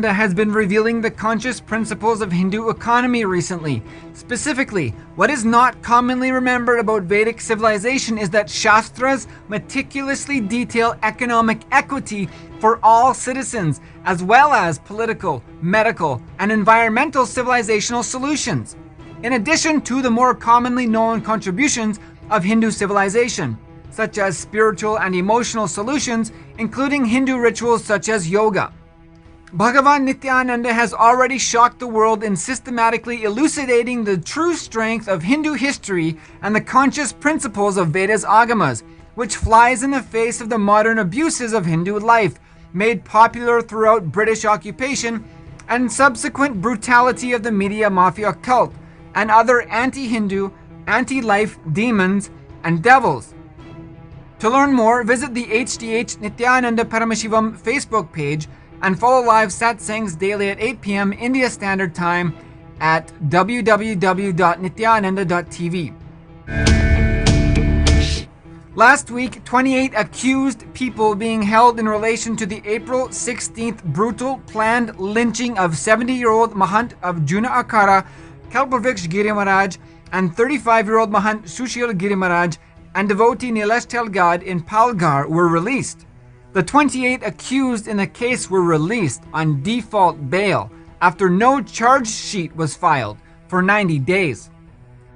has been revealing the conscious principles of Hindu economy recently. Specifically, what is not commonly remembered about Vedic civilization is that Shastras meticulously detail economic equity for all citizens, as well as political, medical, and environmental civilizational solutions, in addition to the more commonly known contributions of Hindu civilization, such as spiritual and emotional solutions, including Hindu rituals such as yoga. Bhagavan Nithyananda has already shocked the world in systematically elucidating the true strength of Hindu history and the conscious principles of Veda's agamas, which flies in the face of the modern abuses of Hindu life, made popular throughout British occupation and subsequent brutality of the media mafia cult and other anti-Hindu, anti-life demons and devils. To learn more, visit the HDH Nithyananda Paramashivam Facebook page and follow live satsangs daily at 8 p.m. India Standard Time at www.nithyananda.tv. Last week, 28 accused people being held in relation to the April 16th brutal planned lynching of 70-year-old Mahant of Juna Akara, Kalpavriksha Giri Maharaj, and 35-year-old Mahant Sushil Giri Maharaj and devotee Nilesh Telgad in Palghar were released. The 28 accused in the case were released on default bail after no charge sheet was filed for 90 days.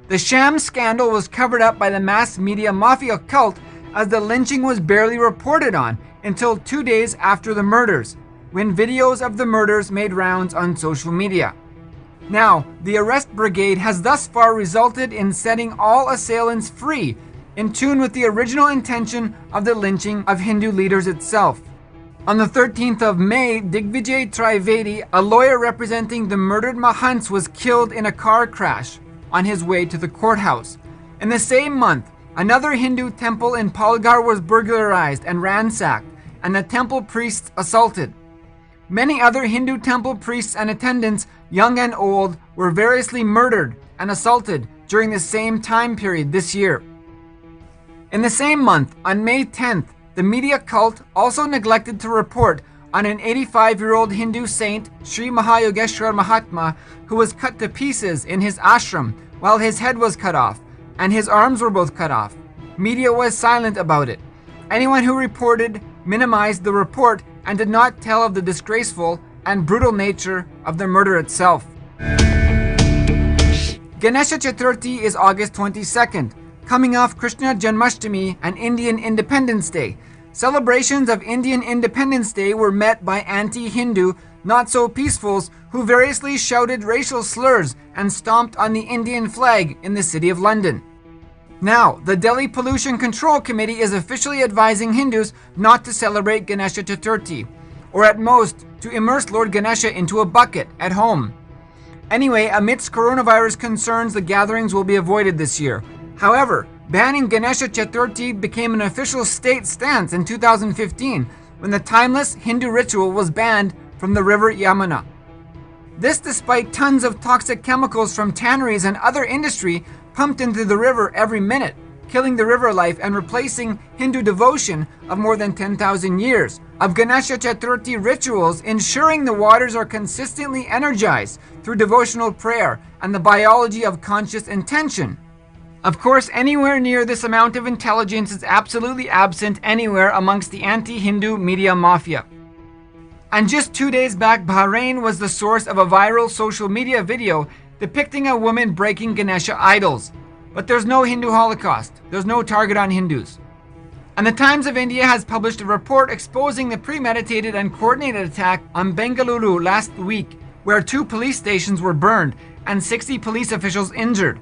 The sham scandal was covered up by the mass media mafia cult as the lynching was barely reported on until 2 days after the murders, when videos of the murders made rounds on social media. Now, the arrest brigade has thus far resulted in setting all assailants free, in tune with the original intention of the lynching of Hindu leaders itself. On the 13th of May, Digvijay Trivedi, a lawyer representing the murdered Mahants, was killed in a car crash on his way to the courthouse. In the same month, another Hindu temple in Palghar was burglarized and ransacked, and the temple priests assaulted. Many other Hindu temple priests and attendants, young and old, were variously murdered and assaulted during the same time period this year. In the same month, on May 10th, the media cult also neglected to report on an 85-year-old Hindu saint, Sri Mahayogeshwar Mahatma, who was cut to pieces in his ashram while his head was cut off and his arms were both cut off. Media was silent about it. Anyone who reported minimized the report and did not tell of the disgraceful and brutal nature of the murder itself. Ganesha Chaturthi is August 22nd. Coming off Krishna Janmashtami and Indian Independence Day. Celebrations of Indian Independence Day were met by anti-Hindu, not-so-peacefuls who variously shouted racial slurs and stomped on the Indian flag in the City of London. Now, the Delhi Pollution Control Committee is officially advising Hindus not to celebrate Ganesha Chaturthi, or at most, to immerse Lord Ganesha into a bucket at home. Anyway, amidst coronavirus concerns, the gatherings will be avoided this year. However, banning Ganesha Chaturthi became an official state stance in 2015 when the timeless Hindu ritual was banned from the river Yamuna. This despite tons of toxic chemicals from tanneries and other industry pumped into the river every minute, killing the river life and replacing Hindu devotion of more than 10,000 years of Ganesha Chaturthi rituals, ensuring the waters are consistently energized through devotional prayer and the biology of conscious intention. Of course, anywhere near this amount of intelligence is absolutely absent anywhere amongst the anti-Hindu media mafia. And just 2 days back, Bahrain was the source of a viral social media video depicting a woman breaking Ganesha idols. But there's no Hindu Holocaust. There's no target on Hindus. And the Times of India has published a report exposing the premeditated and coordinated attack on Bengaluru last week, where 2 police stations were burned and 60 police officials injured,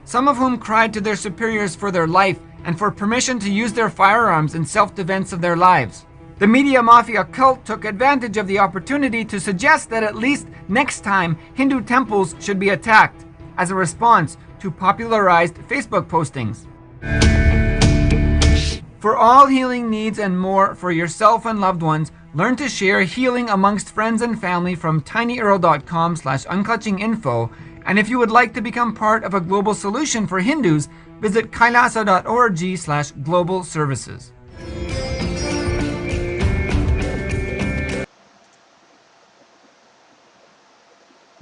some of whom cried to their superiors for their life and for permission to use their firearms in self-defense of their lives. The media mafia cult took advantage of the opportunity to suggest that at least next time Hindu temples should be attacked, as a response to popularized Facebook postings. For all healing needs and more for yourself and loved ones, learn to share healing amongst friends and family from tinyurl.com/unclutchinginfo. And if you would like to become part of a global solution for Hindus, visit kailasa.org/global services.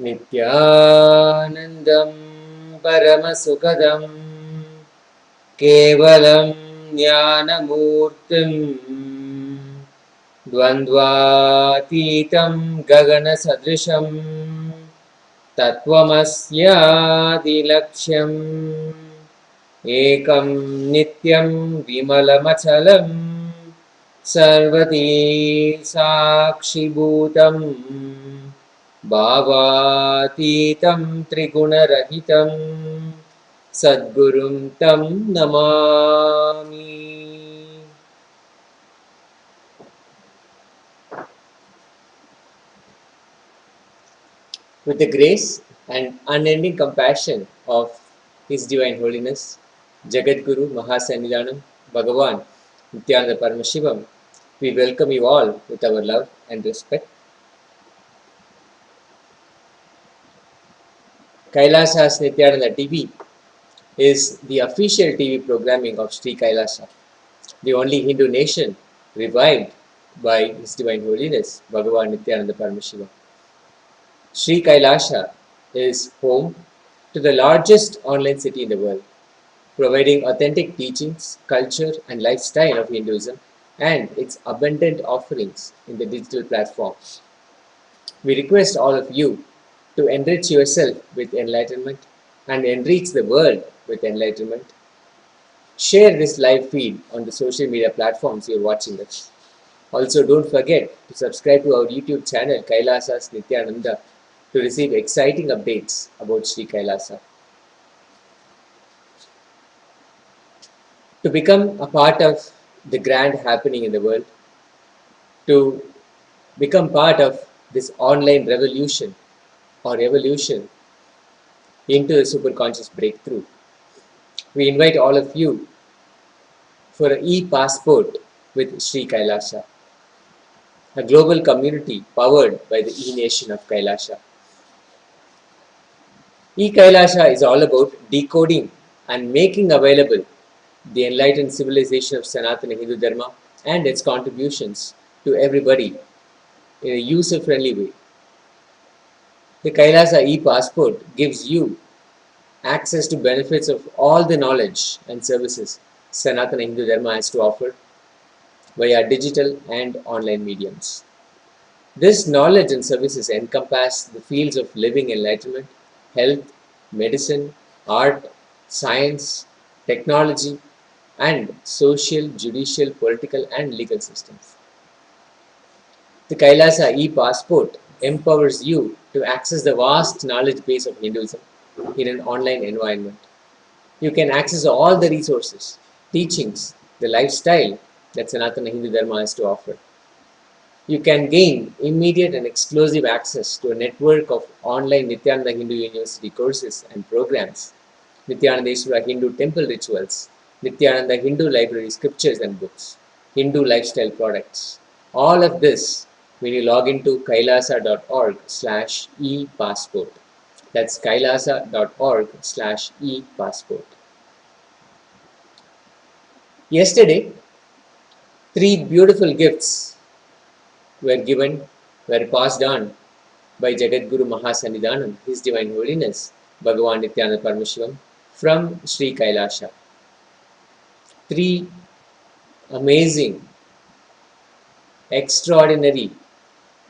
Nithyanandam Paramasukadam Kevalam Jnanamurtim Dvandvatitam Gaganasadrisham Tattvamasyadilaksham Ekam Nityam Vimalamachalam Sarvati Sakshibhutam Bhavatitam Trigunarahitam Sadgurum Tam Namami. With the grace and unending compassion of His Divine Holiness, Jagadguru Mahasannidhanam Bhagavan Nithyananda Paramashivam, we welcome you all with our love and respect. KAILASA's Nithyananda TV is the official TV programming of Sri KAILASA, the only Hindu nation revived by His Divine Holiness Bhagavan Nithyananda Paramashivam. Sri KAILASA is home to the largest online city in the world, providing authentic teachings, culture, and lifestyle of Hinduism and its abundant offerings in the digital platforms. We request all of you to enrich yourself with enlightenment and enrich the world with enlightenment. Share this live feed on the social media platforms you're watching us. Also, don't forget to subscribe to our YouTube channel Kailasa's Nithyananda to receive exciting updates about Sri Kailasa. To become a part of the grand happening in the world, to become part of this online revolution or evolution into the superconscious breakthrough, we invite all of you for an e-passport with Sri Kailasa, a global community powered by the e-nation of Kailasa. E-Kailasa is all about decoding and making available the enlightened civilization of Sanatana Hindu Dharma and its contributions to everybody in a user-friendly way. The Kailasa e-passport gives you access to benefits of all the knowledge and services Sanatana Hindu Dharma has to offer via digital and online mediums. This knowledge and services encompass the fields of living enlightenment, health, medicine, art, science, technology, and social, judicial, political, and legal systems. The Kailasa e-passport empowers you to access the vast knowledge base of Hinduism in an online environment. You can access all the resources, teachings, the lifestyle that Sanatana Hindu Dharma has to offer. You can gain immediate and exclusive access to a network of online Nithyananda Hindu University courses and programs, Nithyanandeswara Hindu temple rituals, Nithyananda Hindu library scriptures and books, Hindu lifestyle products. All of this when you log into kailasa.org/e-passport. That's kailasa.org/e-passport. Yesterday, 3 beautiful gifts were passed on by Jagadguru Mahasannidhanam, His Divine Holiness, Bhagavan Nithyananda Paramashivam, from Sri Kailasa. 3 amazing, extraordinary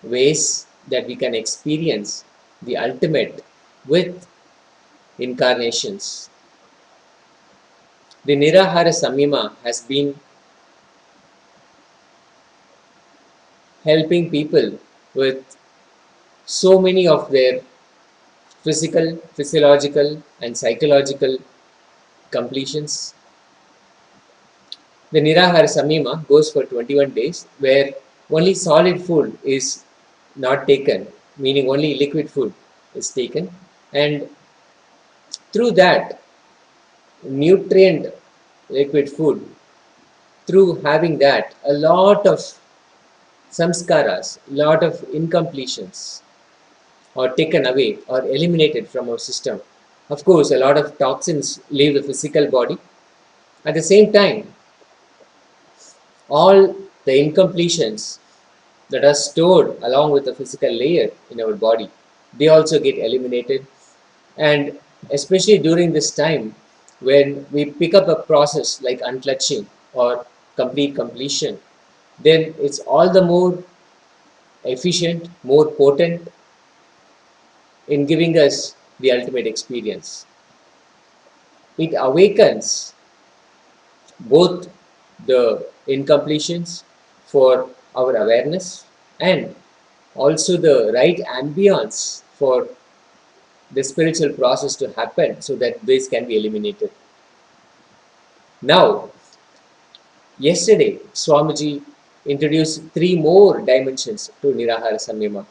ways that we can experience the ultimate with incarnations. The Nirahara Samyama has been helping people with so many of their physical, physiological, and psychological completions. The Nirahara Samyama goes for 21 days, where only solid food is not taken, meaning only liquid food is taken, and through that nutrient liquid food, through having that, a lot of samskaras, a lot of incompletions are taken away or eliminated from our system. Of course, a lot of toxins leave the physical body. At the same time, all the incompletions that are stored along with the physical layer in our body they also get eliminated. And especially during this time when we pick up a process like unclutching or complete completion, then it's all the more efficient, more potent in giving us the ultimate experience. It awakens both the incompletions for our awareness and also the right ambience for the spiritual process to happen so that this can be eliminated. Now, yesterday, Swamiji introduced three more dimensions to Nirahara Samyama.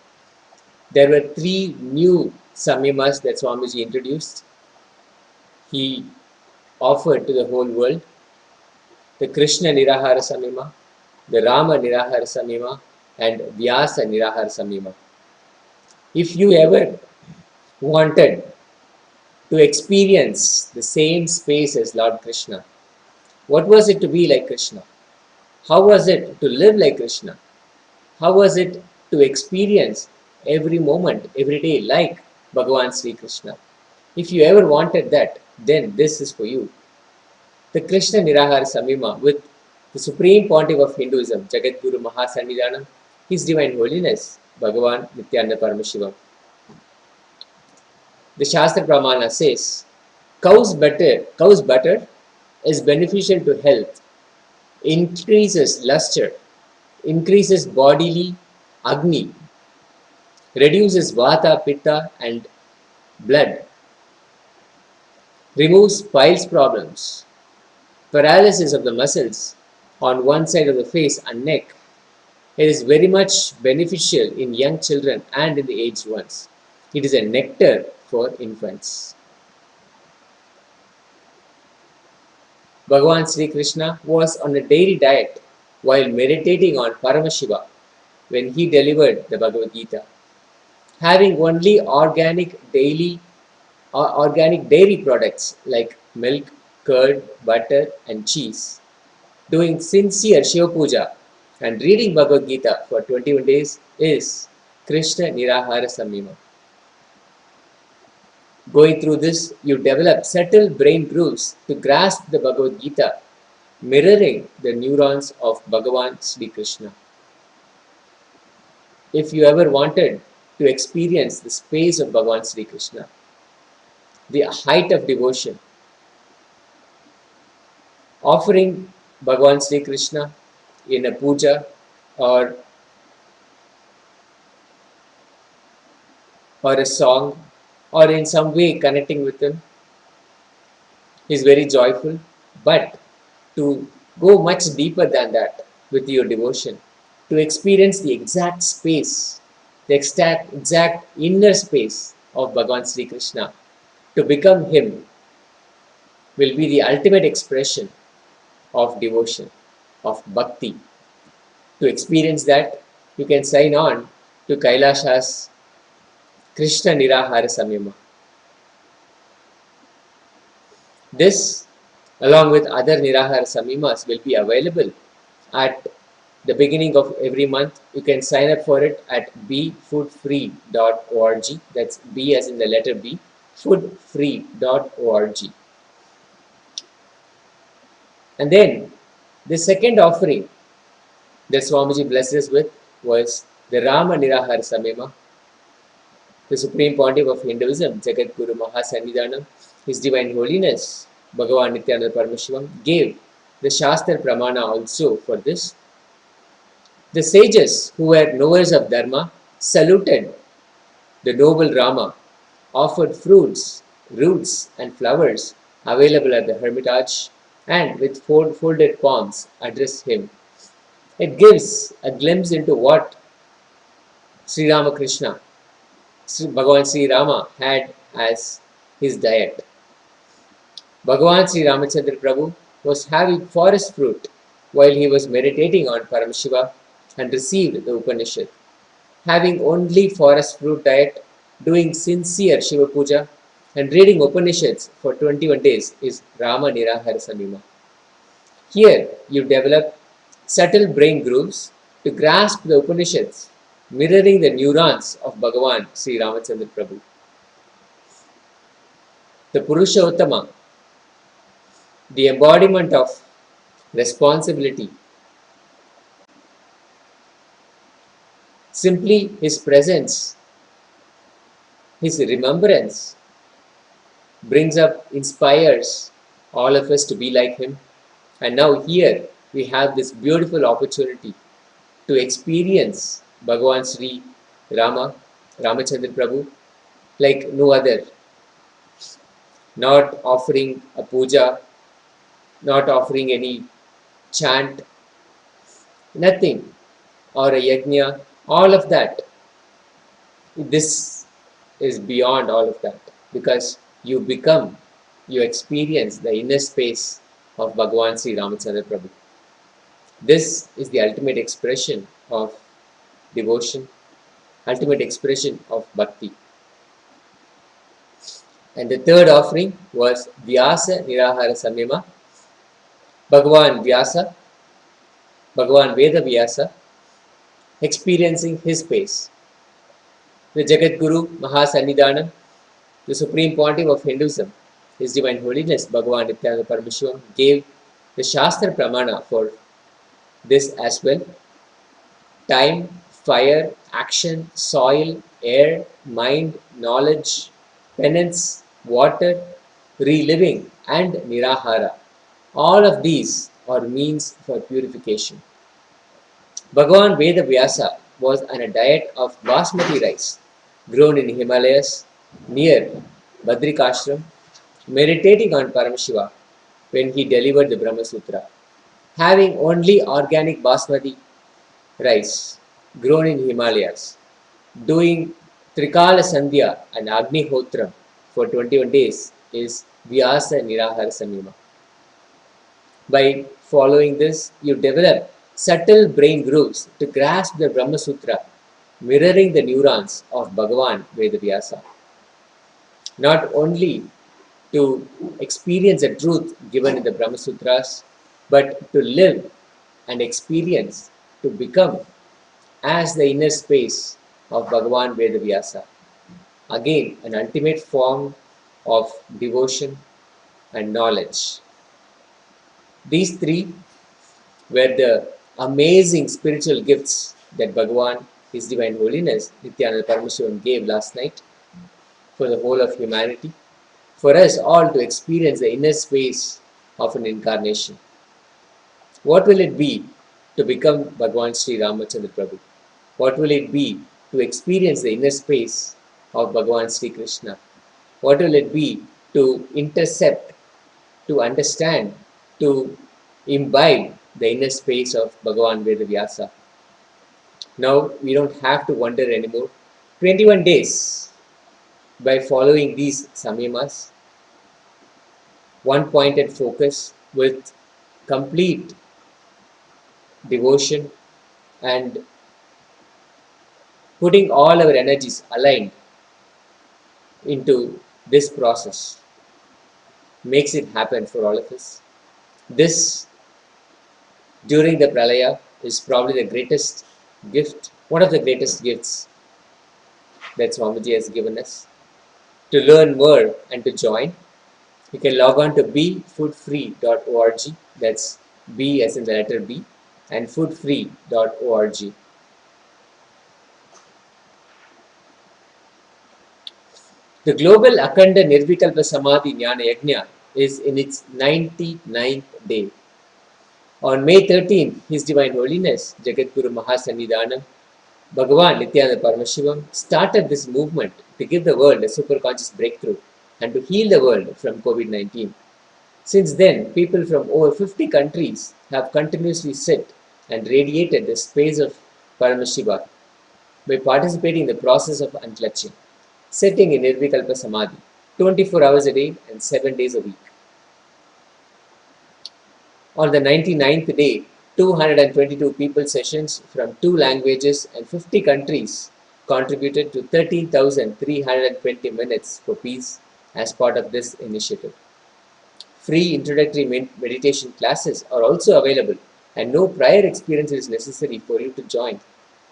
There were three new Samyamas that Swamiji introduced. He offered to the whole world the Krishna Nirahara Samyama, the Rama Nirahara Samyama, and Vyasa Nirahara Samyama. If you ever wanted to experience the same space as Lord Krishna, what was it to be like Krishna? How was it to live like Krishna? How was it to experience every moment, every day like Bhagavan Sri Krishna? If you ever wanted that, then this is for you. The Krishna Nirahara Samyama with the Supreme Pontiff of Hinduism, Jagadguru Mahasannidhanam, His Divine Holiness, Bhagavan Nithyananda Paramashivam. The Shastra Pramana says, cow's butter is beneficial to health, increases luster, increases bodily agni, reduces vata, pitta and blood, removes piles problems, paralysis of the muscles on one side of the face and neck. It is very much beneficial in young children and in the aged ones. It is a nectar for infants. Bhagavan Sri Krishna was on a daily diet while meditating on Paramashiva when he delivered the Bhagavad Gita. Having only organic dairy products like milk, curd, butter and cheese, doing sincere Shiva Puja and reading Bhagavad Gita for 21 days is Krishna Nirahara Samyama. Going through this, you develop subtle brain grooves to grasp the Bhagavad Gita, mirroring the neurons of Bhagavan Sri Krishna. If you ever wanted to experience the space of Bhagavan Sri Krishna, the height of devotion, offering Bhagavan Sri Krishna in a puja or a song or in some way connecting with him is very joyful. But to go much deeper than that with your devotion, to experience the exact space, the exact inner space of Bhagavan Sri Krishna, to become him will be the ultimate expression of devotion, of bhakti. To experience that, you can sign on to KAILASA's Krishna Nirahara Samyama. This, along with other Nirahara Samyamas, will be available at the beginning of every month. You can sign up for it at befoodfree.org. That's B as in the letter B, foodfree.org. And then the second offering that Swamiji blessed us with was the Rama Nirahara Samyama. The Supreme Pontiff of Hinduism, Jagadguru Mahasannidhanam, His Divine Holiness, Bhagavan Nithyananda Paramashivam, gave the Shastra Pramana also for this. The sages who were knowers of Dharma saluted the noble Rama, offered fruits, roots and flowers available at the hermitage, and with folded palms addressed him. It gives a glimpse into what Sri Ramakrishna, Bhagavan Sri Rama had as his diet. Bhagavan Sri Ramachandra Prabhu was having forest fruit while he was meditating on Paramashiva and received the Upanishad. Having only forest fruit diet, doing sincere Shiva Puja and reading Upanishads for 21 days is Rama Nirahara Samyama. Here you develop subtle brain grooves to grasp the Upanishads mirroring the neurons of Bhagavan Sri Ramachandra Prabhu. The Purushottama, the embodiment of responsibility, simply his presence, his remembrance brings up, inspires all of us to be like him. And now here we have this beautiful opportunity to experience Bhagavan Sri Ramachandra Prabhu like no other. Not offering a puja, not offering any chant, nothing, or a yajna, all of that. This is beyond all of that because you experience the inner space of Bhagavan Sri Ramachandra Prabhu. This is the ultimate expression of devotion, ultimate expression of bhakti. And the third offering was Vyasa Nirahara Samyama. Bhagavan Vyasa, Bhagavan Veda Vyasa, experiencing his space. The Jagat Guru Mahasannidhanam, the Supreme Pontiff of Hinduism, His Divine Holiness Bhagavan Nithyananda Paramashivam, gave the Shastra Pramana for this as well. Time, fire, action, soil, air, mind, knowledge, penance, water, reliving, and nirahara. All of these are means for purification. Bhagavan Veda Vyasa was on a diet of basmati rice grown in Himalayas near Badrikashram, meditating on Paramashiva when he delivered the Brahma Sutra. Having only organic basmati rice grown in Himalayas, doing Trikala Sandhya and Agnihotram for 21 days is Vyasa Nirahara Samyama. By following this, you develop subtle brain grooves to grasp the Brahma Sutra, mirroring the neurons of Bhagavan Vedavyasa. Not only to experience the truth given in the Brahma Sutras, but to live and experience, to become as the inner space of Bhagavan Vedavyasa. Again, an ultimate form of devotion and knowledge. These three were the amazing spiritual gifts that Bhagavan, His Divine Holiness, Nithyananda Paramashivam gave last night for the whole of humanity, for us all to experience the inner space of an incarnation. What will it be to become Bhagavan Sri Ramachandra Prabhu? What will it be to experience the inner space of Bhagavan Sri Krishna? What will it be to intercept, to understand, to imbibe the inner space of Bhagavan Vedavyasa? Now we don't have to wonder anymore. 21 days by following these samyamas, one pointed focus with complete devotion and putting all our energies aligned into this process makes it happen for all of us. This during the Pralaya is probably the greatest gift, one of the greatest gifts that Swamiji has given us. To learn more and to join, you can log on to befoodfree.org. That's B as in the letter B and foodfree.org. The global Akhanda Nirvikalpa Samadhi Jnana Yajna is in its 99th day. On May 13th, His Divine Holiness Jagadguru Mahasannidhanam Bhagavan Nithyananda Paramashivam started this movement to give the world a superconscious breakthrough and to heal the world from COVID-19. Since then, people from over 50 countries have continuously sit and radiated the space of Paramashiva by participating in the process of unclutching, sitting in Nirvikalpa Samadhi 24 hours a day and 7 days a week. On the 99th day, 222 people sessions from 2 languages and 50 countries contributed to 13,320 minutes for peace as part of this initiative. Free introductory meditation classes are also available and no prior experience is necessary for you to join.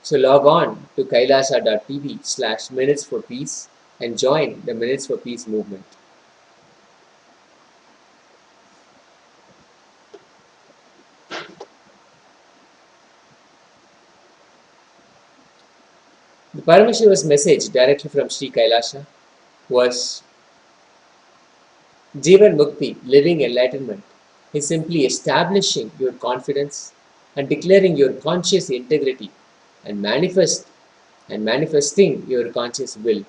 So log on to kailasa.tv/minutes for peace and join the Minutes for Peace movement. The Paramashivoham's message directly from Sri Kailasa was Jivan Mukti, living enlightenment, is simply establishing your confidence and declaring your conscious integrity and manifesting your conscious will.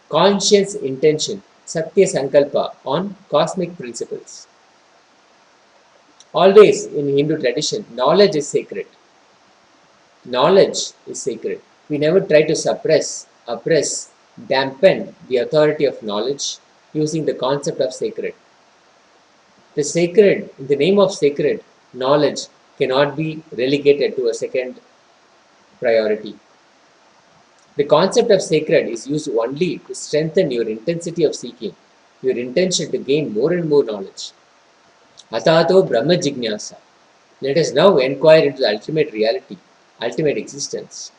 Conscious intention, Satya Sankalpa on cosmic principles. Always in Hindu tradition, knowledge is sacred. Knowledge is sacred. We never try to suppress, oppress, dampen the authority of knowledge using the concept of sacred. The sacred, in the name of sacred, knowledge cannot be relegated to a second priority. The concept of sacred is used only to strengthen your intensity of seeking, your intention to gain more and more knowledge. Atato Brahma Jignasa. Let us now inquire into the ultimate reality, ultimate existence.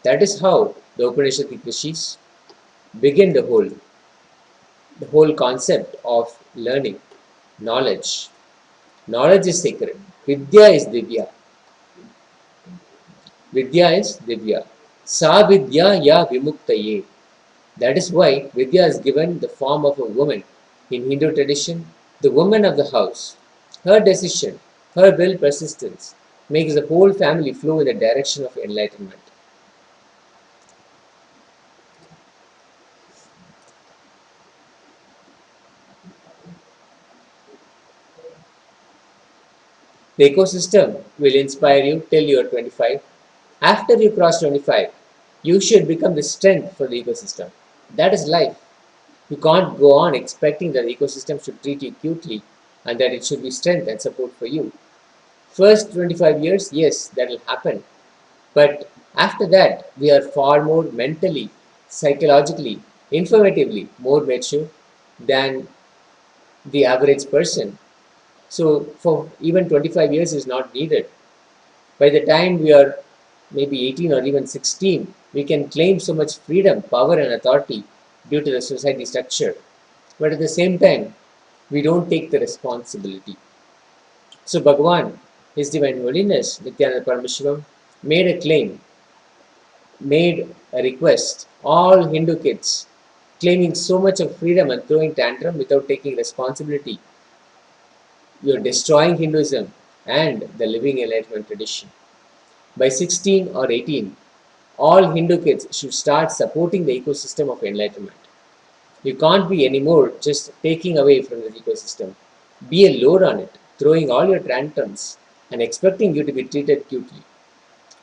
That is how the Upanishadic Rishis begin the whole concept of learning, knowledge. Knowledge is sacred. Vidya is Divya. Vidya is Divya. Sa Vidya ya Vimuktaye. That is why Vidya is given the form of a woman. In Hindu tradition, the woman of the house. Her decision, her will persistence makes the whole family flow in the direction of enlightenment. The ecosystem will inspire you till you are 25. After you cross 25, you should become the strength for the ecosystem. That is life. You can't go on expecting that the ecosystem should treat you cutely and that it should be strength and support for you. First 25 years, yes, that will happen. But after that, we are far more mentally, psychologically, informatively more mature than the average person. So for even 25 years is not needed. By the time we are maybe 18 or even 16, we can claim so much freedom, power and authority due to the society structure. But at the same time, we don't take the responsibility. So Bhagavan, His Divine Holiness, Nithyananda Paramashivam, made a claim, made a request. All Hindu kids claiming so much of freedom and throwing tantrum without taking responsibility. You're destroying Hinduism and the living enlightenment tradition. By 16 or 18, all Hindu kids should start supporting the ecosystem of enlightenment. You can't be anymore just taking away from the ecosystem. Be a load on it, throwing all your tantrums and expecting you to be treated cutely.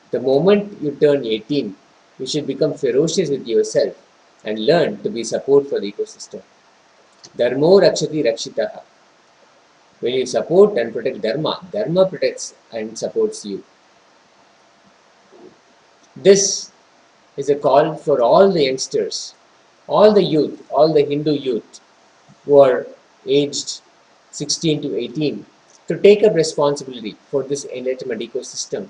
The moment you turn 18, you should become ferocious with yourself and learn to be support for the ecosystem. Dharmo rakshati rakshitaha. When you support and protect Dharma, Dharma protects and supports you. This is a call for all the youngsters, all the youth, all the Hindu youth who are aged 16 to 18 to take up responsibility for this enlightenment ecosystem.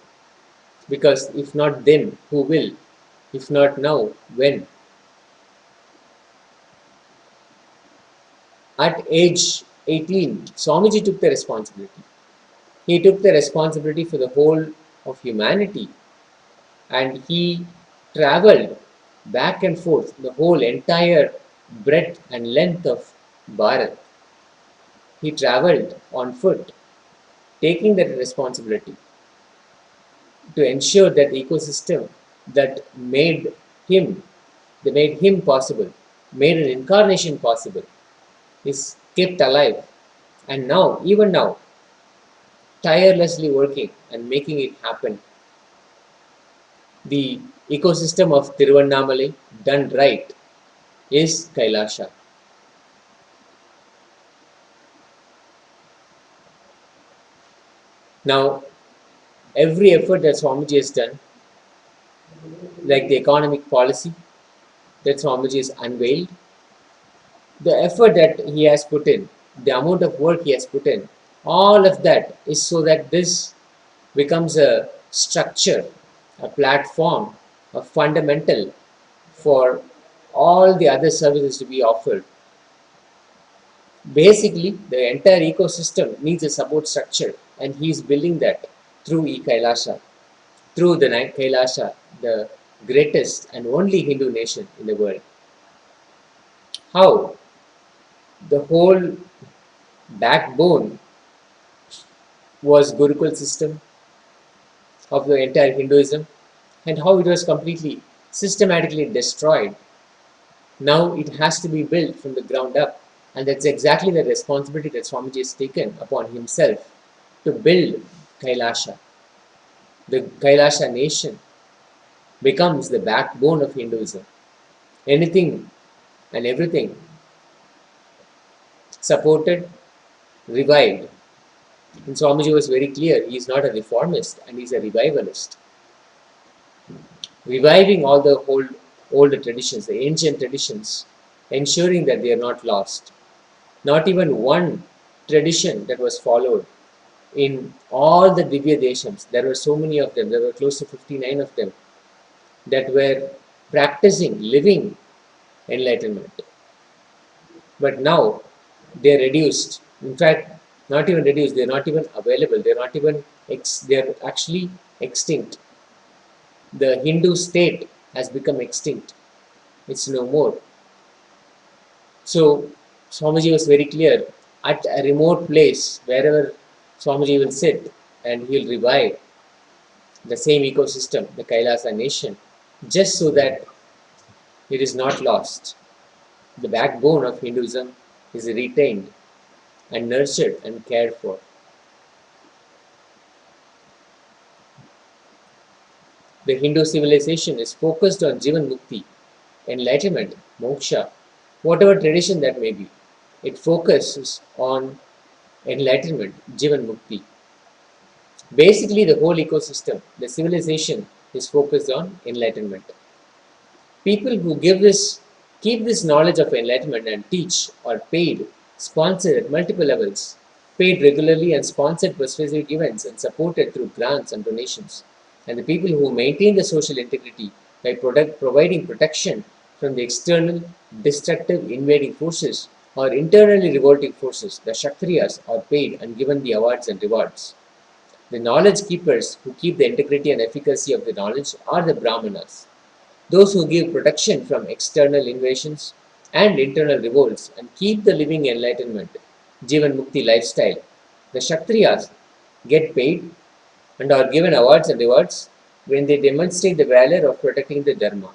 Because if not then, who will? If not now, when? At age 18, Swamiji took the responsibility. He took the responsibility for the whole of humanity and he traveled back and forth the whole entire breadth and length of Bharat. He traveled on foot, taking that responsibility to ensure that the ecosystem that made him possible, made an incarnation possible, is kept alive. And now, even now, tirelessly working and making it happen. The ecosystem of Tiruvannamalai, done right, is KAILASA. Now, every effort that Swamiji has done, like the economic policy that Swamiji has unveiled, the effort that he has put in, the amount of work he has put in, all of that is so that this becomes a structure a platform, a fundamental for all the other services to be offered. Basically, the entire ecosystem needs a support structure, and he is building that through KAILASA, through the KAILASA, the greatest and only Hindu nation in the world. How the whole backbone was Gurukul system of the entire Hinduism, and how it was completely systematically destroyed. Now it has to be built from the ground up, and that's exactly the responsibility that Swamiji has taken upon himself to build KAILASA. The KAILASA nation becomes the backbone of Hinduism. Anything and everything supported, revived. And Swamiji was very clear, he is not a reformist and he is a revivalist. Reviving all the older traditions, the ancient traditions, ensuring that they are not lost. Not even one tradition that was followed in all the Divya Deshams. There were so many of them, there were close to 59 of them that were practicing, living enlightenment. But now they are reduced. In fact, not even reduced, they are not even available, they are not even, they are actually extinct. The Hindu state has become extinct. It's no more. So Swamiji was very clear, at a remote place, wherever Swamiji will sit, and he will revive the same ecosystem, the KAILASA nation, just so that it is not lost. The backbone of Hinduism is retained and nurtured and cared for. The Hindu civilization is focused on Jivan Mukti, enlightenment, moksha, whatever tradition that may be. It focuses on enlightenment, Jivan Mukti. Basically, the whole ecosystem, the civilization is focused on enlightenment. People who keep this knowledge of enlightenment and teach are paid, sponsored at multiple levels, paid regularly and sponsored for specific events and supported through grants and donations. And the people who maintain the social integrity by providing protection from the external, destructive, invading forces or internally revolting forces, the Kshatriyas, are paid and given the awards and rewards. The knowledge keepers who keep the integrity and efficacy of the knowledge are the Brahmanas. Those who give protection from external invasions and internal revolts and keep the living enlightenment, Jivan Mukti lifestyle, the Kshatriyas, get paid and are given awards and rewards when they demonstrate the valor of protecting the Dharma.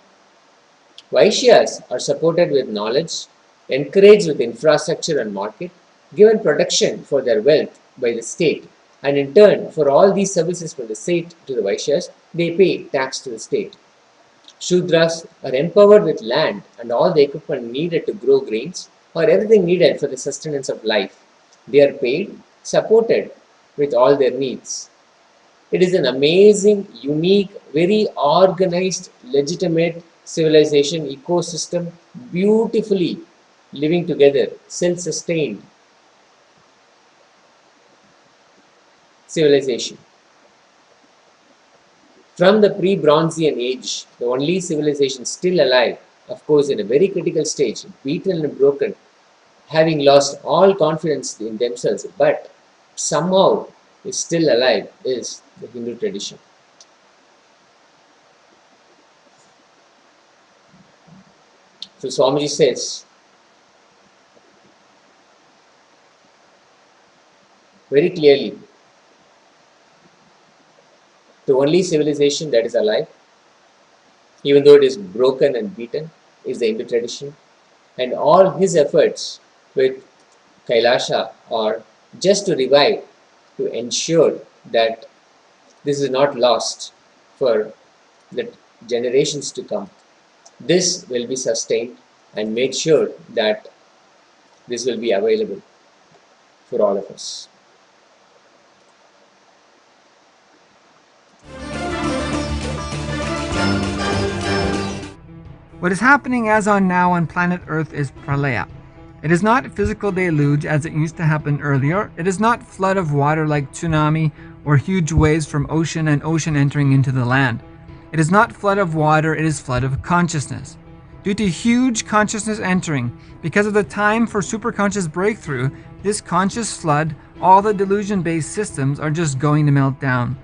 Vaishyas are supported with knowledge, encouraged with infrastructure and market, given protection for their wealth by the state, and in turn, for all these services from the state to the Vaishyas, they pay tax to the state. Shudras are empowered with land and all the equipment needed to grow grains or everything needed for the sustenance of life. They are paid, supported with all their needs. It is an amazing, unique, very organized, legitimate civilization ecosystem, beautifully living together, self-sustained civilization. From the pre-Bronzean age, the only civilization still alive, of course in a very critical stage, beaten and broken, having lost all confidence in themselves, but somehow is still alive, is the Hindu tradition. So Swamiji says very clearly, the only civilization that is alive, even though it is broken and beaten, is the Hindu tradition. And all his efforts with KAILASA are just to revive, to ensure that this is not lost for the generations to come. This will be sustained and made sure that this will be available for all of us. What is happening as on now on planet Earth is pralaya. It is not physical deluge as it used to happen earlier. It is not flood of water like tsunami or huge waves from ocean and ocean entering into the land. It is not flood of water, it is flood of consciousness. Due to huge consciousness entering, because of the time for superconscious breakthrough, this conscious flood, all the delusion-based systems are just going to melt down.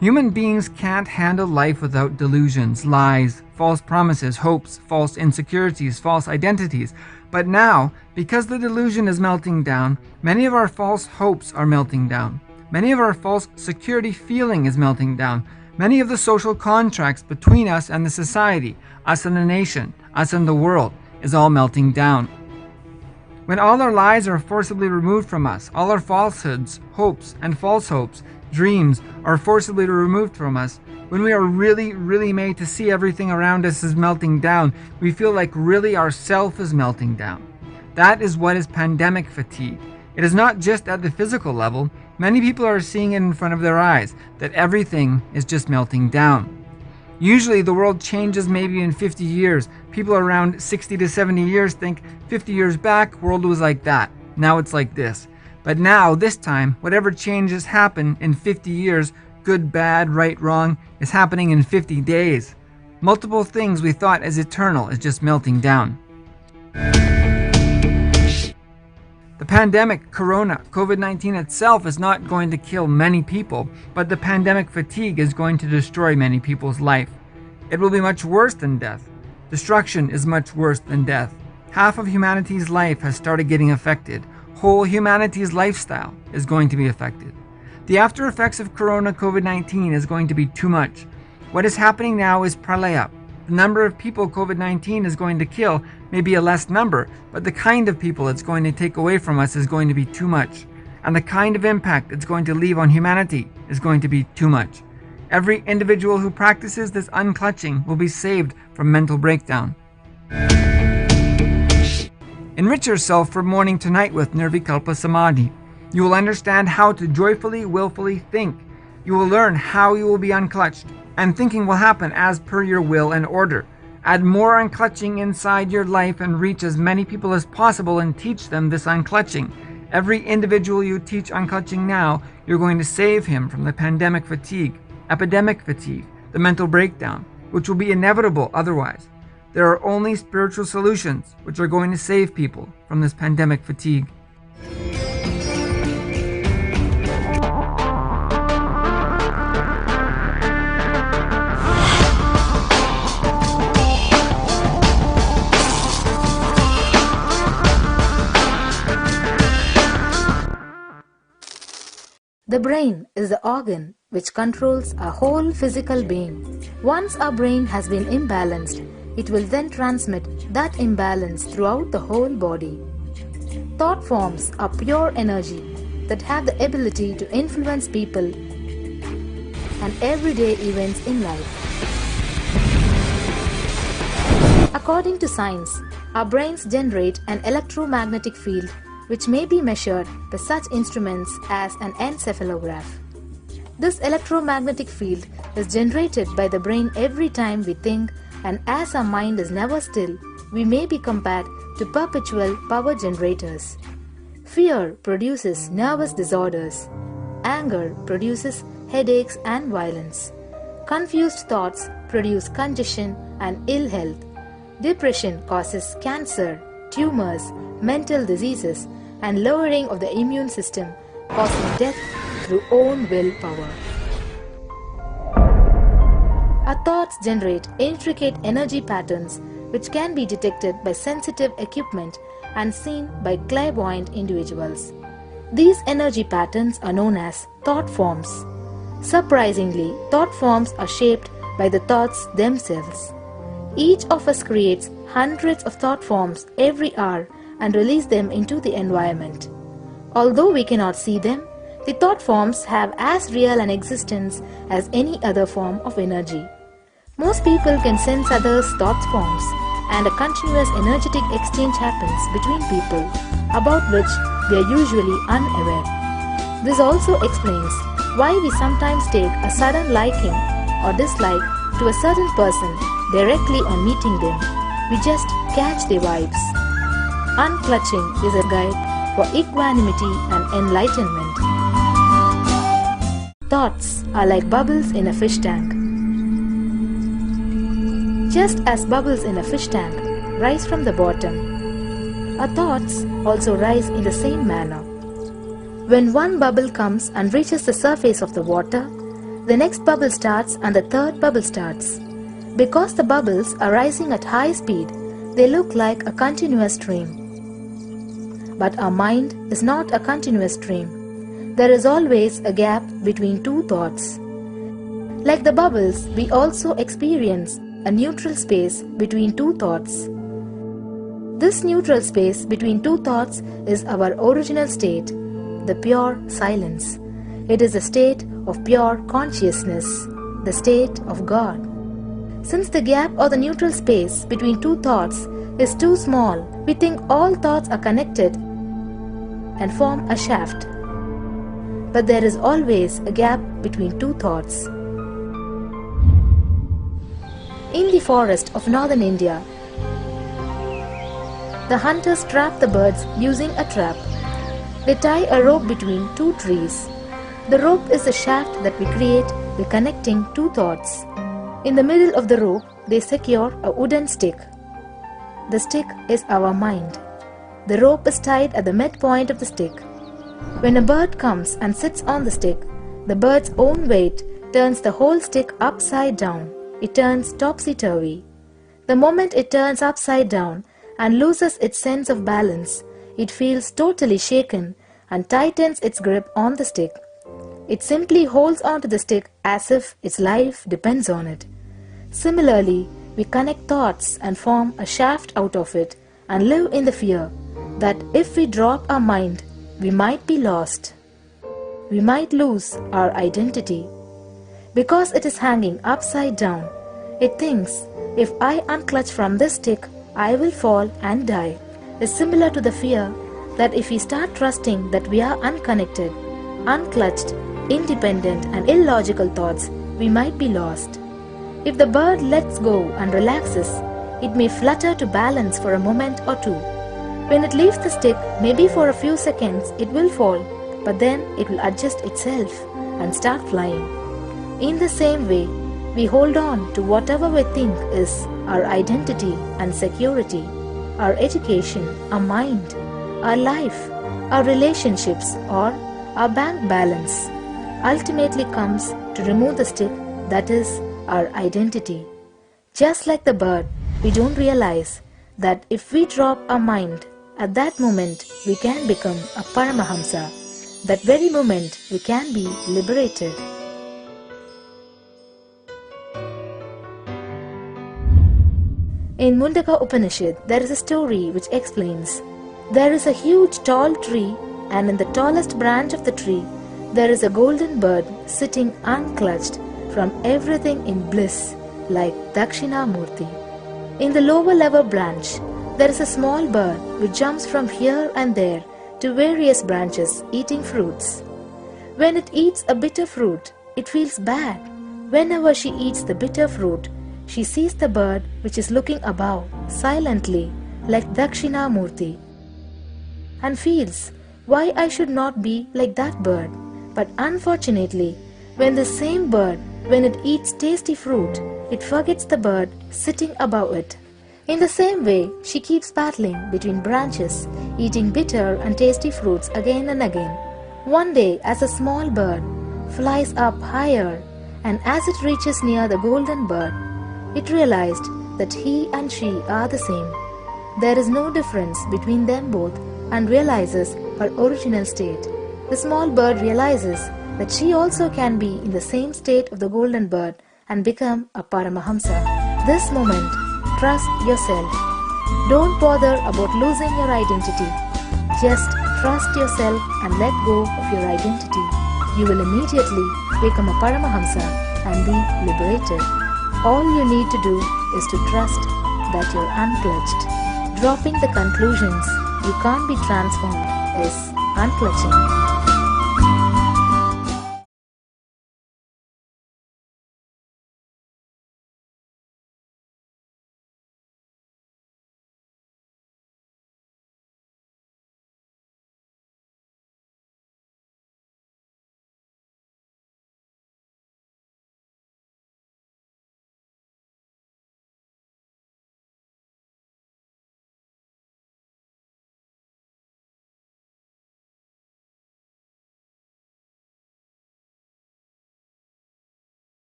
Human beings can't handle life without delusions, lies, false promises, hopes, false insecurities, false identities. But now, because the delusion is melting down, many of our false hopes are melting down. Many of our false security feeling is melting down. Many of the social contracts between us and the society, us and the nation, us and the world, is all melting down. When all our lies are forcibly removed from us, all our falsehoods, hopes, and false hopes, dreams are forcibly removed from us, when we are really made to see everything around us is melting down, we feel like really our self is melting down. That is what is pandemic fatigue. It is not just at the physical level. Many people are seeing it in front of their eyes, that everything is just melting down. Usually the world changes maybe in 50 years. People around 60 to 70 years think 50 years back, world was like that. Now it's like this. But now, this time, whatever changes happen in 50 years, good, bad, right, wrong, is happening in 50 days. Multiple things we thought as eternal is just melting down. The pandemic, Corona, COVID-19 itself is not going to kill many people, but the pandemic fatigue is going to destroy many people's life. It will be much worse than death. Destruction is much worse than death. Half of humanity's life has started getting affected. Whole humanity's lifestyle is going to be affected. The after effects of Corona COVID-19 is going to be too much. What is happening now is pralaya. The number of people COVID-19 is going to kill may be a less number, but the kind of people it's going to take away from us is going to be too much. And the kind of impact it's going to leave on humanity is going to be too much. Every individual who practices this unclutching will be saved from mental breakdown. Enrich yourself from morning to night with Nirvikalpa Samadhi. You will understand how to joyfully, willfully think. You will learn how you will be unclutched, and thinking will happen as per your will and order. Add more unclutching inside your life and reach as many people as possible and teach them this unclutching. Every individual you teach unclutching now, you're going to save him from the pandemic fatigue, epidemic fatigue, the mental breakdown, which will be inevitable otherwise. There are only spiritual solutions which are going to save people from this pandemic fatigue. The brain is the organ which controls our whole physical being. Once our brain has been imbalanced, it will then transmit that imbalance throughout the whole body. Thought forms are pure energy that have the ability to influence people and everyday events in life. According to science, our brains generate an electromagnetic field which may be measured by such instruments as an encephalograph. This electromagnetic field is generated by the brain every time we think, and as our mind is never still, we may be compared to perpetual power generators. Fear produces nervous disorders. Anger produces headaches and violence. Confused thoughts produce congestion and ill health. Depression causes cancer, tumors, mental diseases, and lowering of the immune system, causing death through own willpower. Our thoughts generate intricate energy patterns which can be detected by sensitive equipment and seen by clairvoyant individuals. These energy patterns are known as thought forms. Surprisingly, thought forms are shaped by the thoughts themselves. Each of us creates hundreds of thought forms every hour and release them into the environment. Although we cannot see them, the thought forms have as real an existence as any other form of energy. Most people can sense others' thought forms, and a continuous energetic exchange happens between people, about which we are usually unaware. This also explains why we sometimes take a sudden liking or dislike to a certain person directly on meeting them. We just catch their vibes. Unclutching is a guide for equanimity and enlightenment. Thoughts are like bubbles in a fish tank. Just as bubbles in a fish tank rise from the bottom, our thoughts also rise in the same manner. When one bubble comes and reaches the surface of the water, the next bubble starts and the third bubble starts. Because the bubbles are rising at high speed, they look like a continuous stream. But our mind is not a continuous stream. There is always a gap between two thoughts. Like the bubbles, we also experience a neutral space between two thoughts. This neutral space between two thoughts is our original state, the pure silence. It is a state of pure consciousness, the state of God. Since the gap or the neutral space between two thoughts is too small, we think all thoughts are connected and form a shaft. But there is always a gap between two thoughts. In the forest of northern India, the hunters trap the birds using a trap. They tie a rope between two trees. The rope is the shaft that we create by connecting two thoughts. In the middle of the rope, they secure a wooden stick. The stick is our mind. The rope is tied at the midpoint of the stick. When a bird comes and sits on the stick, the bird's own weight turns the whole stick upside down. It turns topsy-turvy. The moment it turns upside down and loses its sense of balance, it feels totally shaken and tightens its grip on the stick. It simply holds on to the stick as if its life depends on it. Similarly, we connect thoughts and form a shaft out of it and live in the fear that if we drop our mind, we might be lost. We might lose our identity. Because it is hanging upside down, it thinks, if I unclutch from this stick, I will fall and die. It's similar to the fear that if we start trusting that we are unconnected, unclutched, independent and illogical thoughts, we might be lost. If the bird lets go and relaxes, it may flutter to balance for a moment or two. When it leaves the stick, maybe for a few seconds it will fall, but then it will adjust itself and start flying. In the same way, we hold on to whatever we think is our identity and security, our education, our mind, our life, our relationships, or our bank balance. Ultimately comes to remove the stick that is our identity. Just like the bird, we don't realize that if we drop our mind, at that moment we can become a Paramahamsa. That very moment we can be liberated. In Mundaka Upanishad, there is a story which explains, there is a huge tall tree, and in the tallest branch of the tree, there is a golden bird sitting unclutched from everything in bliss, like Dakshinamurti. In the lower level branch, there is a small bird which jumps from here and there to various branches eating fruits. When it eats a bitter fruit, it feels bad. Whenever she eats the bitter fruit, she sees the bird which is looking above, silently, like Dakshinamurti, and feels, why I should not be like that bird. But unfortunately, when the same bird, when it eats tasty fruit, it forgets the bird sitting above it. In the same way, she keeps battling between branches, eating bitter and tasty fruits again and again. One day, as a small bird flies up higher, and as it reaches near the golden bird, it realized that he and she are the same. There is no difference between them both and realizes her original state. The small bird realizes that she also can be in the same state of the golden bird and become a Paramahamsa. This moment, trust yourself. Don't bother about losing your identity. Just trust yourself and let go of your identity. You will immediately become a Paramahamsa and be liberated. All you need to do is to trust that you're unclutched. Dropping the conclusions you can't be transformed is unclutching.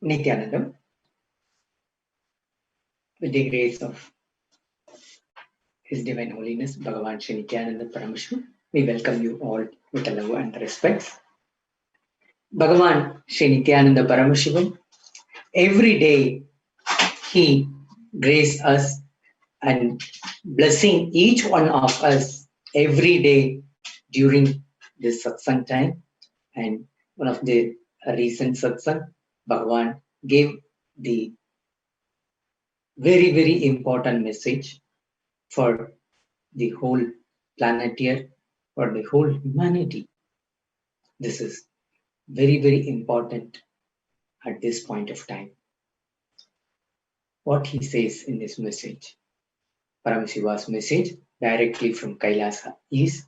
Nithyanandam, with the grace of His Divine Holiness, Bhagavan Shri Nithyananda Paramashivam, we welcome you all with love and respect. Bhagavan Shri Nithyananda Paramashivam, every day he graces us and blessing each one of us every day during this satsang time. And one of the recent satsang, Bhagavan gave the very, very important message for the whole planet here, for the whole humanity. This is very, very important at this point of time. What he says in this message, Paramashiva's message directly from KAILASA is,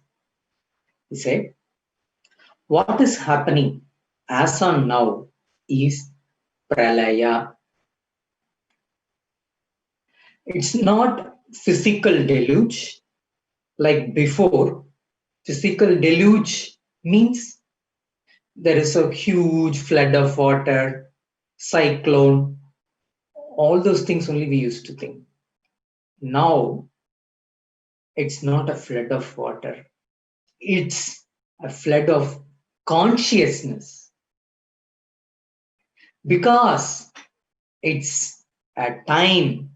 he said, what is happening as on now is pralaya. It's not physical deluge like before. Physical deluge means there is a huge flood of water, cyclone, all those things only we used to think. Now, it's not a flood of water. It's a flood of consciousness. Because it's a time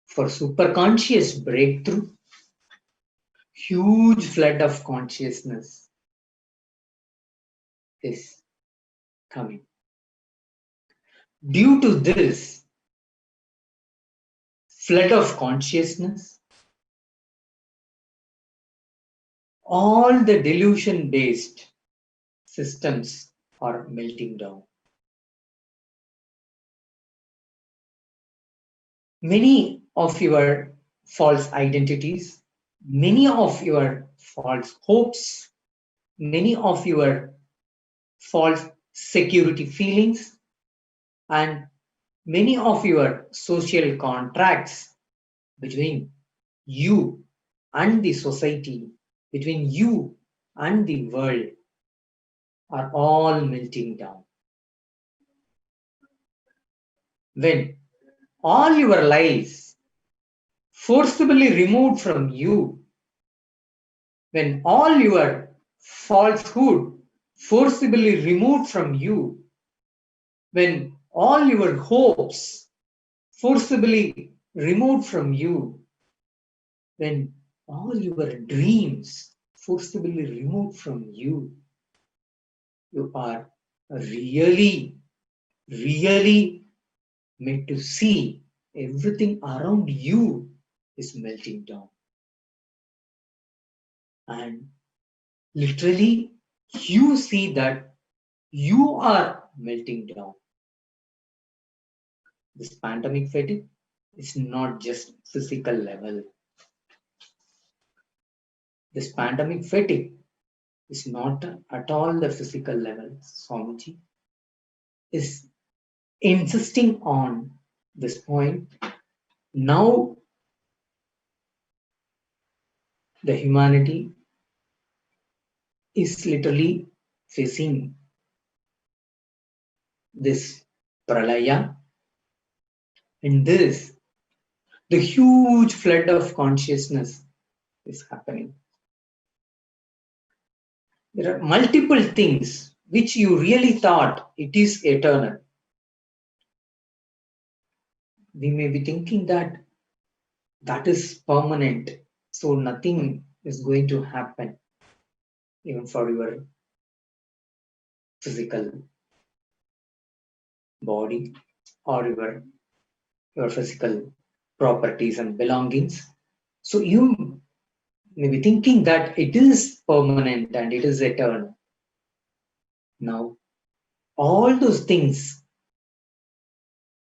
for superconscious breakthrough, huge flood of consciousness is coming. Due to this flood of consciousness, all the delusion-based systems are melting down. Many of your false identities, many of your false hopes, many of your false security feelings, and many of your social contracts between you and the society, between you and the world, are all melting down. When all your lies forcibly removed from you, when all your falsehood forcibly removed from you, when all your hopes forcibly removed from you, when all your dreams forcibly removed from you, you are really, really made to see everything around you is melting down. And literally, you see that you are melting down. This pandemic fatigue is not just physical level. This pandemic fatigue is not at all the physical level. Swamiji is insisting on this point. Now, the humanity is literally facing this pralaya. In this, the huge flood of consciousness is happening. There are multiple things which you really thought it is eternal. We may be thinking that that is permanent, so nothing is going to happen even for your physical body or your physical properties and belongings. So you may be thinking that it is permanent and it is eternal. Now, all those things,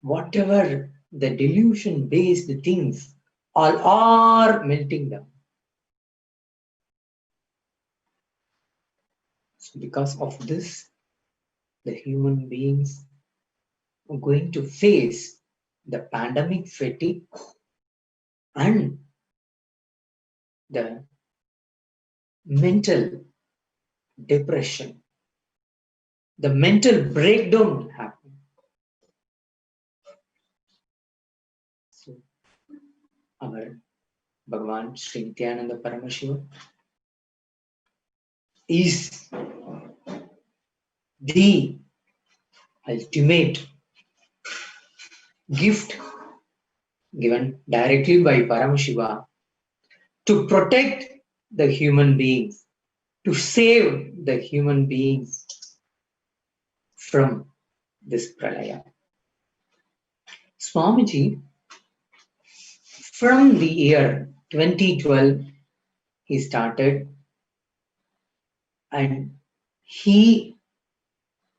whatever the delusion-based things, all are melting down. So because of this, the human beings are going to face the pandemic fatigue and the mental depression. The mental breakdown will happen. our Bhagavan Sri Nithyananda Paramashivam is the ultimate gift given directly by Paramashiva to protect the human beings, to save the human beings from this pralaya. Swamiji, from the year 2012, he started and he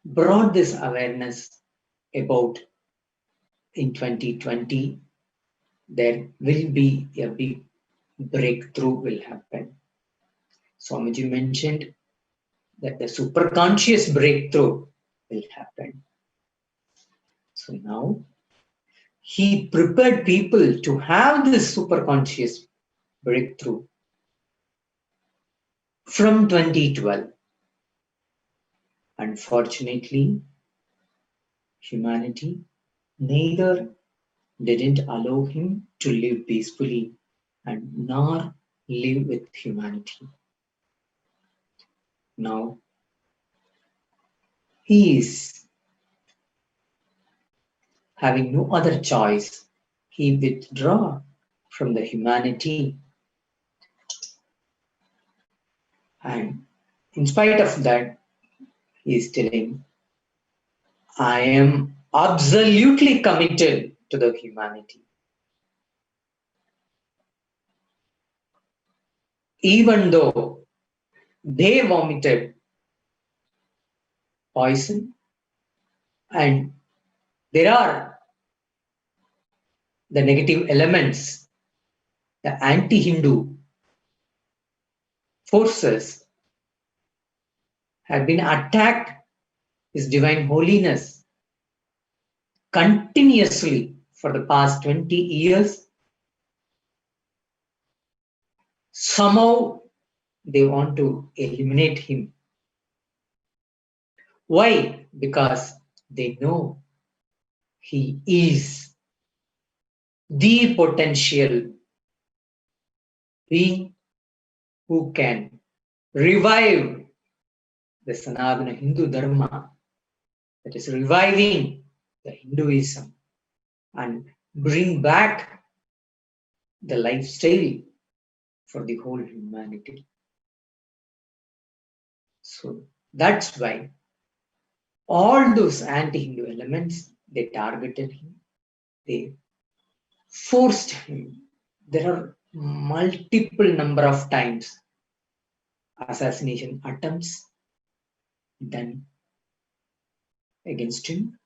brought this awareness about in 2020 there will be a big breakthrough will happen. Swamiji mentioned that the superconscious breakthrough will happen. So now he prepared people to have this superconscious breakthrough from 2012. Unfortunately, humanity neither didn't allow him to live peacefully and nor live with humanity. Now he is having no other choice. He withdraw from the humanity, and in spite of that, he is telling, I am absolutely committed to the humanity. Even though they vomited poison and there are the negative elements, the anti-Hindu forces have been attacked His Divine Holiness continuously for the past 20 years. Somehow they want to eliminate him. Why? Because they know he is the potential being who can revive the Sanatana Hindu Dharma, that is reviving the Hinduism and bring back the lifestyle for the whole humanity. So that's why all those anti-Hindu elements, they targeted him, they forced him. There are multiple number of times assassination attempts done against him,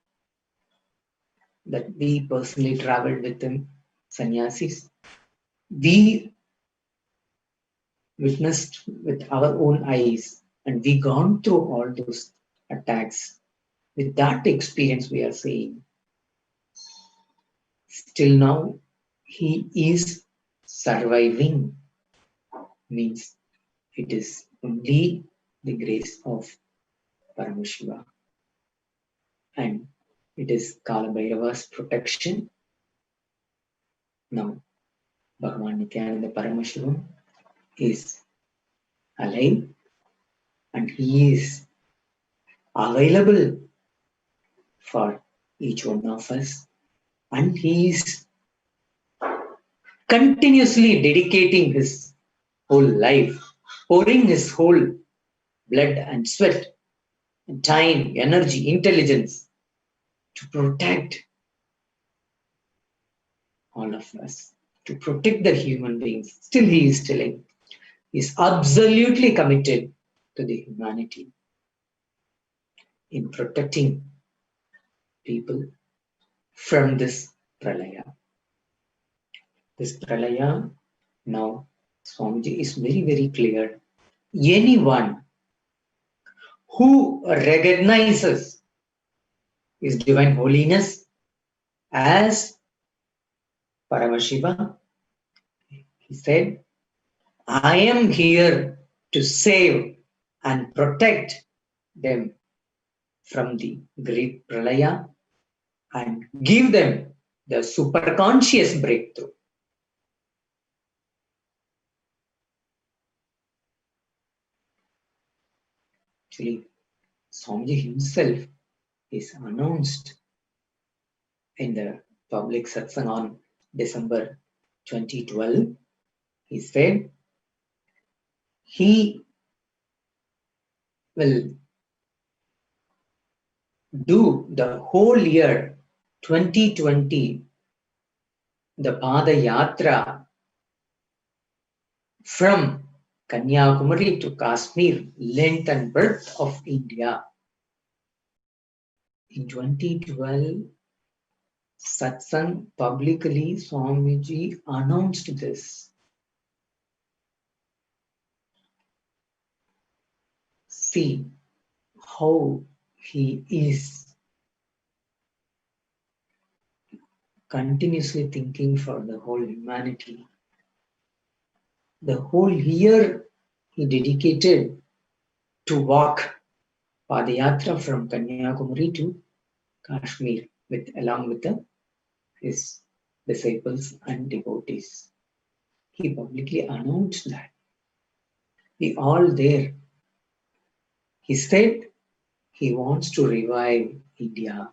that we personally traveled with him, sannyasis. We witnessed with our own eyes and we gone through all those attacks. With that experience we are saying, still now he is surviving, means it is only the grace of Paramashiva and it is Kala Bhairava's protection. Now Bhagavan Nithyananda Paramashivam is alive and he is available for each one of us, and he is continuously dedicating his whole life, pouring his whole blood and sweat and time, energy, intelligence to protect all of us, to protect the human beings. Still he is telling, he is absolutely committed to the humanity in protecting people from this pralaya. This pralaya, now Swamiji is very, very clear. Anyone who recognizes His Divine Holiness as Paramashiva, he said, I am here to save and protect them from the great pralaya and give them the superconscious breakthrough. Actually, Swamiji himself is announced in the public satsang on December 2012. He said he will do the whole year 2020 the Pada Yatra from Kanyakumari to Kashmir, length and breadth of India. In 2012, Satsang publicly Swamiji announced this. See how he is continuously thinking for the whole humanity. The whole year he dedicated to walk Padayatra from Kanyakumari to Kashmir along with his disciples and devotees. He publicly announced that. We all there. He said he wants to revive India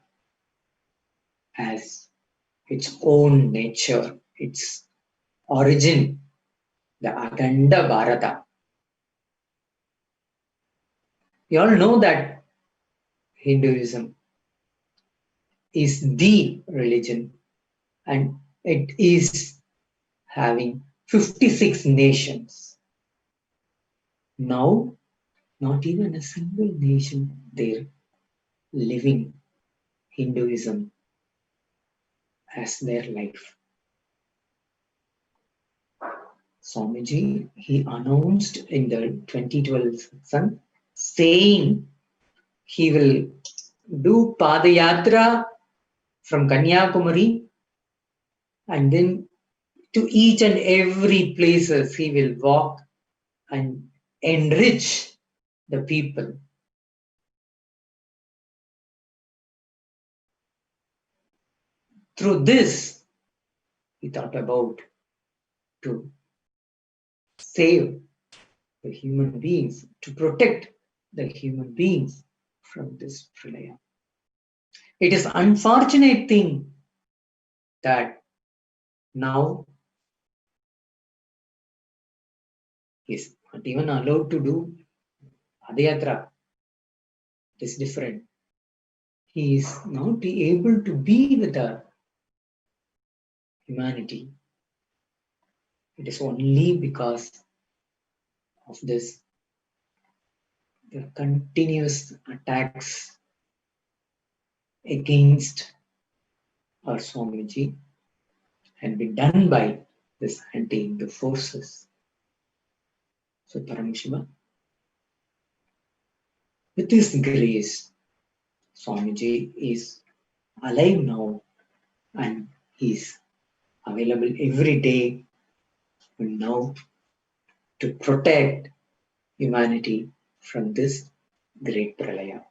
as its own nature, its origin, the Akhanda Bharata. We all know that Hinduism is the religion and it is having 56 nations. Now, not even a single nation there living Hinduism as their life. Swamiji, he announced in the 2012 satsang saying he will do Padayatra from Kanyakumari and then to each and every places he will walk and enrich the people. Through this, he thought about to save the human beings, to protect the human beings from this pralaya. It is unfortunate thing that now he is not even allowed to do Padayatra. It is different. He is not able to be with the humanity. It is only because of this, the continuous attacks against our Swamiji had been done by this anti-Hindu forces. So Paramashiva, with his grace, Swamiji is alive now and he is available every day and now to protect humanity from this great pralaya.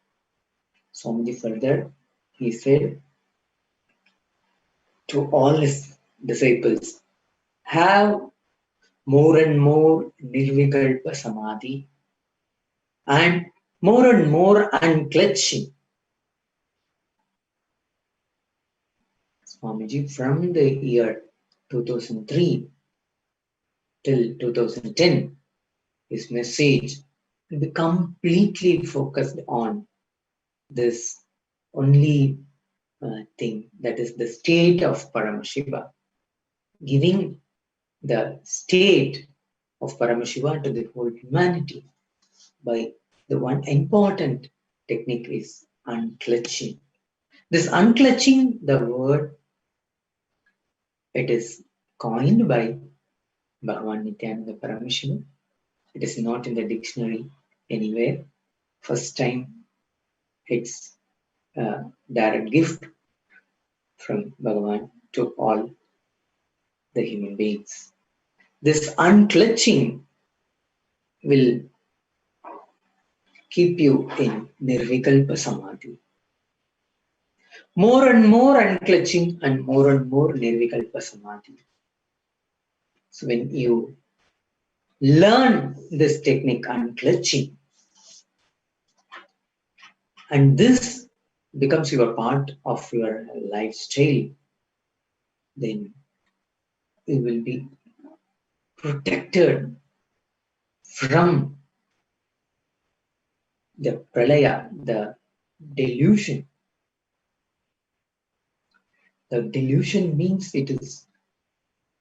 Swamiji further, he said to all his disciples, have more and more nirvikalpa samadhi and more unclutching. Swamiji from the year 2003 till 2010, his message will be completely focused on this only thing, that is the state of Paramashiva, giving the state of Paramashiva to the whole humanity by the one important technique is unclutching. This unclutching, the word, it is coined by Bhagavan Nithyananda Paramashivam. It is not in the dictionary anywhere. First time it's a direct gift from Bhagavan to all the human beings. This unclutching will keep you in nirvikalpa samadhi. More and more unclutching and more nirvikalpa samadhi. So when you learn this technique unclutching, and this becomes your part of your lifestyle, then you will be protected from the pralaya, the delusion. The delusion means it is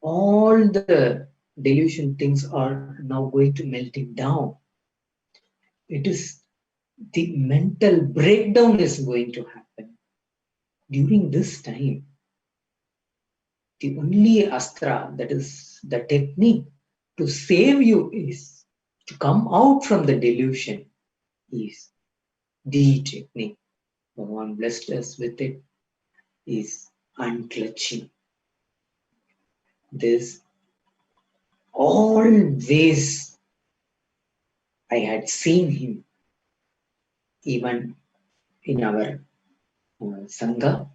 all the delusion things are now going to melting down. It is the mental breakdown is going to happen. During this time, the only astra, that is the technique to save you, is to come out from the delusion, is the technique. Bhagavan blessed us with it, is unclutching. This always I had seen him even in our Sangha.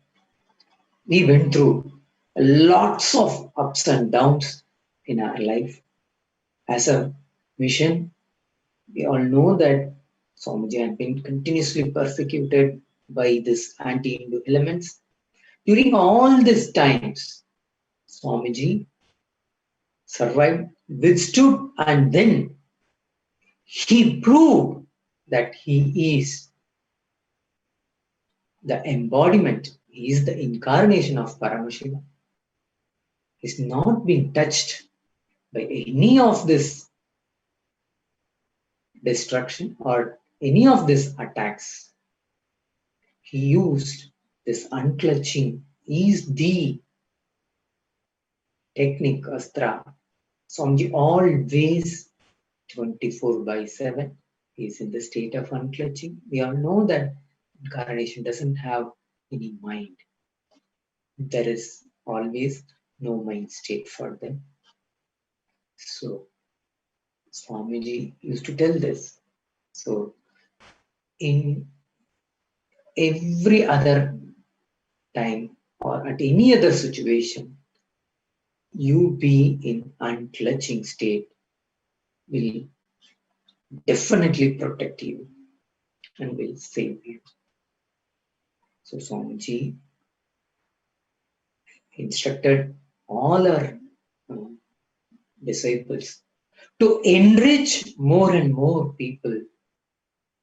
We went through lots of ups and downs in our life. As a mission, we all know that Swamiji had been continuously persecuted by this anti-Hindu elements. During all these times, Swamiji survived, withstood, and then he proved that he is the embodiment, he is the incarnation of Paramashivoham. He's not been touched by any of this destruction or any of these attacks. He used this unclutching, is the technique, astra. Swamiji always 24/7 is in the state of unclutching. We all know that incarnation doesn't have any mind. There is always no mind state for them. So Swamiji used to tell this. So in every other time or at any other situation, you be in unclutching state will definitely protect you and will save you. So Swamiji instructed all our disciples to enrich more and more people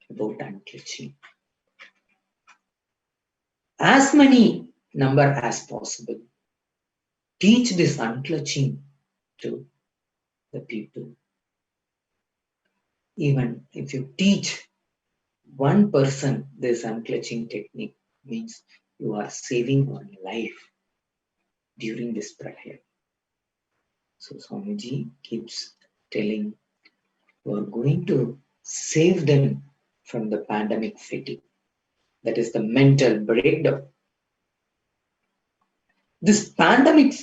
about unclutching. As many number as possible. Teach this unclutching to the people. Even if you teach one person this unclutching technique, means you are saving one life during this prayer. So Swamiji keeps telling, you are going to save them from the pandemic fatigue. That is the mental breakdown. This pandemic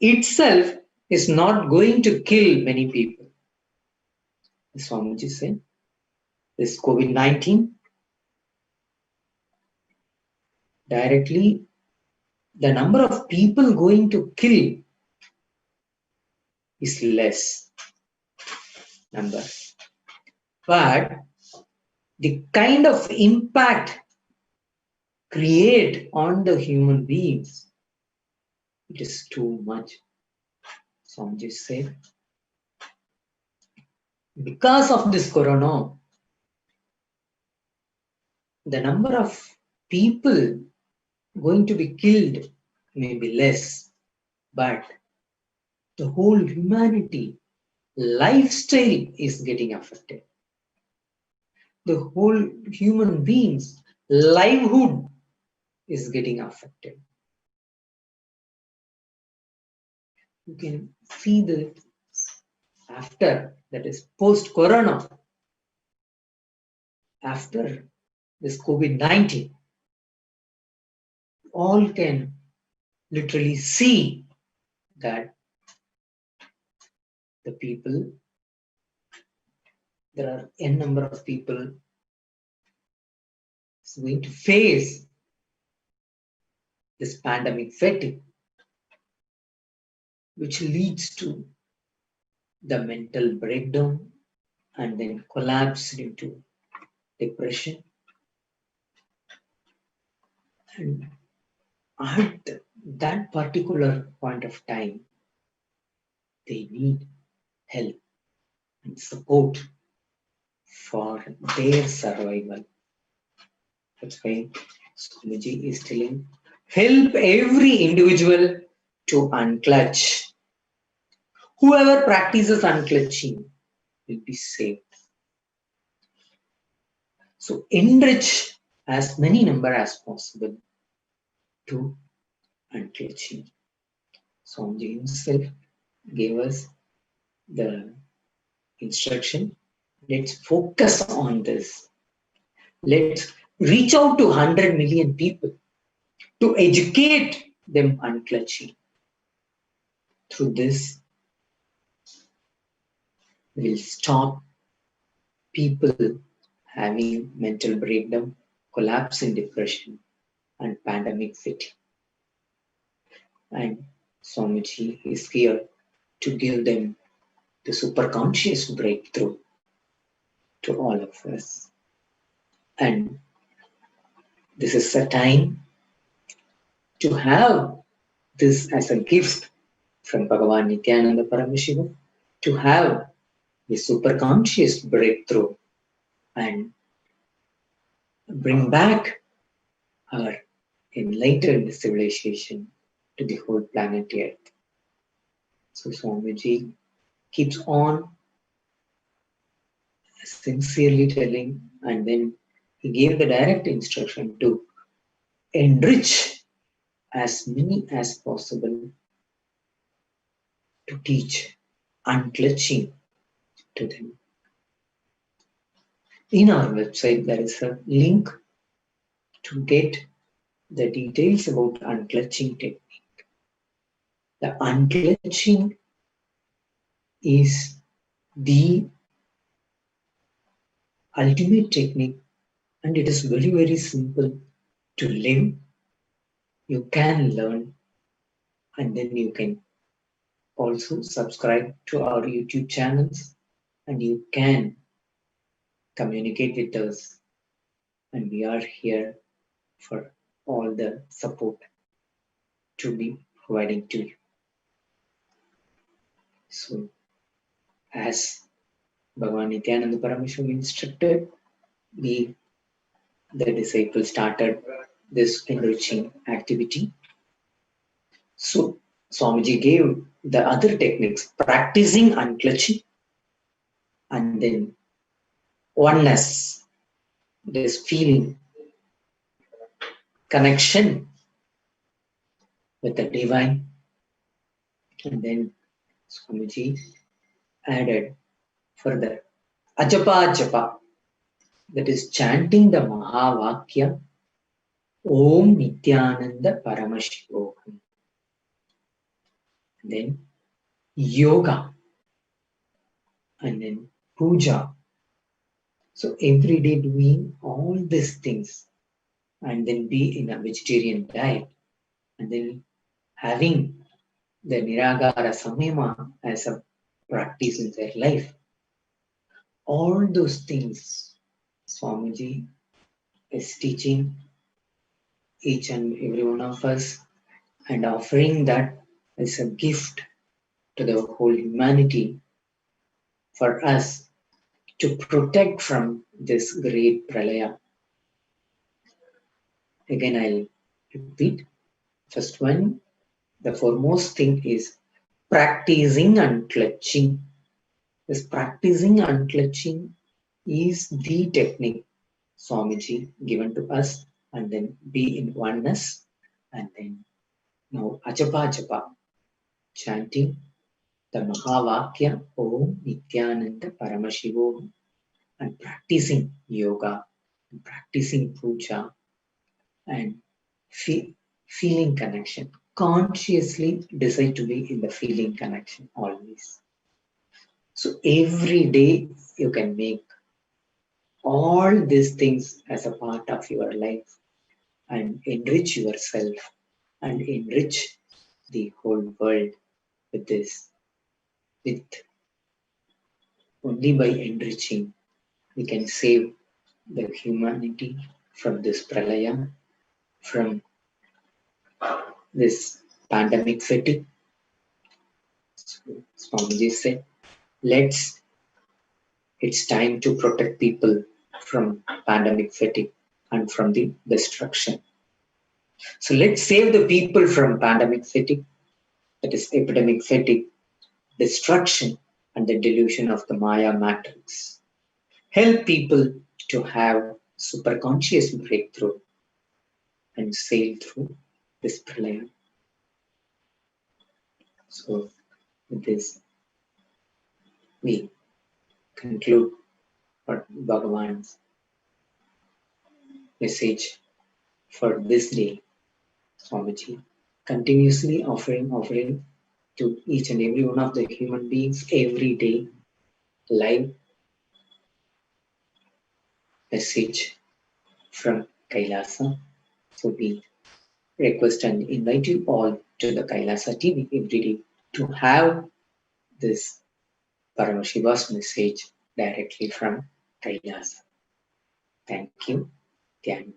itself is not going to kill many people. Swamiji said, this COVID-19 directly, the number of people going to kill is less number. But the kind of impact create on the human beings, it is too much. Swamiji said, because of this corona, the number of people going to be killed may be less, but the whole humanity lifestyle is getting affected. The whole human beings livelihood is getting affected. You can see the after, that is post corona, after this COVID-19, all can literally see that the people, there are n number of people is going to face this pandemic fatigue, which leads to the mental breakdown and then collapse into depression. And at that particular point of time, they need help and support for their survival. That's why Swamiji is telling, help every individual to unclutch. Whoever practices unclutching will be saved. So enrich as many number as possible to unclutching. Swamiji himself gave us the instruction. Let's focus on this. Let's reach out to 100 million people to educate them unclutching. Through this, we'll stop people having mental breakdown, collapse in depression, and pandemic fatigue. And Swamiji is here to give them the superconscious breakthrough to all of us. And this is a time to have this as a gift from Bhagavan Nithyananda Paramashivam, to have the superconscious breakthrough and bring back our enlightened civilization to the whole planet Earth. So Swamiji keeps on sincerely telling, and then he gave the direct instruction to enrich as many as possible to teach unclutching to them. In our website, there is a link to get the details about unclutching technique. The unclutching is the ultimate technique, and it is very, very simple to live. You can learn, and then you can also subscribe to our YouTube channels, and you can communicate with us, and we are here for all the support to be providing to you. So, as Bhagavan Nithyananda Paramashivam instructed, the disciples started this enriching activity. So, Swamiji gave the other techniques, practicing unclutching, and then oneness, this feeling, connection with the divine. And then Swamiji added further ajapa, that is chanting the Mahavakya Om Nithyananda Paramashivoham. Then yoga, and then puja. So every day doing all these things, and then be in a vegetarian diet, and then having the Niragara Samyama as a practice in their life. All those things Swamiji is teaching each and every one of us, and offering that as a gift to the whole humanity for us to protect from this great pralaya. Again, I'll repeat. First one, the foremost thing is practicing unclutching. This practicing unclutching is the technique Swamiji given to us, and then be in oneness, and then now ajapa, chanting the Mahavakya Om Nithyananda Paramashivoham, and practicing yoga, and practicing puja, and feeling connection. Consciously decide to be in the feeling connection always. So every day you can make all these things as a part of your life and enrich yourself and enrich the whole world with this. With only by enriching we can save the humanity from this pralaya, from this pandemic fatigue. So, Swamiji said, it's time to protect people from pandemic fatigue and from the destruction. So let's save the people from pandemic fatigue, that is epidemic fatigue, destruction, and the delusion of the Maya matrix. Help people to have superconscious breakthrough and sail through this pralayam. So with this, we conclude what Bhagavan's message for this day. Swamiji continuously offering to each and every one of the human beings every day live message from Kailasa. So we request and invite you all to the Kailasa TV every day to have this Paramashiva's message directly from Kailasa. Thank you. Dhyan.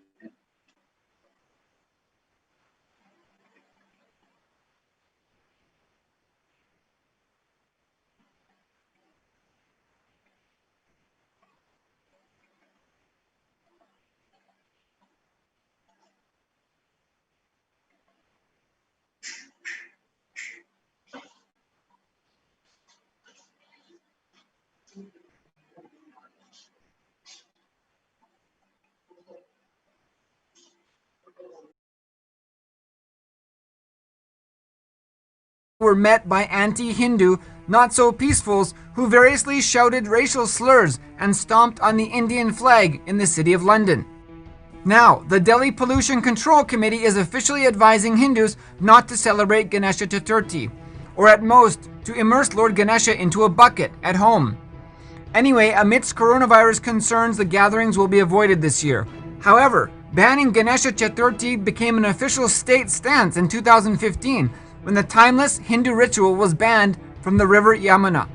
Were met by anti-Hindu, not-so-peacefuls who variously shouted racial slurs and stomped on the Indian flag in the City of London. Now, the Delhi Pollution Control Committee is officially advising Hindus not to celebrate Ganesha Chaturthi, or at most, to immerse Lord Ganesha into a bucket at home. Anyway, amidst coronavirus concerns, the gatherings will be avoided this year. However, banning Ganesha Chaturthi became an official state stance in 2015, when the timeless Hindu ritual was banned from the river Yamuna.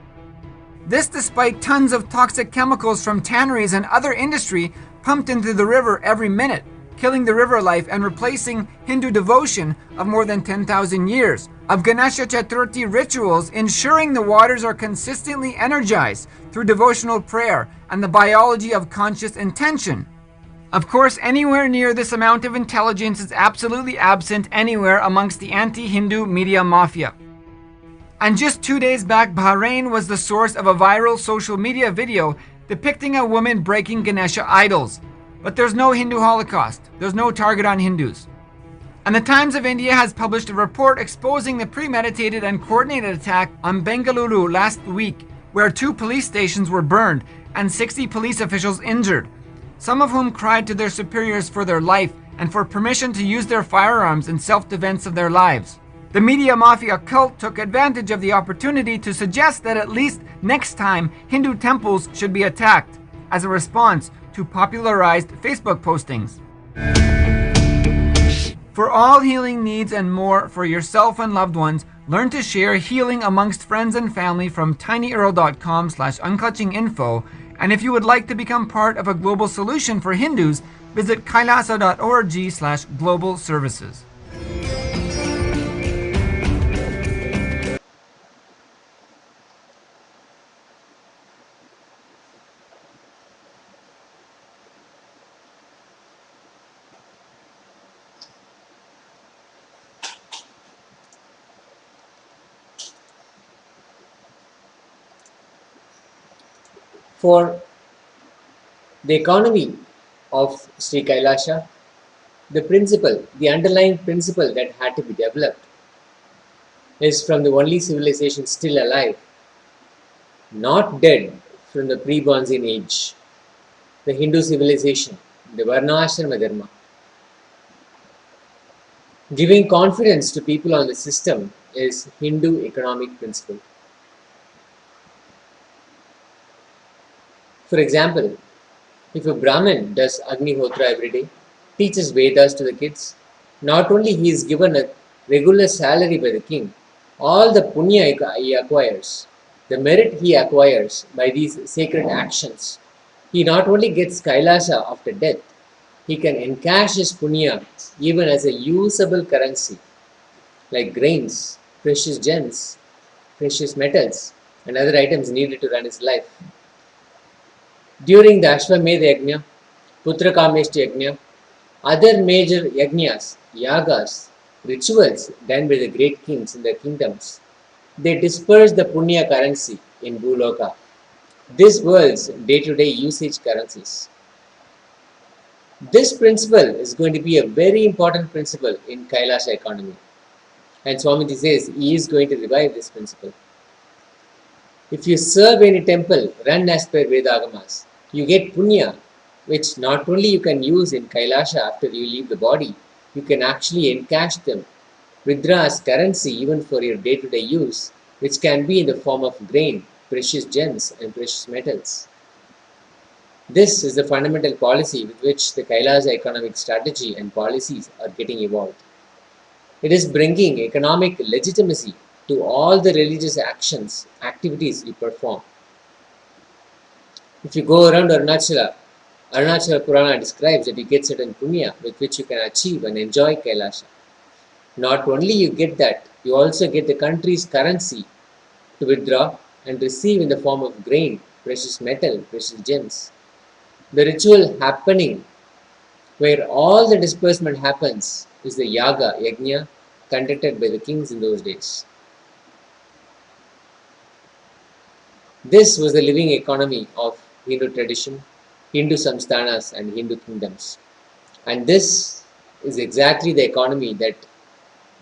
This despite tons of toxic chemicals from tanneries and other industry pumped into the river every minute, killing the river life and replacing Hindu devotion of more than 10,000 years of Ganesha Chaturthi rituals, ensuring the waters are consistently energized through devotional prayer and the biology of conscious intention. Of course, anywhere near this amount of intelligence is absolutely absent anywhere amongst the anti-Hindu media mafia. And just 2 days back, Bahrain was the source of a viral social media video depicting a woman breaking Ganesha idols. But there's no Hindu Holocaust. There's no target on Hindus. And the Times of India has published a report exposing the premeditated and coordinated attack on Bengaluru last week, where 2 police stations were burned and 60 police officials injured, some of whom cried to their superiors for their life and for permission to use their firearms in self-defense of their lives. The media mafia cult took advantage of the opportunity to suggest that at least next time Hindu temples should be attacked, as a response to popularized Facebook postings. For all healing needs and more for yourself and loved ones, learn to share healing amongst friends and family from tinyurl.com/unclutchinginfo. And if you would like to become part of a global solution for Hindus, visit kailasa.org/global services. For the economy of Sri Kailasa, the underlying principle that had to be developed is from the only civilization still alive, not dead from the pre-Bronze age, the Hindu civilization, the Varnashrama Dharma. Giving confidence to people on the system is Hindu economic principle. For example, if a Brahmin does Agnihotra every day, teaches Vedas to the kids, not only he is given a regular salary by the king, all the punya he acquires, the merit he acquires by these sacred actions, he not only gets Kailasa after death, he can encash his punya even as a usable currency like grains, precious gems, precious metals, and other items needed to run his life. During the Ashwamedha Yajna, Putrakameshti Yajna, other major yajnas, yagas, rituals done by the great kings in their kingdoms, they disperse the punya currency in Bhuloka, this world's day-to-day usage currencies. This principle is going to be a very important principle in KAILASA economy. And Swamiji says he is going to revive this principle. If you serve any temple run as per Vedagamas, you get punya, which not only you can use in Kailasha after you leave the body, you can actually encash them, withdraw as currency even for your day-to-day use, which can be in the form of grain, precious gems and precious metals. This is the fundamental policy with which the Kailasa economic strategy and policies are getting evolved. It is bringing economic legitimacy to all the religious activities you perform. If you go around Arunachala Purana describes that you get certain punya with which you can achieve and enjoy Kailasa. Not only you get that, you also get the country's currency to withdraw and receive in the form of grain, precious metal, precious gems. The ritual happening where all the disbursement happens is the yajna, conducted by the kings in those days. This was the living economy of Hindu tradition, Hindu samsthanas and Hindu kingdoms. And this is exactly the economy that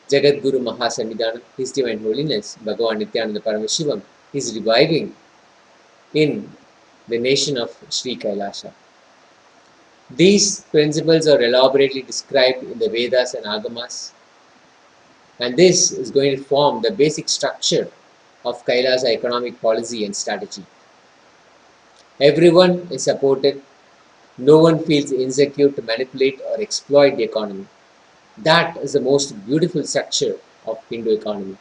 Jagat Guru Mahasannidhanam, His Divine Holiness, Bhagavan Nithyananda Paramashivam, is reviving in the nation of Sri Kailasa. These principles are elaborately described in the Vedas and Agamas, and this is going to form the basic structure of Kailasa economic policy and strategy. Everyone is supported, no one feels insecure to manipulate or exploit the economy. That is the most beautiful structure of Hindu economy.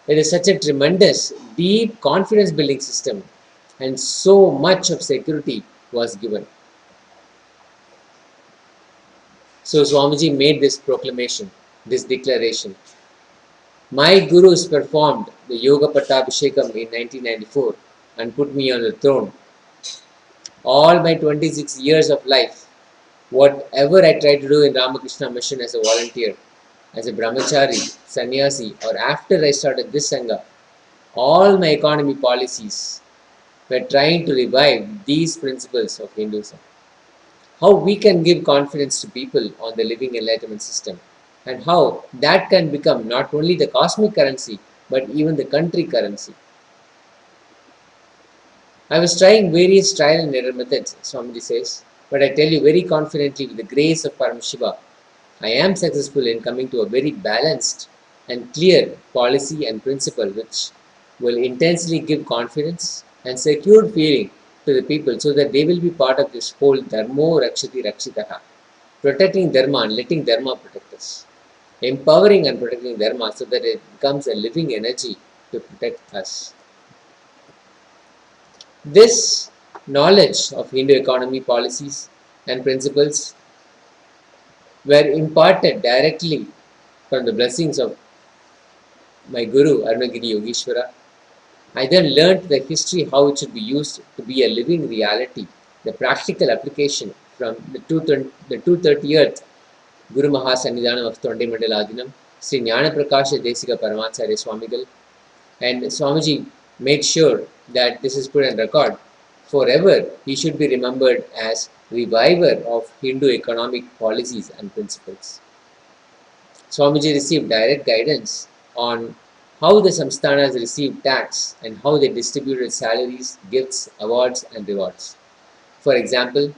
It is such a tremendous, deep confidence building system, and so much of security was given. So Swamiji made this proclamation, this declaration. My gurus performed the Yoga Pattabhishekam in 1994 and put me on the throne. All my 26 years of life, whatever I tried to do in Ramakrishna Mission as a volunteer, as a brahmachari, sannyasi, or after I started this Sangha, all my economy policies were trying to revive these principles of Hinduism. How we can give confidence to people on the living enlightenment system, and how that can become not only the cosmic currency but even the country currency. I was trying various trial and error methods, Swamiji says, but I tell you very confidently with the grace of Paramashiva, I am successful in coming to a very balanced and clear policy and principle which will intensely give confidence and secured feeling to the people so that they will be part of this whole Dharmo Rakshati Rakshitaha, protecting Dharma and letting Dharma protect us, empowering and protecting Dharma so that it becomes a living energy to protect us. This knowledge of Hindu economy policies and principles were imparted directly from the blessings of my Guru Arunagiri Yogeshwara. I then learnt the history how it should be used to be a living reality, the practical application from the 230th Guru Mahasannidhanam of Thonde Mandaladinam, Sri Jnana Prakasha Desika Paramacharya Swamigal, and Swamiji made sure that this is put on record. Forever, he should be remembered as reviver of Hindu economic policies and principles. Swamiji received direct guidance on how the samsthanas received tax and how they distributed salaries, gifts, awards and rewards. For example,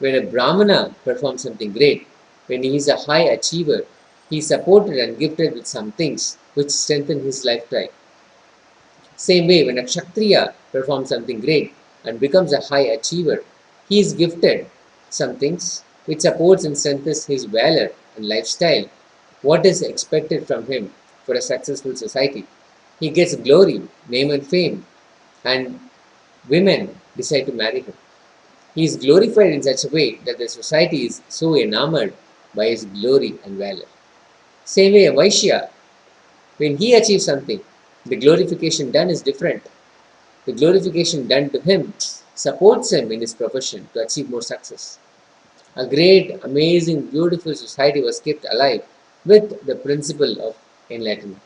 when a Brahmana performs something great, when he is a high achiever, he is supported and gifted with some things which strengthen his lifetime. Same way, when a Kshatriya performs something great and becomes a high achiever, he is gifted some things which supports and strengthens his valor and lifestyle, what is expected from him for a successful society. He gets glory, name and fame, and women decide to marry him. He is glorified in such a way that the society is so enamored by his glory and valor. Same way a Vaishya, when he achieves something, the glorification done is different. The glorification done to him supports him in his profession to achieve more success. A great, amazing, beautiful society was kept alive with the principle of enlightenment.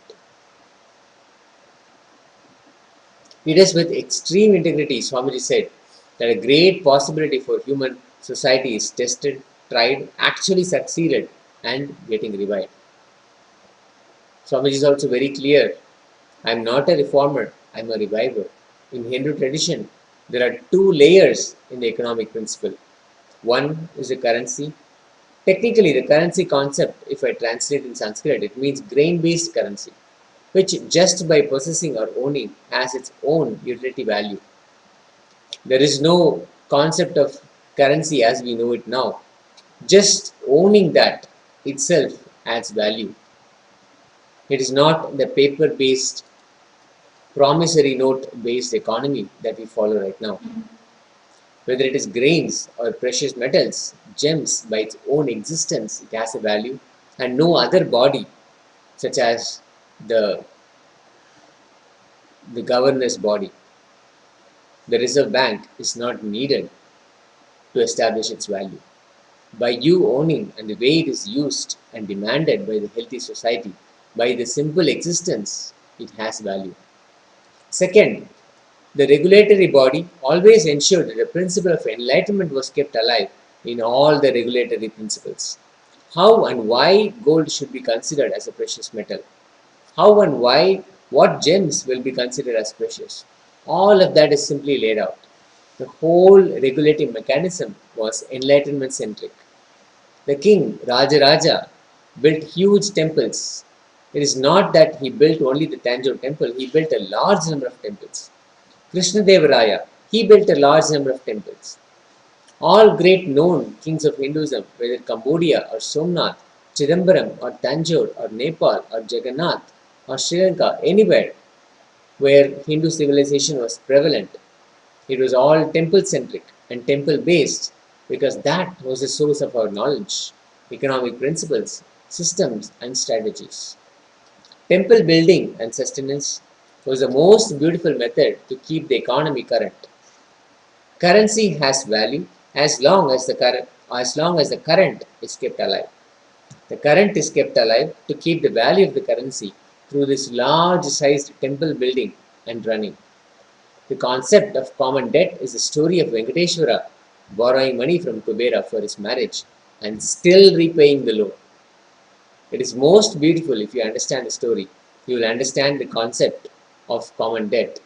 It is with extreme integrity, Swamiji said, that a great possibility for human society is tested, tried, actually succeeded, and getting revived. Swamiji is also very clear. I am not a reformer, I am a reviver. In Hindu tradition, there are two layers in the economic principle. One is the currency. Technically, the currency concept, if I translate in Sanskrit, it means grain-based currency, which just by possessing or owning has its own utility value. There is no concept of currency as we know it now. Just owning that itself adds value. It is not the paper-based, promissory note-based economy that we follow right now. Whether it is grains or precious metals, gems, by its own existence, it has a value, and no other body, such as the, the governor's body, the Reserve Bank, is not needed to establish its value. By you owning and the way it is used and demanded by the healthy society, by the simple existence, it has value. Second, the regulatory body always ensured that the principle of enlightenment was kept alive in all the regulatory principles. How and why gold should be considered as a precious metal. How and why, what gems will be considered as precious. All of that is simply laid out. The whole regulating mechanism was enlightenment centric. The king, Rajaraja, built huge temples. It is not that he built only the Tanjore temple, he built a large number of temples. Krishnadevaraya, he built a large number of temples. All great known kings of Hinduism, whether Cambodia or Somnath, Chidambaram or Tanjore or Nepal or Jagannath or Sri Lanka, anywhere where Hindu civilization was prevalent, it was all temple centric and temple based because that was the source of our knowledge, economic principles, systems, and strategies. Temple building and sustenance was the most beautiful method to keep the economy current. Currency has value as long as the current is kept alive. The current is kept alive to keep the value of the currency through this large sized temple building and running. The concept of common debt is the story of Venkateshwara borrowing money from Kubera for his marriage and still repaying the loan. It is most beautiful if you understand the story. You will understand the concept of common debt.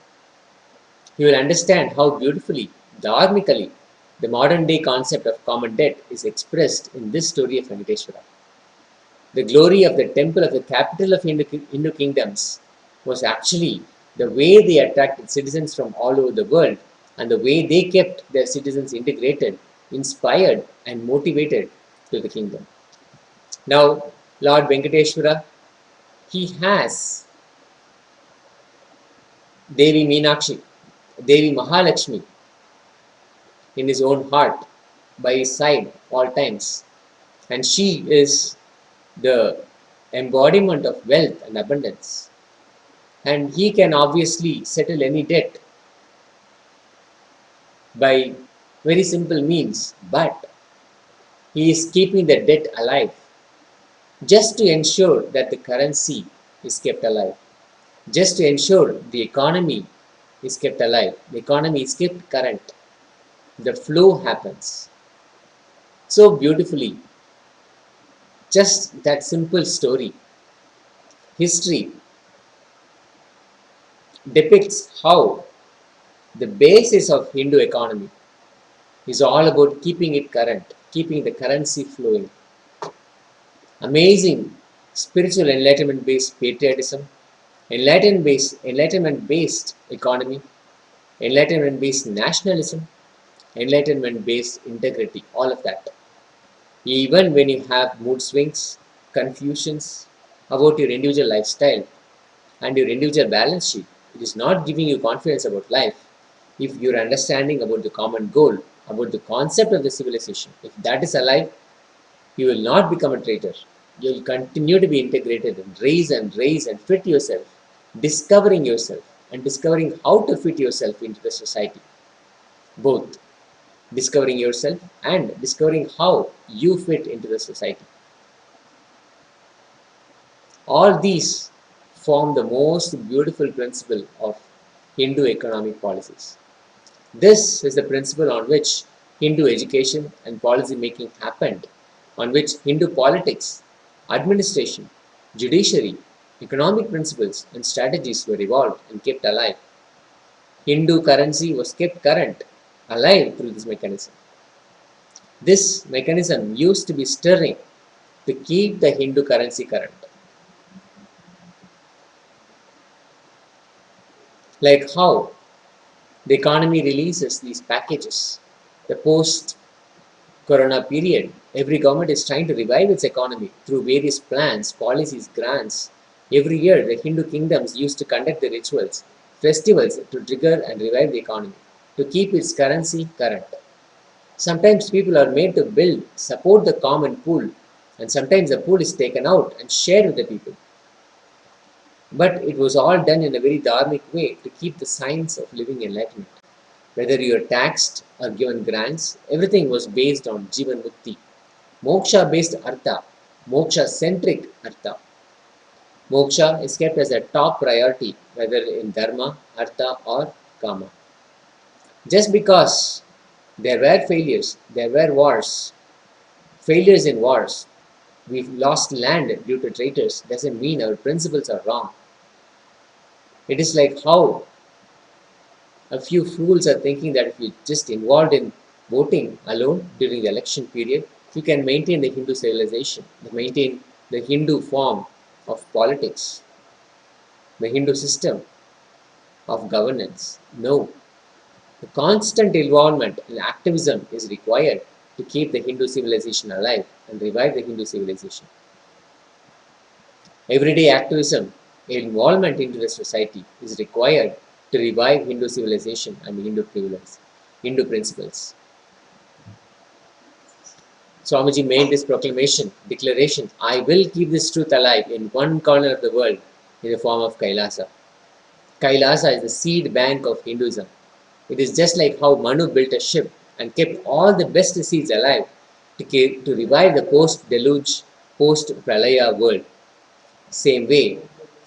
You will understand how beautifully, dharmically, the modern day concept of common debt is expressed in this story of Venkateshwara. The glory of the temple of the capital of Hindu kingdoms was actually the way they attracted citizens from all over the world and the way they kept their citizens integrated, inspired, and motivated to the kingdom. Now, Lord Venkateshwara, he has Devi Meenakshi, Devi Mahalakshmi in his own heart, by his side all times. And she is the embodiment of wealth and abundance. And he can obviously settle any debt by very simple means, but he is keeping the debt alive just to ensure that the currency is kept alive, just to ensure the economy is kept alive, the economy is kept current, the flow happens so beautifully. Just that simple story, history, depicts how the basis of Hindu economy is all about keeping it current, keeping the currency flowing. Amazing spiritual enlightenment based patriotism, enlightenment based economy, enlightenment based nationalism, enlightenment based integrity, all of that. Even when you have mood swings, confusions about your individual lifestyle and your individual balance sheet, it is not giving you confidence about life if your understanding about the common goal about the concept of the civilization. If that is alive, you will not become a traitor. You will continue to be integrated and raise and fit yourself, discovering yourself and discovering how to fit yourself into the society. Both discovering yourself and discovering how you fit into the society. All these form the most beautiful principle of Hindu economic policies. This is the principle on which Hindu education and policy making happened, on which Hindu politics, administration, judiciary, economic principles and strategies were evolved and kept alive. Hindu currency was kept current, alive through this mechanism. This mechanism used to be stirring to keep the Hindu currency current. Like how the economy releases these packages. The post-corona period, every government is trying to revive its economy through various plans, policies, grants. Every year, the Hindu kingdoms used to conduct the rituals, festivals to trigger and revive the economy, to keep its currency current. Sometimes people are made to build, support the common pool, and sometimes the pool is taken out and shared with the people. But it was all done in a very dharmic way to keep the signs of living enlightenment. Whether you are taxed or given grants, everything was based on Jivan Mukti. Moksha based Artha, Moksha centric Artha. Moksha is kept as a top priority, whether in Dharma, Artha, or Kama. Just because there were failures, there were wars, failures in wars, we lost land due to traitors, doesn't mean our principles are wrong. It is like how a few fools are thinking that if you just involved in voting alone during the election period, you can maintain the Hindu civilization, maintain the Hindu form of politics, the Hindu system of governance. No. The constant involvement and activism is required to keep the Hindu civilization alive and revive the Hindu civilization. Everyday activism, involvement into the society is required to revive Hindu civilization and Hindu privileges, Hindu principles. Swamiji made this proclamation, declaration, I will keep this truth alive in one corner of the world in the form of KAILASA. KAILASA is the seed bank of Hinduism. It is just like how Manu built a ship and kept all the best seeds alive to revive the post-deluge, post-pralaya world. Same way,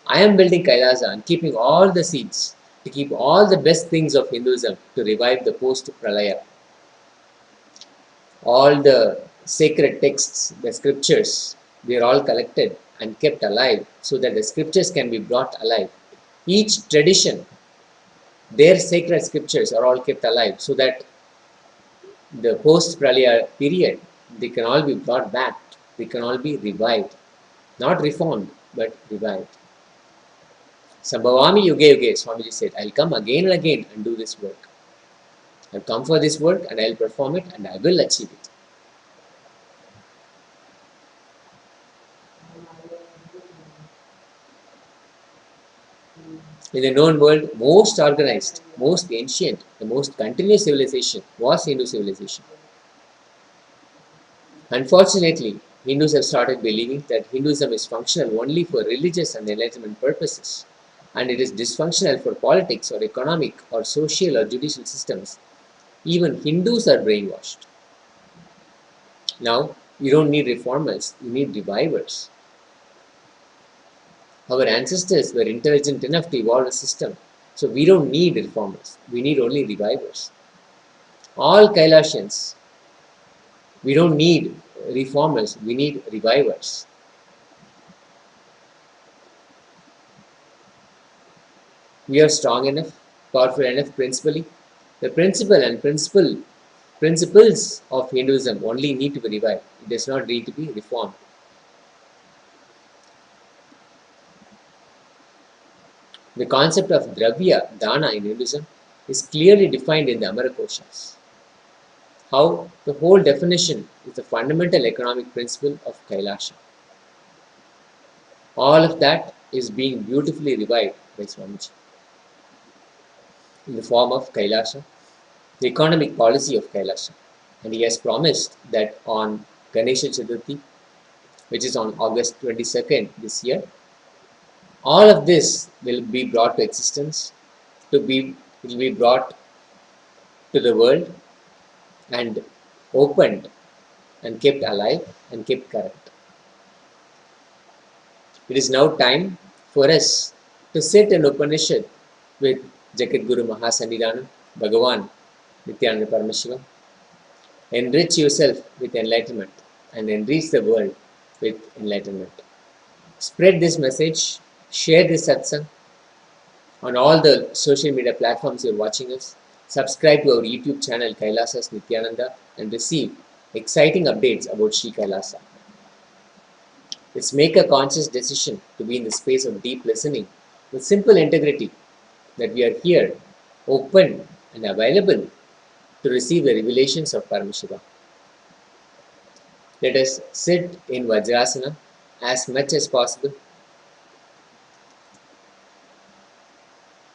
I am building KAILASA and keeping all the seeds to keep all the best things of Hinduism to revive the post-pralaya. All the sacred texts, the scriptures, they are all collected and kept alive so that the scriptures can be brought alive. Each tradition, their sacred scriptures are all kept alive so that the post-pralaya period, they can all be brought back, they can all be revived. Not reformed, but revived. Sambhavami yuge yuge, Swamiji said, I'll come again and again and do this work. I'll come for this work and I'll perform it and I will achieve it. In the known world, most organized, most ancient, the most continuous civilization was Hindu civilization. Unfortunately, Hindus have started believing that Hinduism is functional only for religious and enlightenment purposes, and it is dysfunctional for politics or economic or social or judicial systems. Even Hindus are brainwashed. Now, you don't need reformers, you need revivers. Our ancestors were intelligent enough to evolve a system, so we don't need reformers, we need only revivers. All Kailasians, we don't need reformers, we need revivers. We are strong enough, powerful enough principally. The principles of Hinduism only need to be revived. It does not need to be reformed. The concept of Dravya, Dana in Hinduism is clearly defined in the Amarakoshas. How the whole definition is the fundamental economic principle of Kailasa. All of that is being beautifully revived by Swamiji in the form of Kailasa. the economic policy of KAILASA. And he has promised that on Ganesha Chaturthi, which is on August 22nd this year, all of this will be brought to existence, will be brought to the world and opened and kept alive and kept current. It is now time for us to sit in Upanishad with Jagadguru Mahasannidhanam, Bhagavan Nithyananda Paramashivam. Enrich yourself with enlightenment and enrich the world with enlightenment. Spread this message, share this satsang on all the social media platforms you're watching us. Subscribe to our YouTube channel KAILASA's Nithyananda and receive exciting updates about Sri KAILASA. Let's make a conscious decision to be in the space of deep listening with simple integrity that we are here, open and available to receive the revelations of Paramashiva. Let us sit in Vajrasana as much as possible.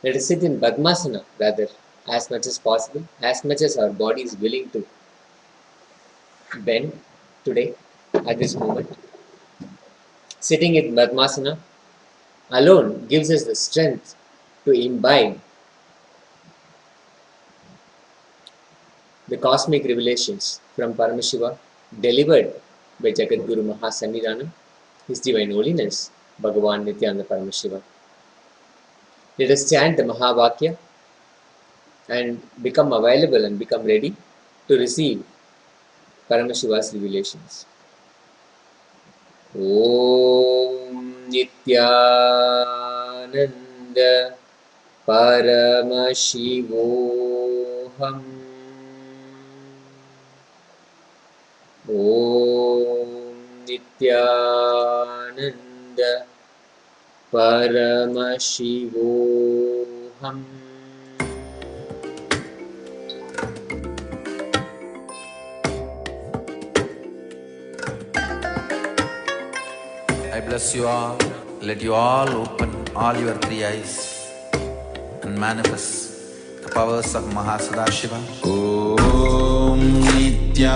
Let us sit in Padmasana rather as much as possible, as much as our body is willing to bend today at this moment. Sitting in Padmasana alone gives us the strength to imbibe the cosmic revelations from Paramashiva delivered by Jagadguru Mahasannidhanam, His Divine Holiness, Bhagavan Nithyananda Paramashivam. Let us chant the Mahavakya and become available and become ready to receive Paramashiva's revelations. Om Nithyananda Paramashivoham. Om Nithyananda Paramashivoham. I bless you all. Let you all open all your three eyes and manifest the powers of Mahasadashiva. Om Nithyananda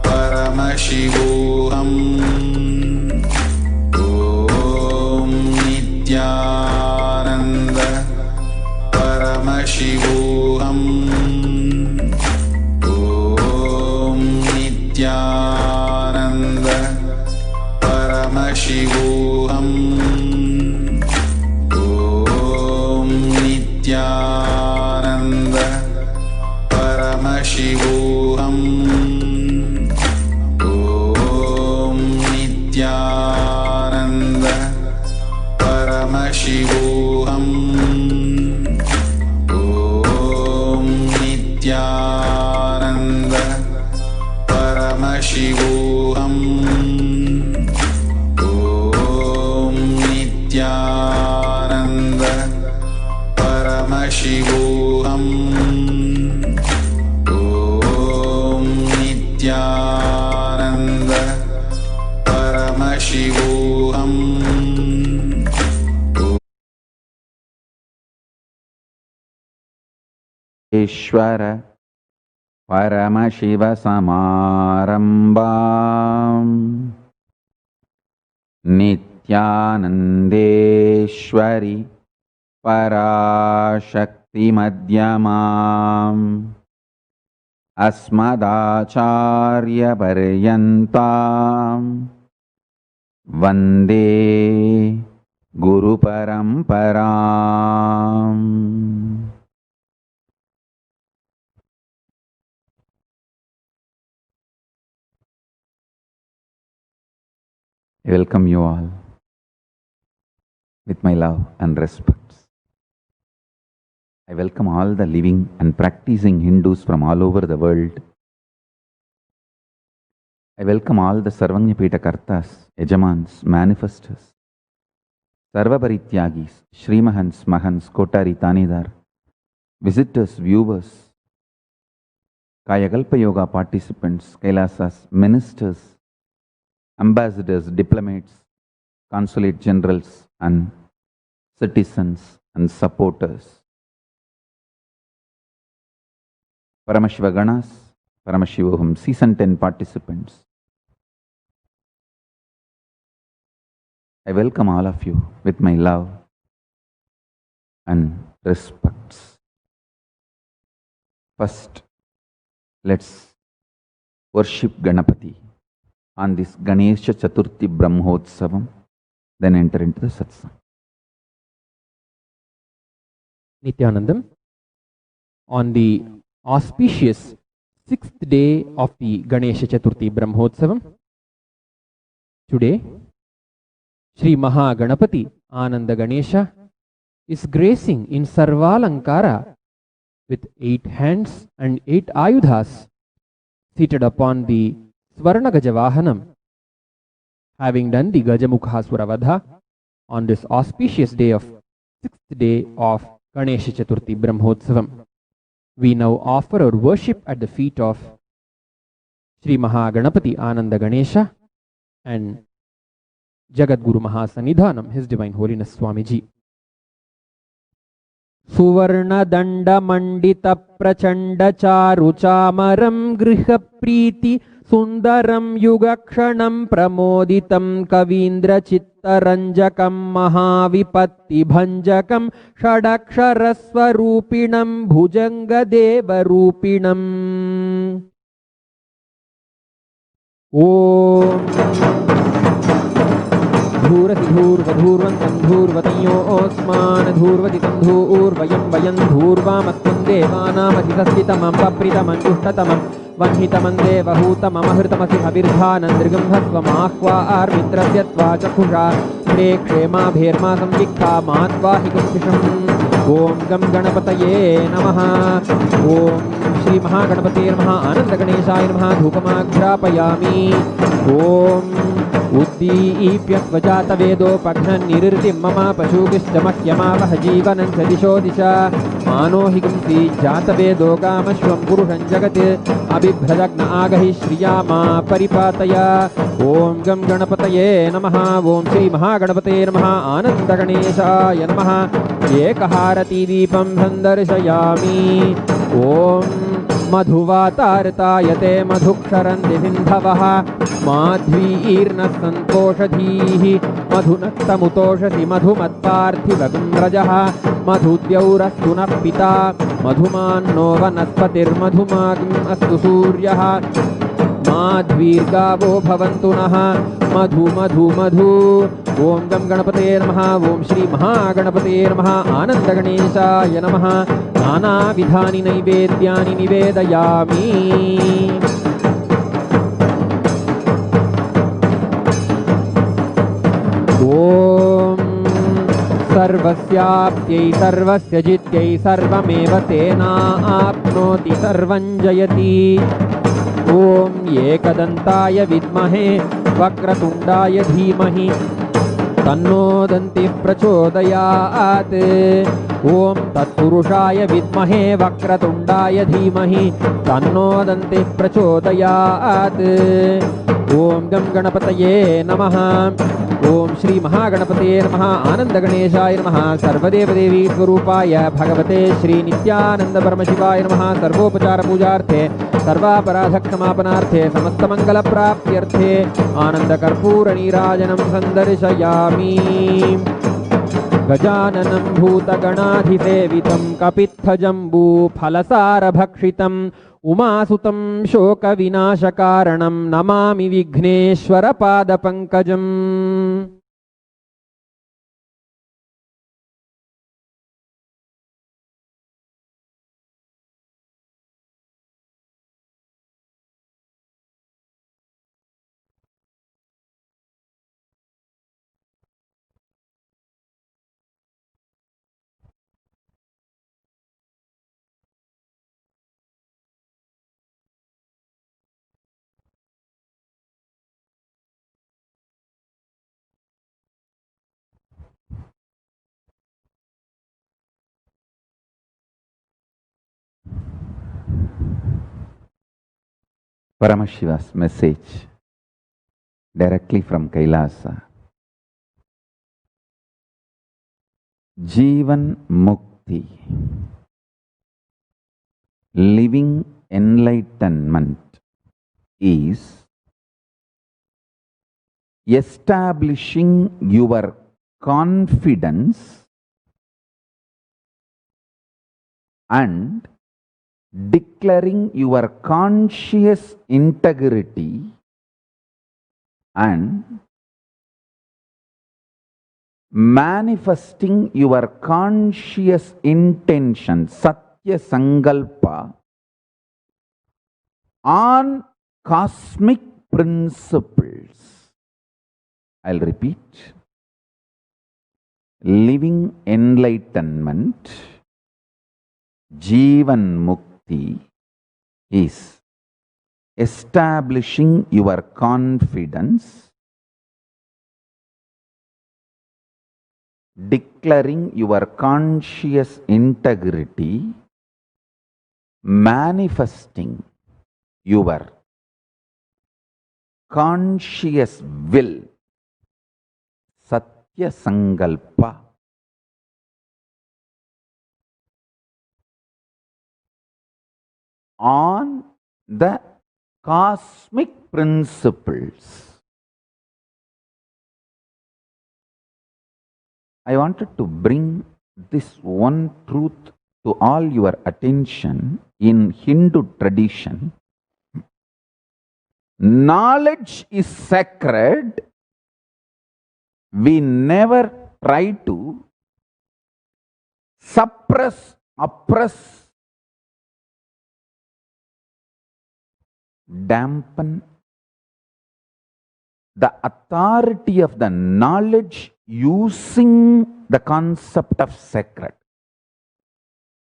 Paramashivoham. Om Nithyananda Paramashivoham. Om Nithyananda Paramashivoham. Om Nithyananda Paramashivoham. Om Nithyananda Paramashivoham. Om Nithyananda Paramashivoham. Om Nithyananda Paramashivoham. Om Nithyananda Paramashivoham. Ishvara Paramashiva Samarambam Nithyanandeshwari Parashakti Madhyamam Asmadacharya Paryantam Vande Guru Paramparam. I welcome you all with my love and respects. I welcome all the living and practicing Hindus from all over the world. I welcome all the Sarvanyapita Kartas, Yajamans, Manifestors, Sarvaparityagis, Shrimahans, Mahans, Kotari, Tanidar, visitors, viewers, Kayakalpa Yoga participants, Kailasas, ministers, ambassadors, diplomats, consulate generals, and citizens and supporters. Paramashiva Ganas, Paramashivoham Season 10 participants. I welcome all of you with my love and respects. First, let's worship Ganapati on this Ganesha Chaturthi Brahmotsavam, then enter into the Satsang. Nithyanandam, on the auspicious 6th day of the Ganesha Chaturthi Brahmotsavam, today, Sri Mahaganapati Ananda Ganesha is gracing in Sarvalankara with 8 hands and 8 ayudhas, seated upon the Swarna Gajavahanam, having done the Gajamukha Vadha on this auspicious day of 6th day of Ganesha Chaturthi Brahmotsavam. We now offer our worship at the feet of Sri Mahaganapati Ananda Ganesha and Jagadguru Mahasanidhanam, His Divine Holiness Swamiji. Suvarna Danda Mandita Prachanda Charu Chamaram Griha Preeti Sundaram Yugakshanam Pramoditam Kavindra Chittaranjakam Mahavipatti Bhanjakam Shadaksharaswarupinam Bhujanga Deva Rupinam. Om Dhurati Dhurvadhurvantam Dhurvatanyo Osman Dhurvaditam Dhurvayam Vayam Dhurvamatvam Devanamatisastitamam Papritamam Jushtatamam Vanhitamam Devahutamam Ahritamasi Habirdhanandrigam Bhasvamahva Armitrasyatva Chakhusha Prekshema Bherma Samvikha Matva Hikumpisham. Om Gam Ganapataye Namaha. Om Shri Mahaganapate Namaha Ananda Ganeshaya Namaha Dhupamagrapayami. Om Uddipyasvajata Vedo Pagnan Nirritim Mama Pashukishchamahyamavah Jivanan Chadisho Disha Manohikumsi Jata Vedo Kamashvam Purushan Jagat Abhibhrajagna Agahi Shriyama Paripataya. Om Gam Ganapataye Namaha. Om Shri Mahaganapate Namaha Ananda Ganeshaya Namaha. Ekaharati Deepam Sandarshayami. Om Madhuvatartayate Madhuksharanti Sindhavaha Madhvirna Santoshadhihi Madhunaktamutoshasi Madhumatparthivagam Rajaha Madhudyaurastunah Pita Madhumanno Vanaspatir Madhumagam Astu Suryaha Madhvirgavo Bhavantunaha Madhu Madhu Madhu. Om Gam Ganapate Namaha. Om Shri Mahaganapate Namaha Ananda Ganeshaya Namaha. Nana Vidhani Naivedyani Nivedayami. Om Sarvasyaptyai Sarvasya Jityai Sarvameva Tena Apnoti Sarvam Jayati. Om Ekadantaya Vidmahe Vakratundaya Dhimahi Tanno Danti Prachodayat. Om Tatpurushaya Vidmahe Vakratundaya Dhimahi Tanno Danti Prachodayat. Om Gam Ganapataye Namaha. Om Shri Mahaganapate Namaha Ananda Ganeshaya Namaha. Sarvadeva Devi Swarupaya Bhagavate Shri Nithyananda Paramashivaya Namaha. Sarvopachara Pujarthe Sarvaparadhaksamapanarthe Samastamangala Praptyarthe Ananda Karpura Nirajanam Sandarshayami. Gajananam Bhutaganadhisevitam Kapitthajambu Phalasara Bhakshitam Umasutam Shoka Vinashakaranam Namami Vigneshwara Pada Pankajam. Paramashiva's message directly from Kailasa. Jivan Mukti. Living enlightenment is establishing your confidence and declaring your conscious integrity and manifesting your conscious intention, Satya Sankalpa, on cosmic principles. I'll repeat. Living enlightenment, Jivan Mukti, is establishing your confidence, declaring your conscious integrity, manifesting your conscious will, Satya Sankalpa, on the cosmic principles. I wanted to bring this one truth to all your attention. In Hindu tradition, knowledge is sacred. We never try to suppress, oppress, dampen the authority of the knowledge using the concept of sacred.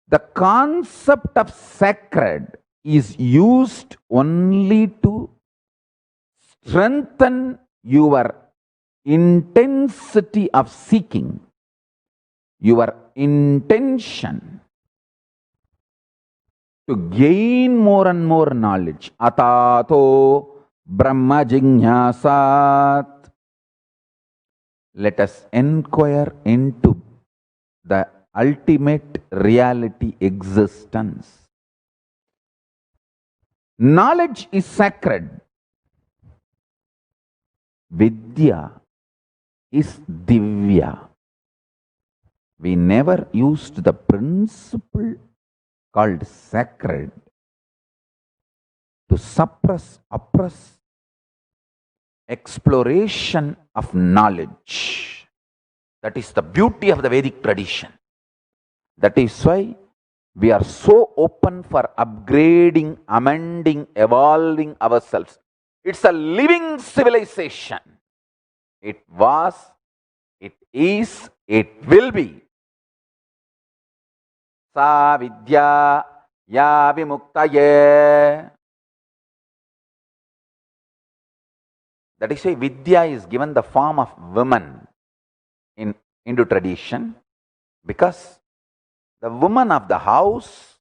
The concept of sacred is used only to strengthen your intensity of seeking, your intention to gain more and more knowledge. Atato Brahma Jignasat. Let us inquire into the ultimate reality existence. Knowledge is sacred. Vidya is divya. We never used the principle called sacred to suppress, oppress exploration of knowledge. That is the beauty of the Vedic tradition. That is why we are so open for upgrading, amending, evolving ourselves. It's a living civilization. It was, it is, it will be. Sa vidya ya vimuktaye. That is why Vidya is given the form of woman in Hindu tradition, because the woman of the house,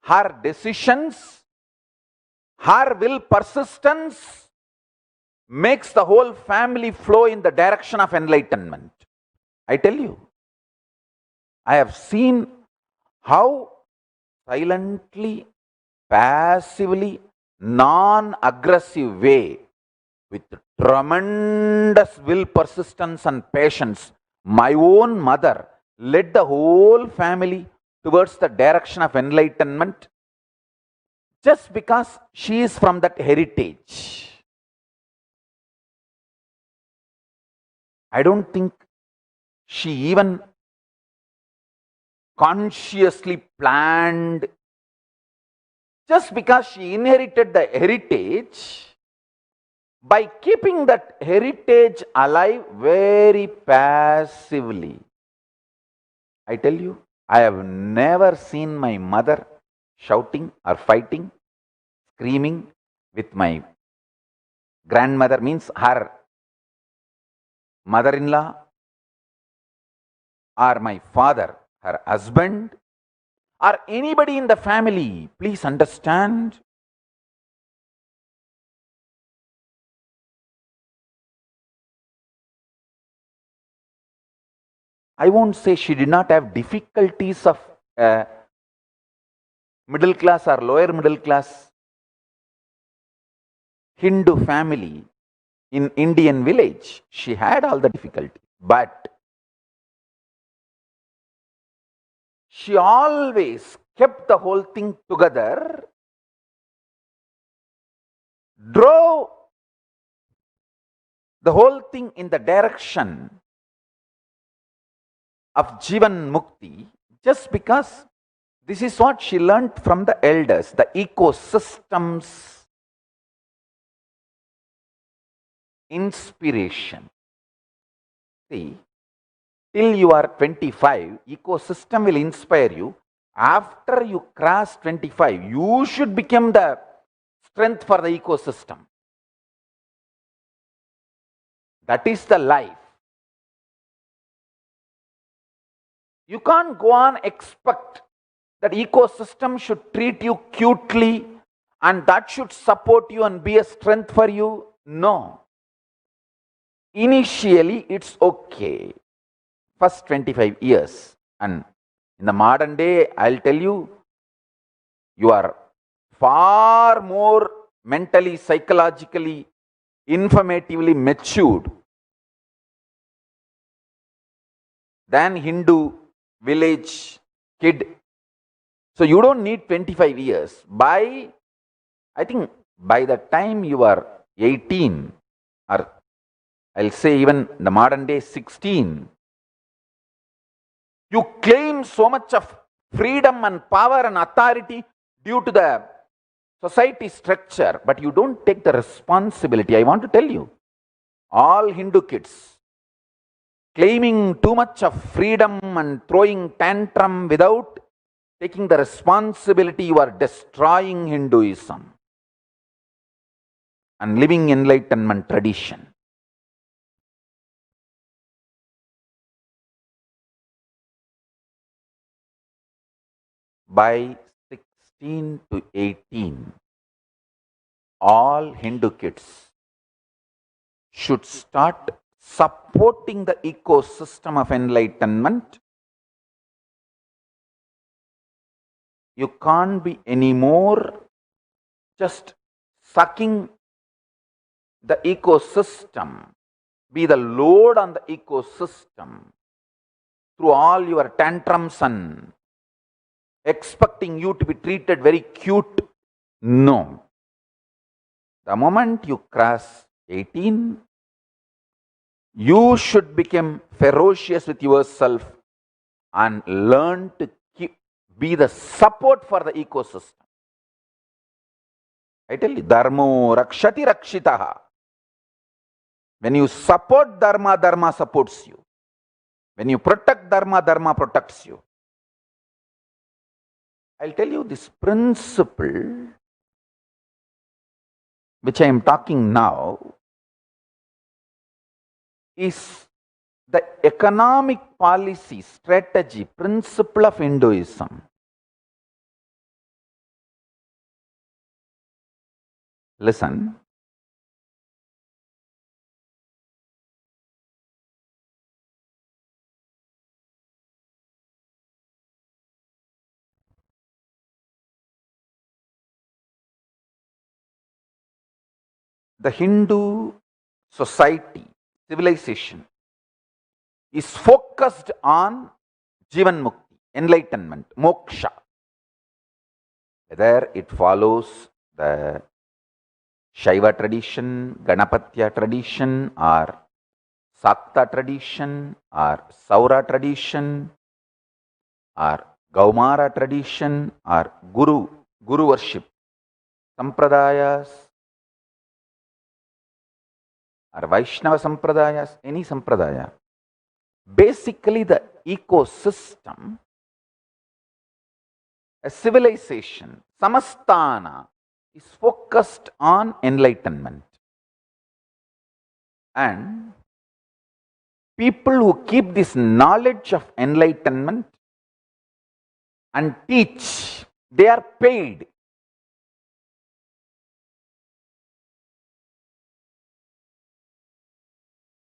her decisions, her will persistence makes the whole family flow in the direction of enlightenment. I tell you, I have seen how silently, passively, non-aggressive way, with tremendous will, persistence and patience, my own mother led the whole family towards the direction of enlightenment, just because she is from that heritage. I don't think she even consciously planned. Just because she inherited the heritage, by keeping that heritage alive very passively. I tell you, I have never seen my mother shouting or fighting, screaming with my grandmother, means her mother-in-law, or my father, her husband, or anybody in the family. Please understand. I won't say she did not have difficulties of middle class or lower middle class Hindu family in Indian village. She had all the difficulty, but she always kept the whole thing together, drove the whole thing in the direction of Jivan Mukti, just because this is what she learnt from the elders, the ecosystems inspiration. See, till you are 25, ecosystem will inspire you. After you cross 25, you should become the strength for the ecosystem. That is the life. You can't go on expect that ecosystem should treat you cutely and that should support you and be a strength for you. No. Initially, it's okay. First 25 years. And in the modern day, I'll tell you, you are far more mentally, psychologically, informatively matured than Hindu village kid. So you don't need 25 years. I think by the time you are 18, or I'll say even in the modern day 16, you claim so much of freedom and power and authority due to the society structure, but you don't take the responsibility. I want to tell you, all Hindu kids claiming too much of freedom and throwing tantrum without taking the responsibility, you are destroying Hinduism and living Enlightenment tradition. By 16 to 18, all Hindu kids should start supporting the ecosystem of enlightenment. You can't be anymore just sucking the ecosystem, be the load on the ecosystem through all your tantrums and expecting you to be treated very cute. No. The moment you cross 18, you should become ferocious with yourself and learn to be the support for the ecosystem. I tell you, dharmo rakshati rakshitaha. When you support dharma, dharma supports you. When you protect dharma, dharma protects you. I'll tell you this principle which I am talking now is the economic policy, strategy, principle of Hinduism. Listen. The Hindu society, civilization, is focused on Jivan Mukti, enlightenment, moksha. Whether it follows the Shaiva tradition, Ganapatya tradition, or Sakta tradition, or Saura tradition, or Gaumara tradition, or Guru worship, Sampradayas, or Vaishnava Sampradayas, any Sampradaya. Basically, the ecosystem, a civilization, Samasthana, is focused on enlightenment. And people who keep this knowledge of enlightenment and teach, they are paid.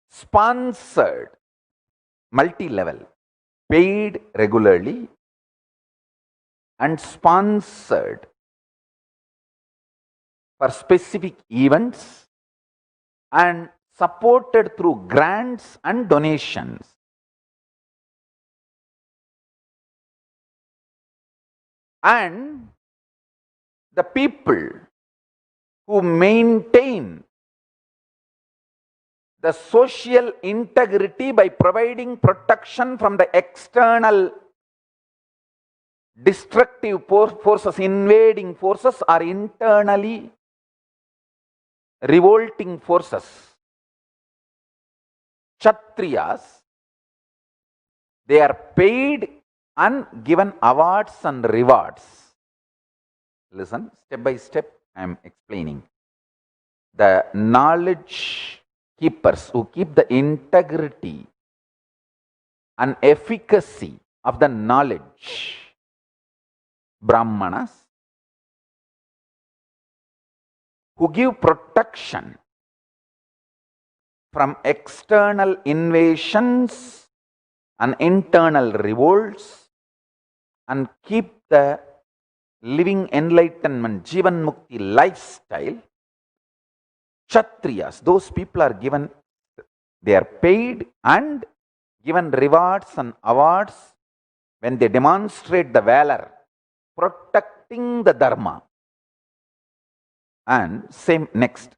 Sponsored, multi-level, paid regularly, and sponsored for specific events and supported through grants and donations. And the people who maintain the social integrity by providing protection from the external destructive forces, invading forces, or internally revolting forces. Kshatriyas, they are paid and given awards and rewards. Listen, step by step, I am explaining. The knowledge keepers who keep the integrity and efficacy of the knowledge, Brahmanas, who give protection from external invasions and internal revolts and keep the living enlightenment, Jivan Mukti lifestyle. Kshatriyas, those people are given, they are paid and given rewards and awards when they demonstrate the valor, protecting the dharma. And same next,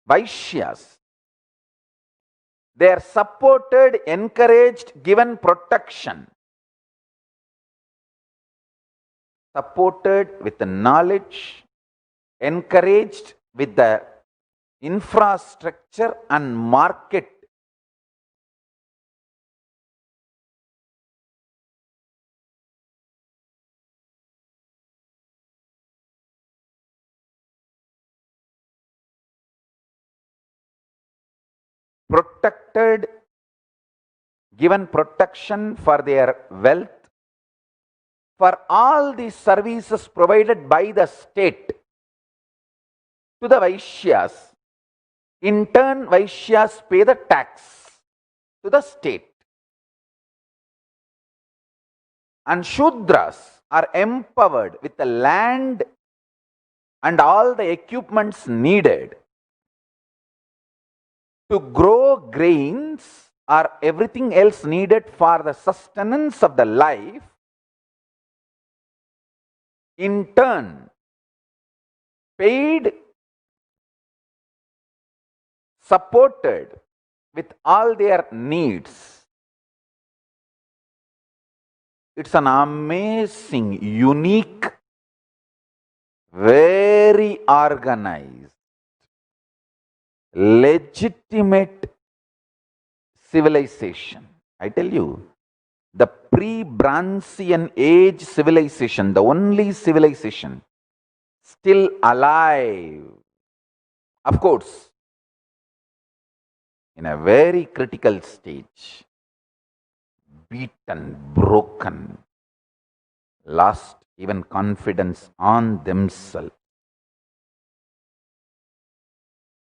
Vaishyas, they are supported, encouraged, given protection, supported with the knowledge, encouraged with the infrastructure and market. Protected, given protection for their wealth, for all these services provided by the state to the Vaishyas. In turn, Vaishyas pay the tax to the state. And Shudras are empowered with the land and all the equipments needed to grow grains or everything else needed for the sustenance of the life. In turn, paid, supported with all their needs. It's an amazing, unique, very organized, legitimate civilization. I tell you, the pre-Brancian age civilization, the only civilization still alive, of course, in a very critical stage, beaten, broken, lost even confidence on themselves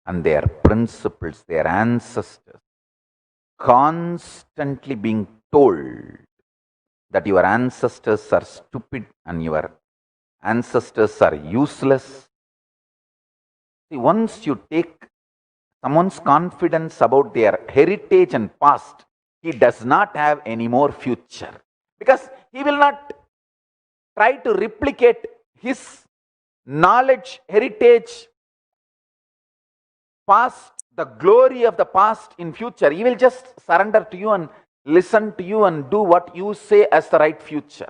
and their principles, their ancestors, constantly being told that your ancestors are stupid and your ancestors are useless. See, once you take someone's confidence about their heritage and past, he does not have any more future, because he will not try to replicate his knowledge, heritage, past, the glory of the past in future. He will just surrender to you and listen to you and do what you say as the right future.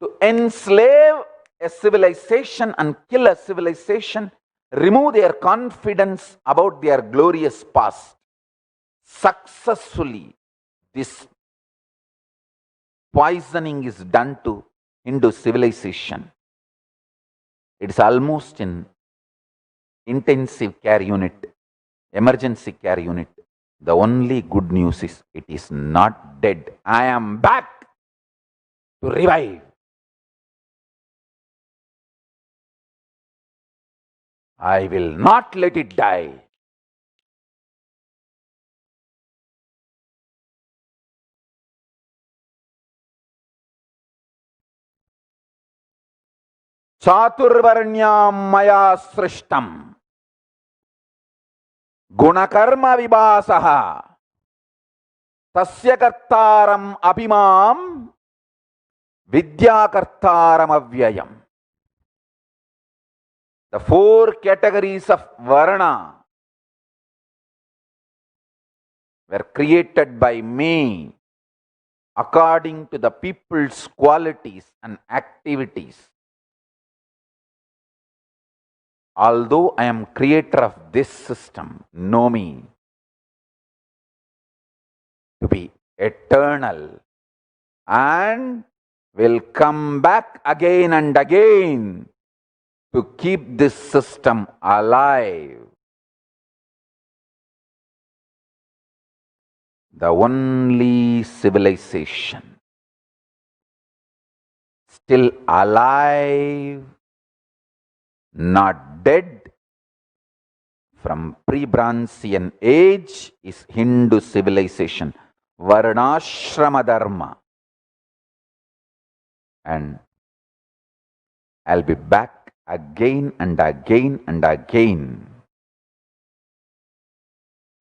To enslave a civilization and kill a civilization, remove their confidence about their glorious past. Successfully, this poisoning is done to Hindu civilization. It is almost in intensive care unit, emergency care unit. The only good news is it is not dead. I am back to revive. I will not let it die. chaturvarnyam maya srishtam gunakarma vibasaha tasya kartaram abhimam vidyakartaram avyayam. The four categories of varna were created by me according to the people's qualities and activities. Although I am creator of this system, know me to be eternal and will come back again and again to keep this system alive. The only civilization still alive, not dead, from pre-Bronzean age is Hindu civilization, Varnashrama Dharma. And I'll be back again and again and again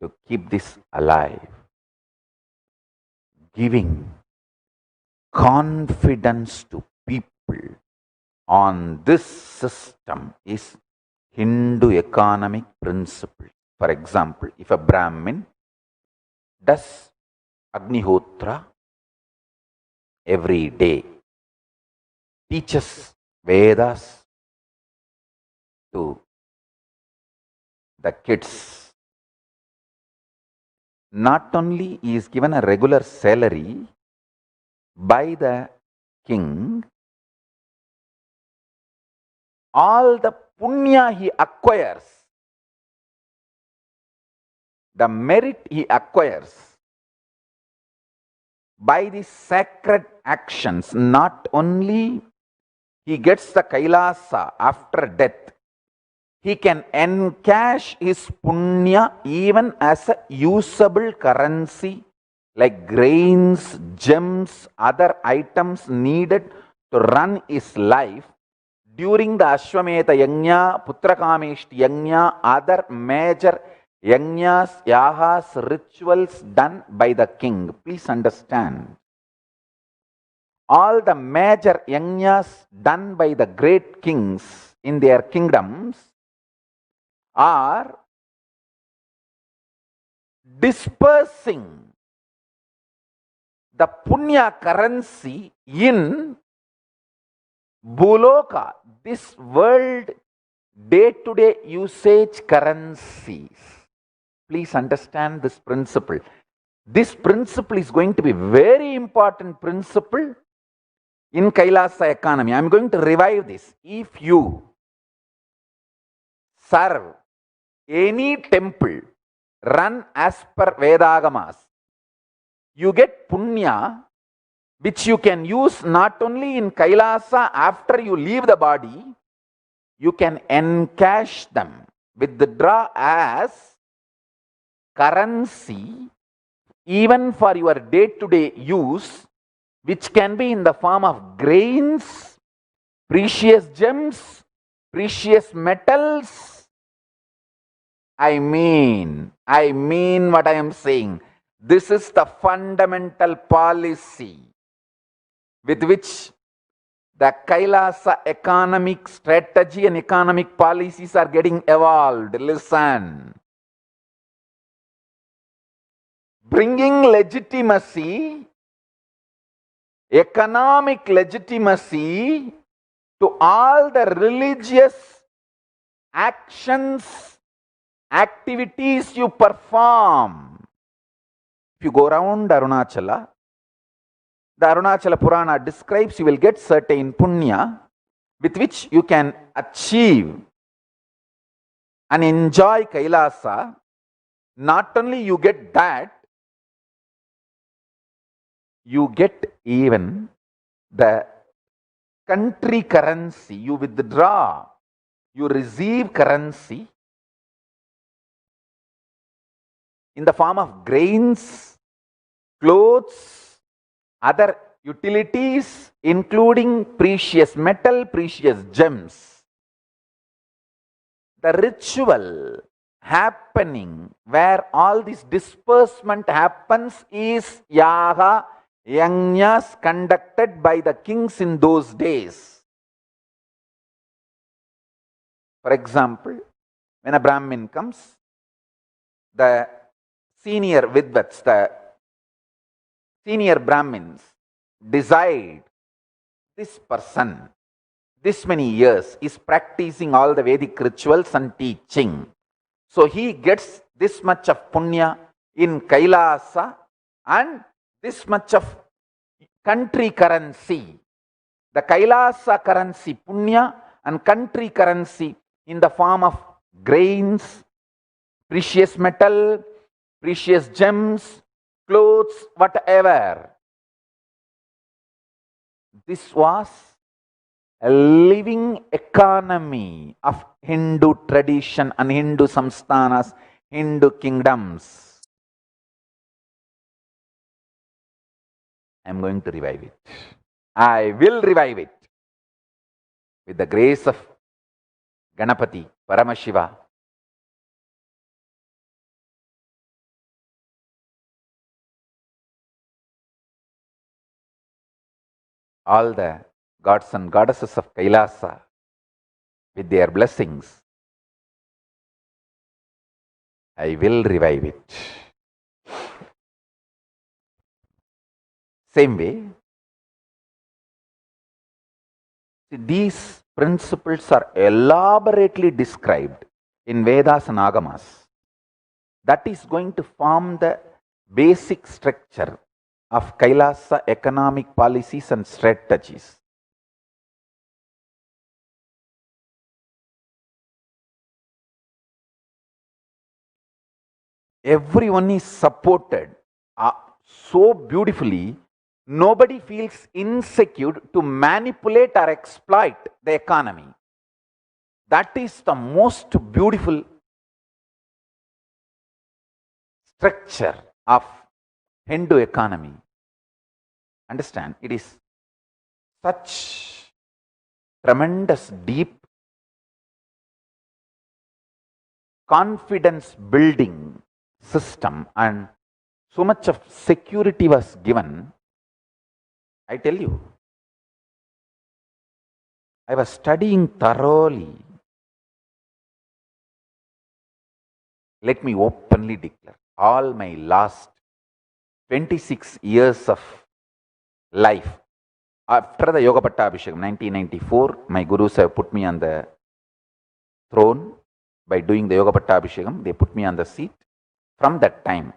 to keep this alive, giving confidence to people on this system is Hindu economic principle. For example, if a Brahmin does Agnihotra every day, teaches Vedas to the kids, not only he is given a regular salary by the king, all the punya he acquires, the merit he acquires by the sacred actions, not only he gets the Kailasa after death, he can encash his punya even as a usable currency like grains, gems, other items needed to run his life during the Ashwamedha Yajna, Putrakameshti Yajna, other major yajnas, yahas, rituals done by the king. Please understand. All the major yajnas done by the great kings in their kingdoms are dispersing the punya currency in Buloka, this world day-to-day usage currencies. Please understand this principle. This principle is going to be very important principle in Kailasa economy. I am going to revive this. If you serve any temple run as per Vedagamas, you get punya which you can use not only in Kailasa after you leave the body, you can encash them, withdraw as currency even for your day-to-day use, which can be in the form of grains, precious gems, precious metals. I mean what I am saying. This is the fundamental policy with which the Kailasa economic strategy and economic policies are getting evolved. Listen. Bringing legitimacy, economic legitimacy to all the religious actions, activities you perform. If you go around Arunachala, the Arunachala Purana describes you will get certain punya with which you can achieve and enjoy Kailasa. Not only you get that, you get even the country currency. You withdraw, you receive currency in the form of grains, clothes, other utilities including precious metal, precious gems. The ritual happening where all this disbursement happens is yaga, yajnas conducted by the kings in those days. For example, when a Brahmin comes, the senior Vidvats, the senior Brahmins decide this person, this many years, is practicing all the Vedic rituals and teaching. So he gets this much of punya in Kailasa and this much of country currency. The Kailasa currency punya and country currency in the form of grains, precious metal, precious gems, clothes, whatever. This was a living economy of Hindu tradition and Hindu samsthanas, Hindu kingdoms. I am going to revive it. I will revive it with the grace of Ganapati, Paramashiva. All the gods and goddesses of Kailasa with their blessings. I will revive it. Same way, these principles are elaborately described in Vedas and Agamas. That is going to form the basic structure of Kailasa economic policies and strategies. Everyone is supported so beautifully, nobody feels insecure to manipulate or exploit the economy. That is the most beautiful structure of Hindu economy. Understand, it is such tremendous, deep confidence building system, and so much of security was given. I tell you, I was studying thoroughly. Let me openly declare, all my last 26 years of life, after the Yoga Pattabhishekam, 1994, my gurus have put me on the throne by doing the Yoga Pattabhishekam. They put me on the seat. From that time,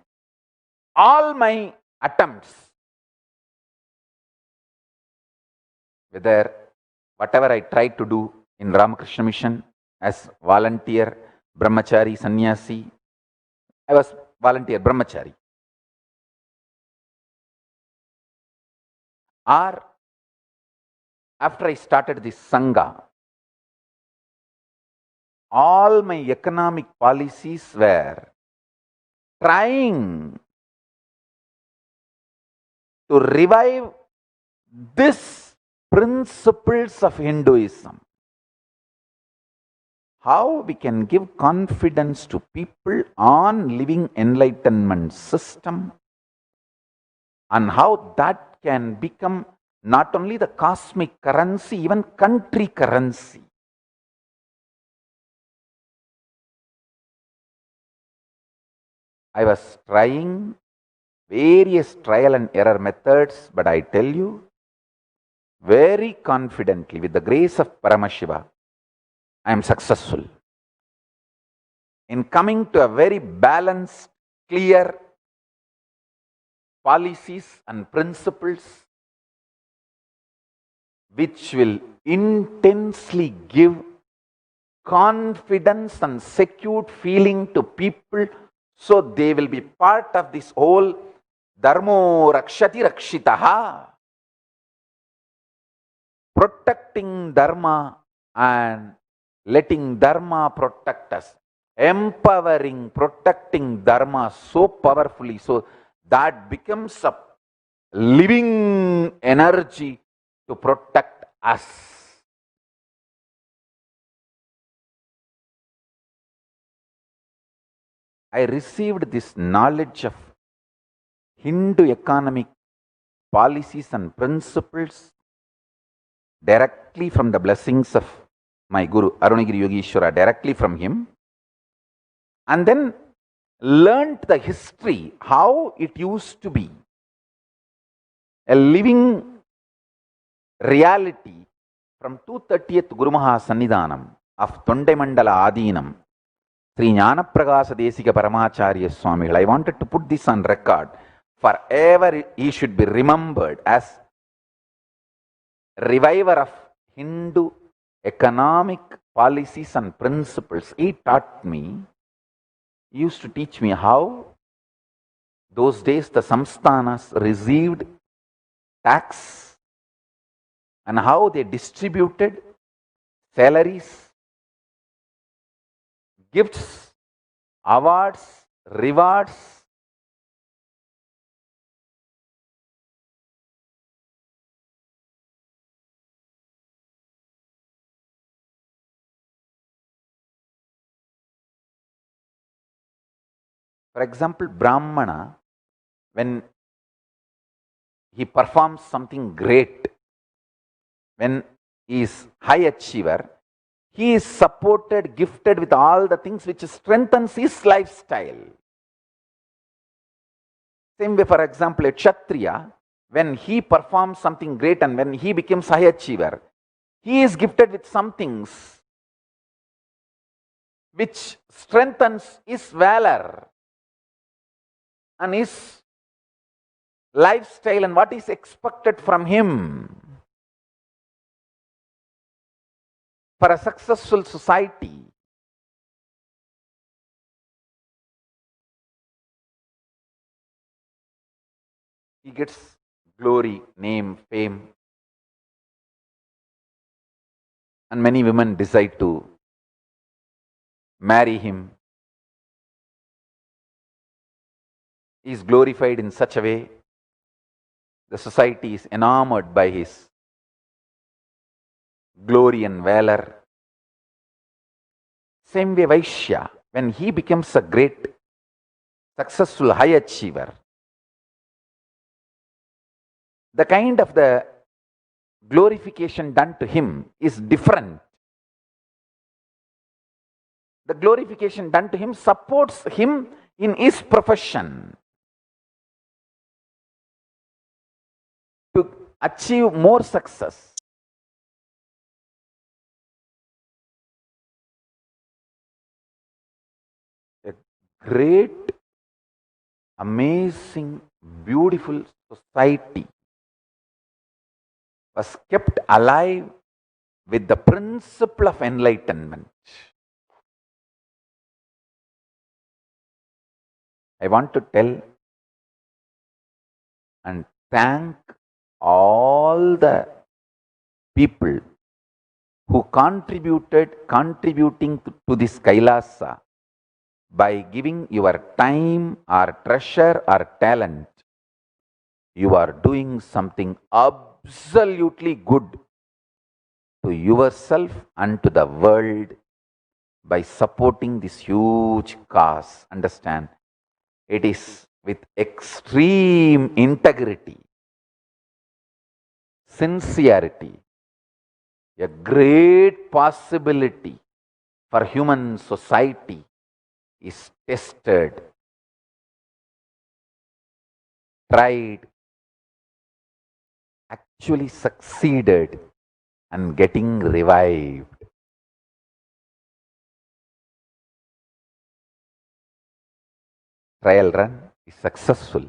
all my attempts, whatever I tried to do in Ramakrishna Mission as volunteer, brahmachari, sannyasi, I was volunteer brahmachari. Or after I started this Sangha, all my economic policies were trying to revive these principles of Hinduism. How we can give confidence to people on living enlightenment system, and how that can become not only the cosmic currency, even country currency. I was trying various trial and error methods, but I tell you, very confidently, with the grace of Paramashiva, I am successful in coming to a very balanced, clear policies and principles which will intensely give confidence and secured feeling to people, so they will be part of this whole Dharmo Rakshati Rakshitaha, protecting Dharma and letting Dharma protect us, empowering, protecting Dharma so powerfully, so that becomes a living energy to protect us. I received this knowledge of Hindu economic policies and principles directly from the blessings of my Guru Arunagiri Yogeshwara, directly from him, and then learnt the history, how it used to be a living reality from 230th Guru Maha Sannidhanam of Tondai Adinam, Sri Jnanapragasa Desika Paramacharya Swamigal. I wanted to put this on record. Forever he should be remembered as reviver of Hindu economic policies and principles. He taught me, he used to teach me how those days the samsthanas received tax and how they distributed salaries, gifts, awards, rewards. For example, Brahmana, when he performs something great, when he is high achiever, he is supported, gifted with all the things which strengthens his lifestyle. Same way, for example, a Kshatriya, when he performs something great and when he becomes high achiever, he is gifted with some things which strengthens his valor and his lifestyle and what is expected from him. For a successful society, he gets glory, name, fame, and many women decide to marry him. He is glorified in such a way, the society is enamored by his glory and valor. Same way, Vaishya, when he becomes a great, successful, high achiever, the kind of the glorification done to him is different. The glorification done to him supports him in his profession to achieve more success. A great, amazing, beautiful society was kept alive with the principle of enlightenment. I want to tell and thank all the people who contributing to this Kailasa by giving your time or treasure or talent. You are doing something absolutely good to yourself and to the world by supporting this huge cause. Understand, it is with extreme integrity, sincerity, a great possibility for human society is tested, tried, actually succeeded, and getting revived. Trial run is successful.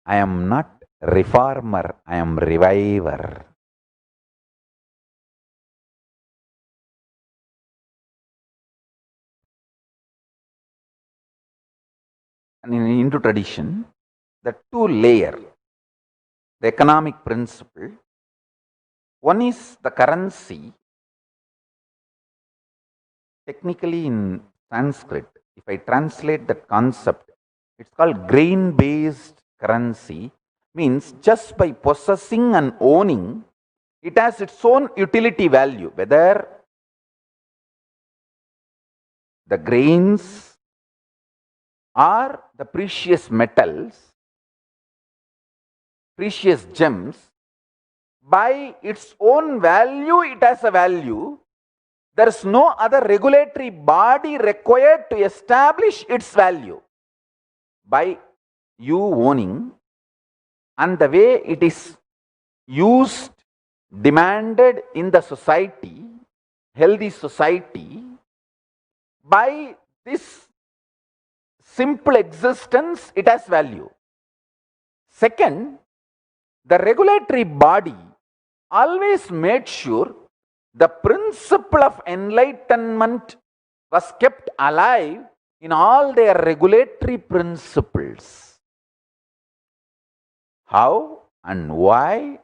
I am not reformer, I am reviver. And in Hindu tradition, the two layer, the economic principle, one is the currency. Technically in Sanskrit, if I translate that concept, it's called grain-based currency, means just by possessing and owning, it has its own utility value, whether the grains or the precious metals, precious gems. By its own value, it has a value. There is no other regulatory body required to establish its value. By you owning and the way it is used, demanded in the society, healthy society, by this simple existence, it has value. Second, the regulatory body always made sure the principle of enlightenment was kept alive in all their regulatory principles. How and why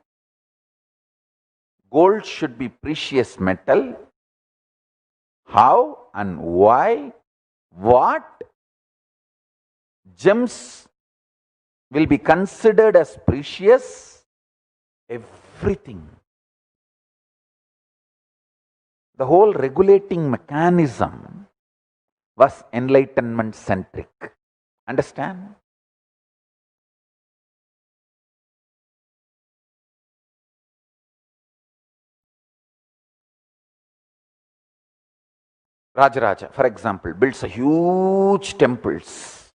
gold should be precious metal? How and why? What gems will be considered as precious? Everything. The whole regulating mechanism was enlightenment centric. Understand? Rajaraja, for example, builds a huge temples.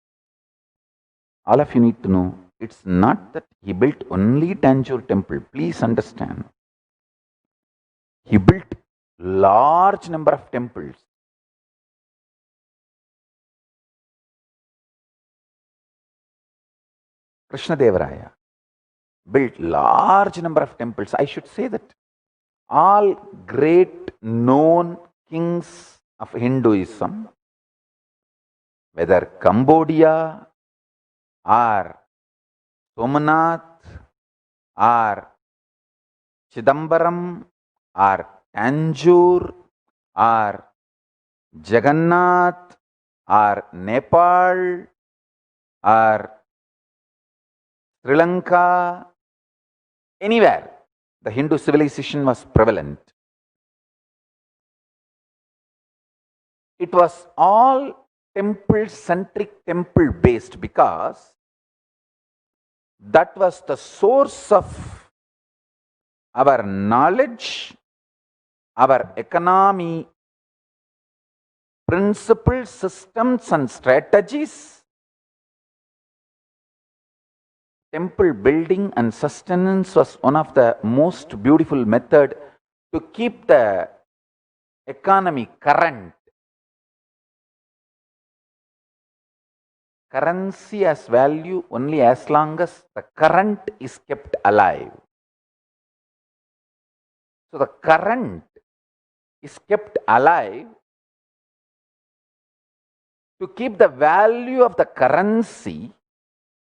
All of you need to know, it's not that he built only Tanjore temple. Please understand. He built large number of temples. Krishnadevaraya built large number of temples. I should say that all great known kings of Hinduism, whether Cambodia or Somanath or Chidambaram or Tanjore or Jagannath or Nepal or Sri Lanka, anywhere the Hindu civilization was prevalent, it was all temple-centric, temple-based, because that was the source of our knowledge, our economy, principles, systems and strategies. Temple building and sustenance was one of the most beautiful method to keep the economy current. Currency has value only as long as the current is kept alive. So the current is kept alive to keep the value of the currency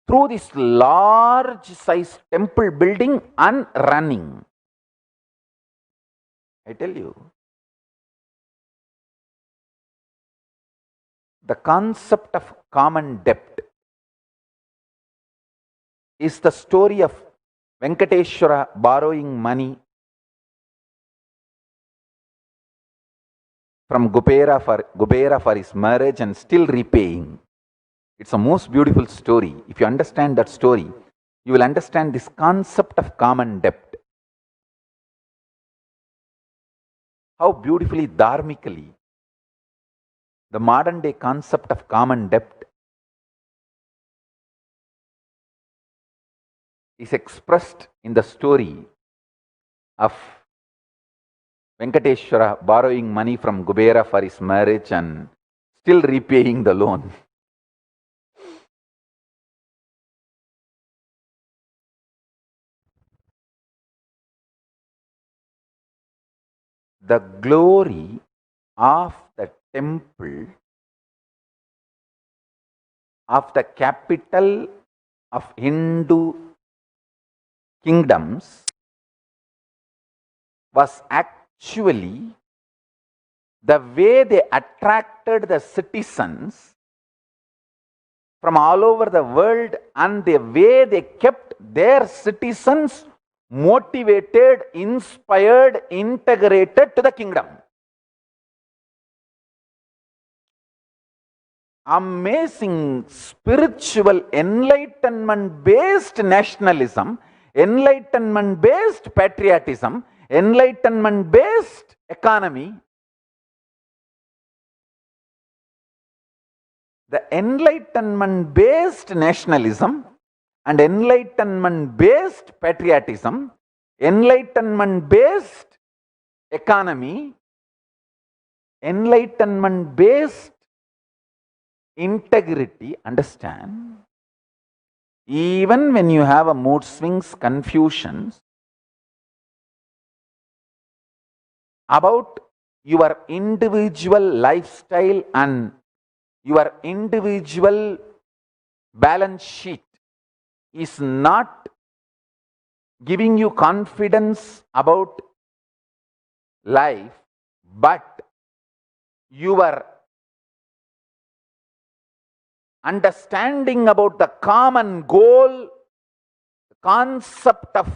through this large size temple building and running. I tell you, the concept of common debt is the story of Venkateshwara borrowing money from Kubera for his marriage and still repaying. It's a most beautiful story. If you understand that story, you will understand this concept of common debt. How beautifully, dharmically, the modern day concept of common debt is expressed in the story of Venkateshwara borrowing money from Kubera for his marriage and still repaying the loan. The glory of the temple, of the capital of Hindu kingdoms, was actually the way they attracted the citizens from all over the world and the way they kept their citizens motivated, inspired, integrated to the kingdom. Amazing spiritual enlightenment based nationalism, enlightenment based patriotism, enlightenment based economy. The enlightenment based nationalism and enlightenment based patriotism, enlightenment based economy, enlightenment based integrity, understand, even when you have a mood swings, confusions about your individual lifestyle and your individual balance sheet is not giving you confidence about life, but your understanding about the common goal, the concept of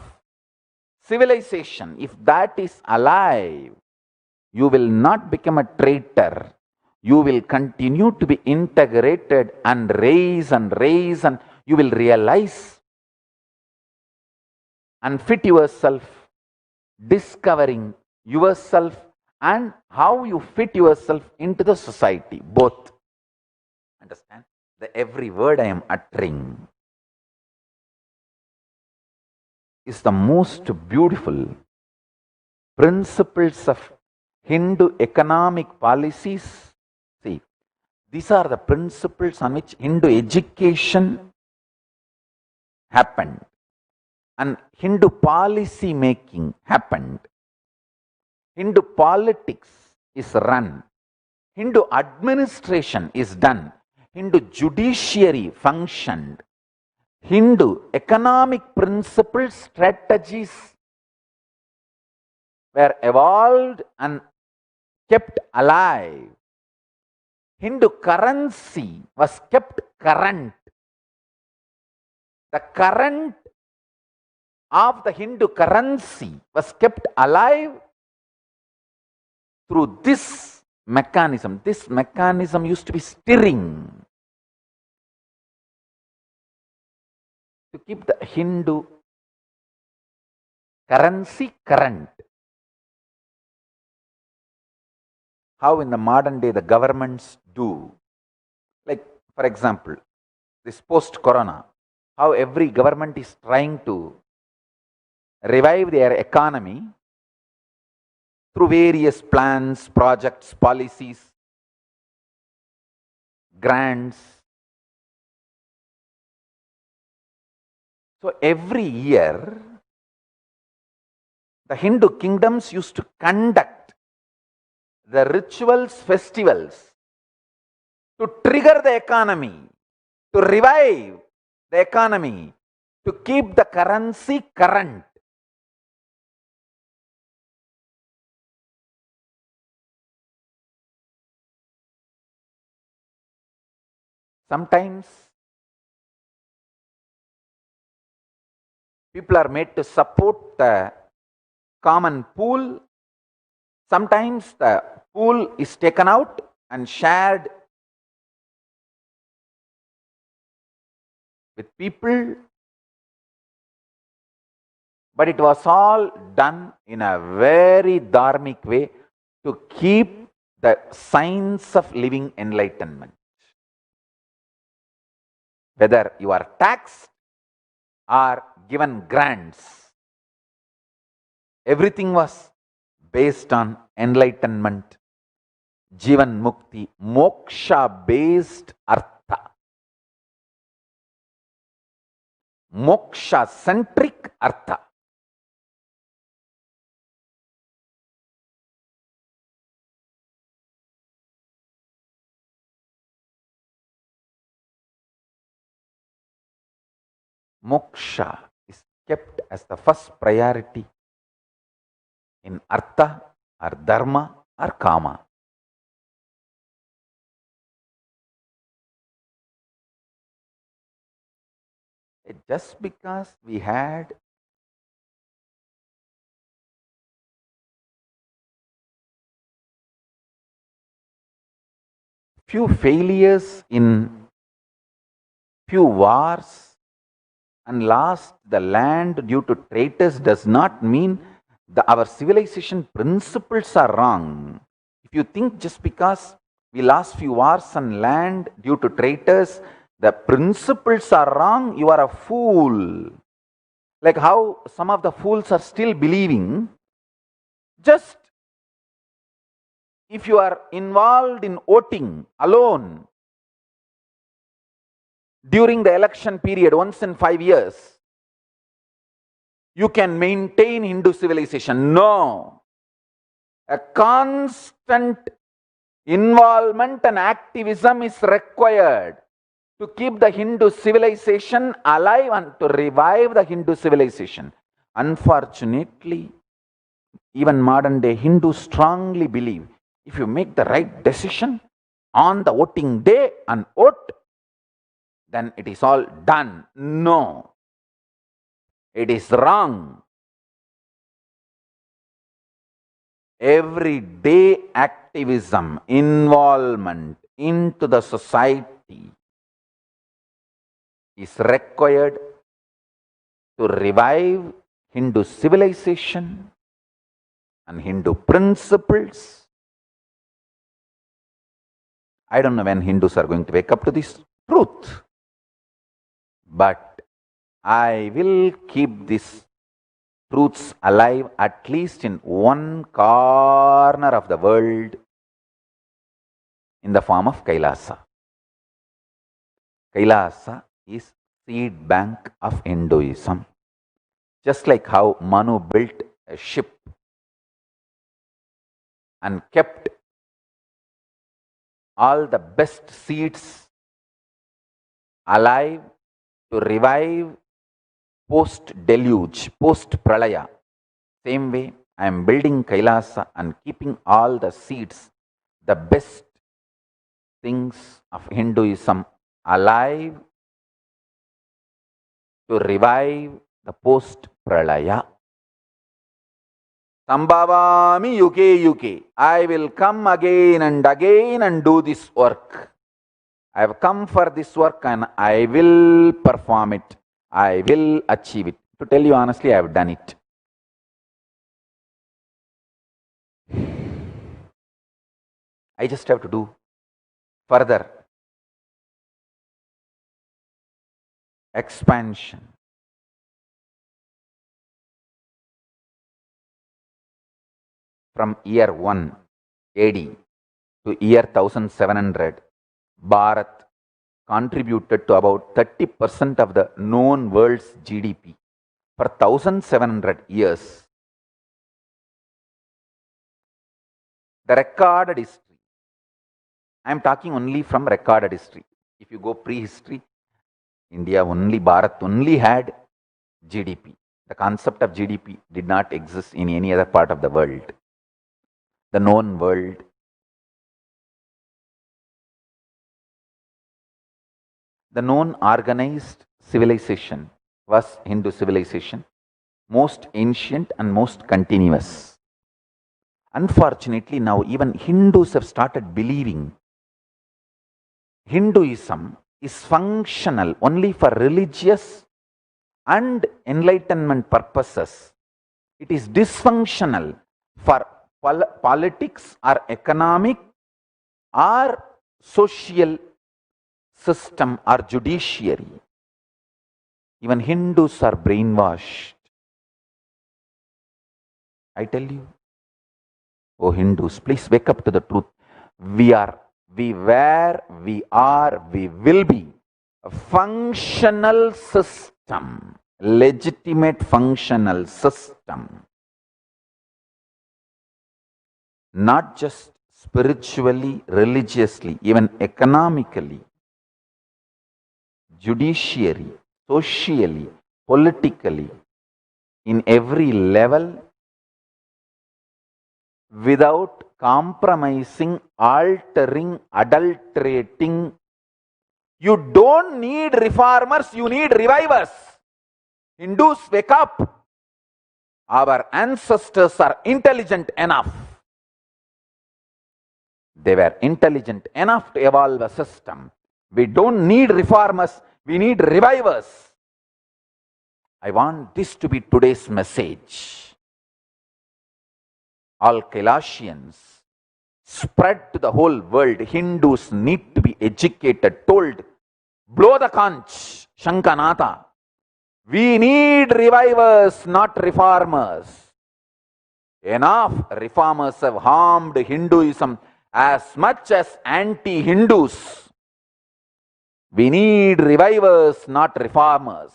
civilization, if that is alive, you will not become a traitor. You will continue to be integrated and raise, and you will realize and fit yourself, discovering yourself and how you fit yourself into the society, both. Understand? Every word I am uttering is the most beautiful principles of Hindu economic policies. See, these are the principles on which Hindu education happened and Hindu policy making happened. Hindu politics is run. Hindu administration is done. Hindu judiciary functioned. Hindu economic principles, strategies were evolved and kept alive. Hindu currency was kept current. The current of the Hindu currency was kept alive through this mechanism. This mechanism used to be stirring to keep the Hindu currency current. How in the modern day the governments do. Like, for example, this post-corona, how every government is trying to revive their economy through various plans, projects, policies, grants. So every year, the Hindu kingdoms used to conduct the rituals, festivals to trigger the economy, to revive the economy, to keep the currency current. Sometimes people are made to support the common pool. Sometimes the pool is taken out and shared with people. But it was all done in a very dharmic way to keep the signs of living enlightenment. Whether you are taxed or given grants, everything was based on enlightenment, Jivan Mukti, moksha based artha, moksha centric artha. Moksha is kept as the first priority in artha or dharma or kama. Just because we had few failures in few wars and lost the land due to traitors does not mean our civilization principles are wrong. If you think just because we lost few wars and land due to traitors, the principles are wrong, you are a fool. Like how some of the fools are still believing, just if you are involved in voting alone during the election period once in 5 years, you can maintain Hindu civilization. No. A constant involvement and activism is required to keep the Hindu civilization alive and to revive the Hindu civilization. Unfortunately, even modern day Hindus strongly believe if you make the right decision on the voting day and vote, then it is all done. No. It is wrong. Everyday activism, involvement into the society is required to revive Hindu civilization and Hindu principles. I don't know when Hindus are going to wake up to this truth, but I will keep these truths alive at least in one corner of the world in the form of KAILASA. KAILASA is seed bank of Hinduism. Just like how Manu built a ship and kept all the best seeds alive to revive post-deluge, post-pralaya. Same way, I am building KAILASA and keeping all the seeds, the best things of Hinduism alive to revive the post-pralaya. Sambhavami yuke yuke. I will come again and do this work. I have come for this work and I will perform it. I will achieve it. To tell you honestly, I have done it. I just have to do further expansion. From year 1 AD to year 1700, Bharat contributed to about 30% of the known world's GDP. For 1700 years, the recorded history, I am talking only from recorded history. If you go prehistory, India only, Bharat only had GDP. The concept of GDP did not exist in any other part of the world. The known world. The known organized civilization was Hindu civilization, most ancient and most continuous. Unfortunately, now even Hindus have started believing Hinduism is functional only for religious and enlightenment purposes. It is dysfunctional for politics or economic or social system or judiciary. Even Hindus are brainwashed. I tell you, oh Hindus, please wake up to the truth. We were, we are, we will be a functional system, legitimate functional system. Not just spiritually, religiously, even economically, judiciary, socially, politically, in every level, without compromising, altering, adulterating You don't need reformers, you need revivers. Hindus, wake up. Our ancestors are intelligent enough. They were intelligent enough to evolve a system. We don't need reformers, we need revivers. I want this to be today's message. All Kailasians, spread to the whole world. Hindus need to be educated, told, blow the conch, Shankanatha. We need revivers, not reformers. Enough reformers have harmed Hinduism as much as anti-Hindus. We need revivers, not reformers.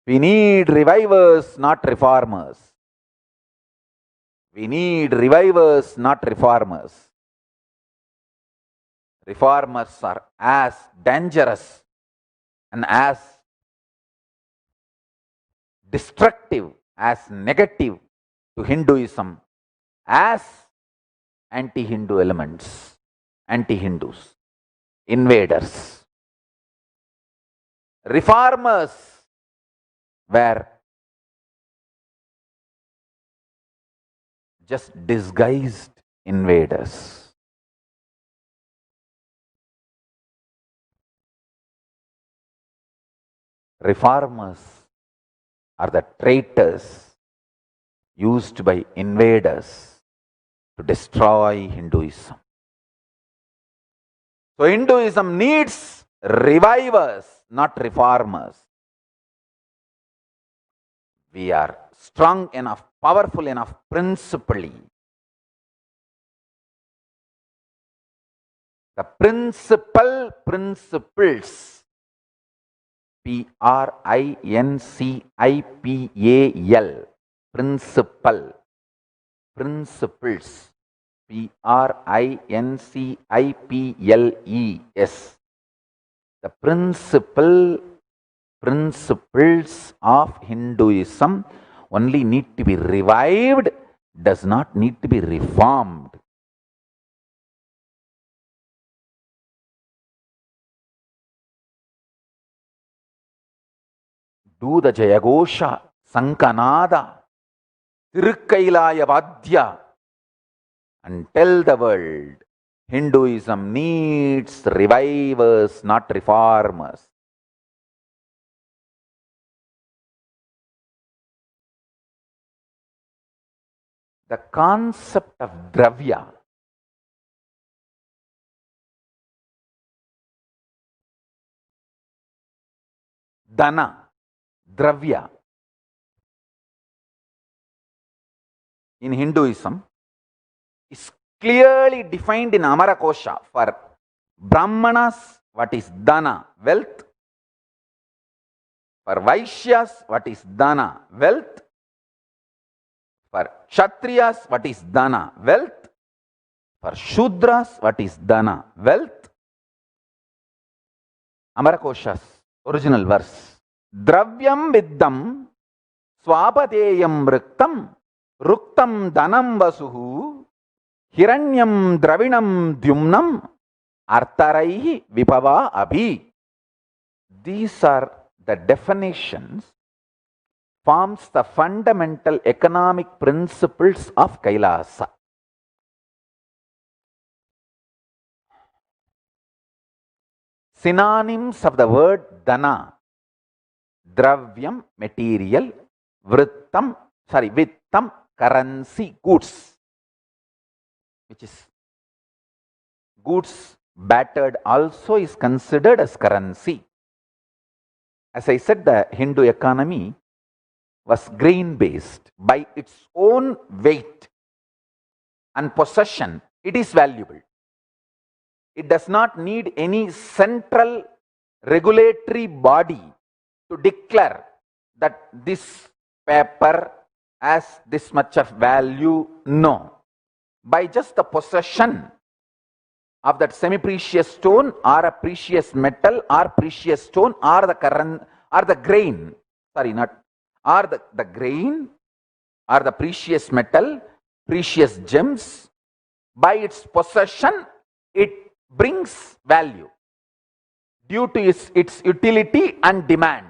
We need revivers, not reformers. We need revivers, not reformers. Reformers are as dangerous and as destructive, as negative to Hinduism as anti-Hindu elements, anti-Hindus, invaders. Reformers were just disguised invaders. Reformers are the traitors used by invaders to destroy Hinduism. So Hinduism needs revivers, not reformers. We are strong enough, powerful enough principally. The principles, Principal, principles, Principles. The principles of Hinduism only need to be revived, does not need to be reformed. Do the Jayagosha, Sankanada, Tirukkailaya Vadya, and tell the world Hinduism needs revivers, not reformers. The concept of dravya, dana, dravya, in Hinduism is clearly defined in Amarakosha. For Brahmanas, what is dana? Wealth. For Vaishyas, what is dana? Wealth. For Kshatriyas, what is dana? Wealth. For Shudras, what is dana? Wealth. Amarakosha's original verse. Dravyam viddam swapadeyam ruktam ruktam danam vasuhu hiranyam dravinam dyumnam artaraihi vipava abhi. These are the definitions, forms the fundamental economic principles of Kailasa. Synonyms of the word dana: dravyam, material; vittam, currency, goods, which is goods battered also is considered as currency. As I said, the Hindu economy was grain based. By its own weight and possession, it is valuable. It does not need any central regulatory body to declare that this paper has this much of value. No. By just the possession of that semi-precious stone or a precious metal or precious stone or the current or the grain, the grain, or the precious metal, precious gems, by its possession, it brings value due to its utility and demand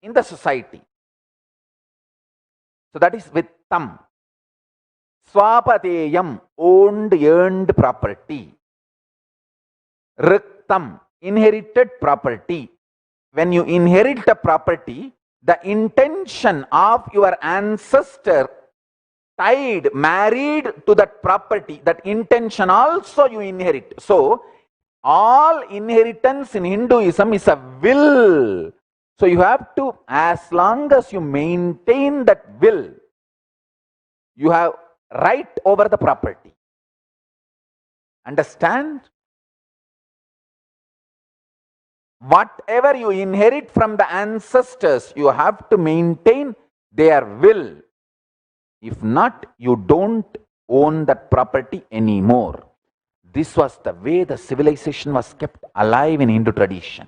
in the society. So that is vittam. Swapateyam, owned, earned property. Riktam, inherited property. When you inherit a property, the intention of your ancestor tied, married to that property, that intention also you inherit. So, all inheritance in Hinduism is a will. So, you have to, as long as you maintain that will, you have right over the property. Understand? Whatever you inherit from the ancestors, you have to maintain their will. If not, you don't own that property anymore. This was the way the civilization was kept alive in Hindu tradition.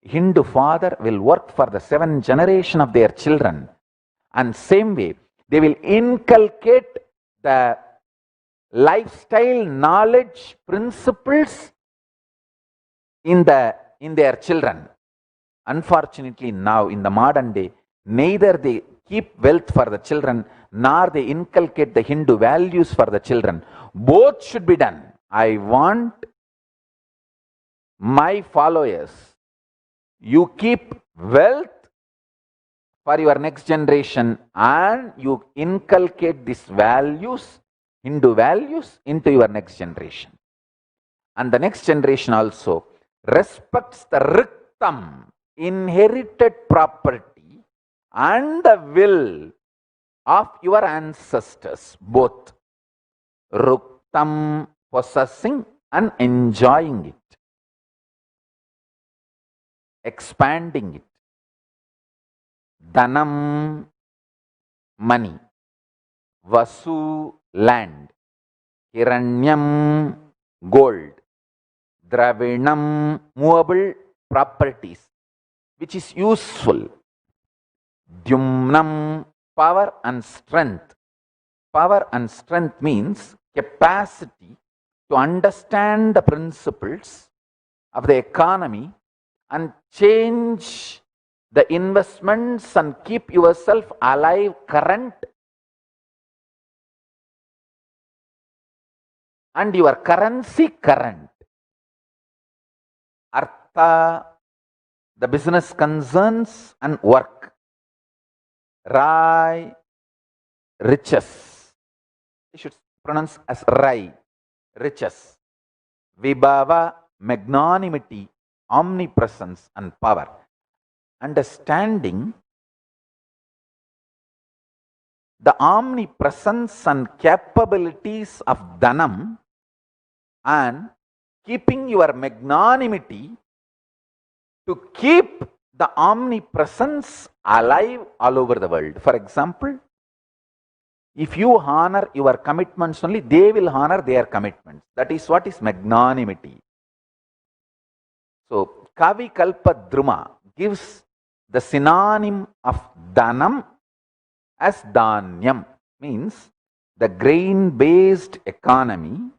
Hindu father will work for the 7th generation of their children, and same way they will inculcate the lifestyle, knowledge, principles in their children. Unfortunately, now in the modern day, neither they keep wealth for the children, nor they inculcate the Hindu values for the children. Both should be done. I want my followers, you keep wealth for your next generation and you inculcate these values, Hindu values, into your next generation. And the next generation also respects the riktam, inherited property, and the will of your ancestors, both. Ruktam, possessing and enjoying it, expanding it. Dhanam, money. Vasu, land. Hiranyam, gold. Dravinam, movable properties, which is useful. Dyumnam, power and strength. Power and strength means capacity to understand the principles of the economy and change the investments and keep yourself alive, current, and your currency current. Artha, the business concerns and work. Rai, riches. You should pronounce as Rai, riches. Vibhava, magnanimity, omnipresence and power. Understanding the omnipresence and capabilities of Dhanam and keeping your magnanimity to keep the omnipresence alive all over the world. For example, if you honor your commitments only, they will honor their commitments. That is what is magnanimity. So, Kavi Kalpa Druma gives the synonym of Dhanam as Dhanyam, means the grain-based economy,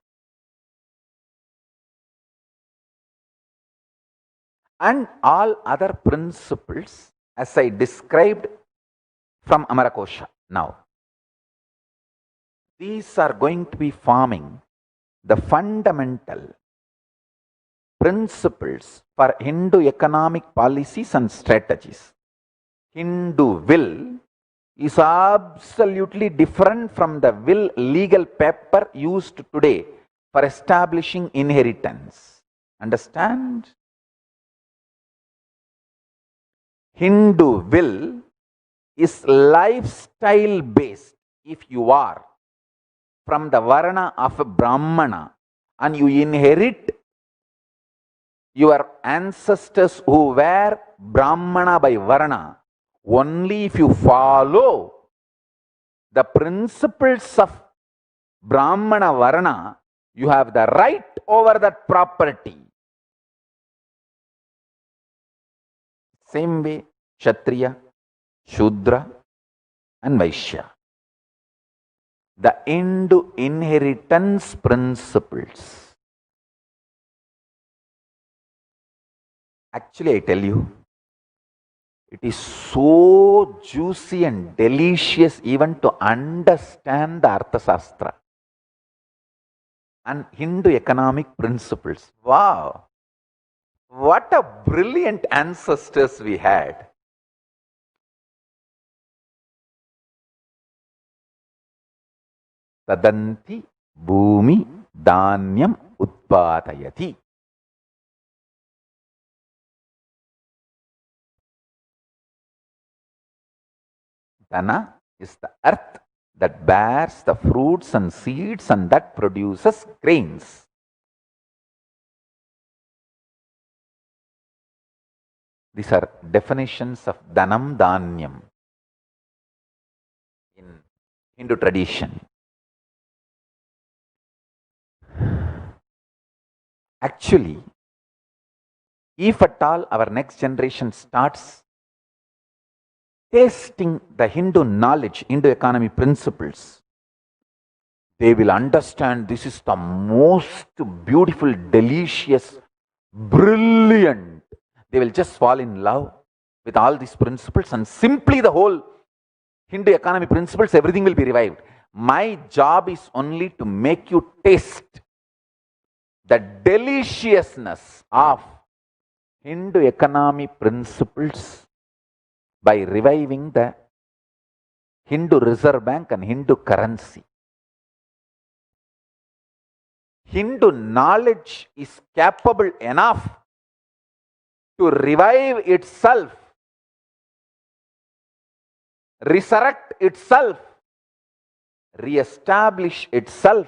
and all other principles as I described from Amarakosha now. These are going to be forming the fundamental principles for Hindu economic policies and strategies. Hindu will is absolutely different from the will legal paper used today for establishing inheritance. Understand? Hindu will is lifestyle based. If you are from the Varna of a Brahmana and you inherit your ancestors who were Brahmana by Varna, only if you follow the principles of Brahmana Varna, you have the right over that property. Same way, Kshatriya, Shudra and Vaishya. the Hindu inheritance principles. Actually, I tell you, it is so juicy and delicious even to understand the Arthashastra and Hindu economic principles. Wow! What a brilliant ancestors we had. Tadanti bhumi dhanyam utpadayati. Dana is the earth that bears the fruits and seeds and that produces grains. These are definitions of Dhanam Dhanyam in Hindu tradition. Actually, if at all our next generation starts tasting the Hindu knowledge, Hindu economy principles, they will understand this is the most beautiful, delicious, brilliant. They will just fall in love with all these principles, and simply the whole Hindu economy principles, everything will be revived. My job is only to make you taste the deliciousness of Hindu economy principles by reviving the Hindu Reserve Bank and Hindu currency. Hindu knowledge is capable enough to revive itself, resurrect itself, re-establish itself,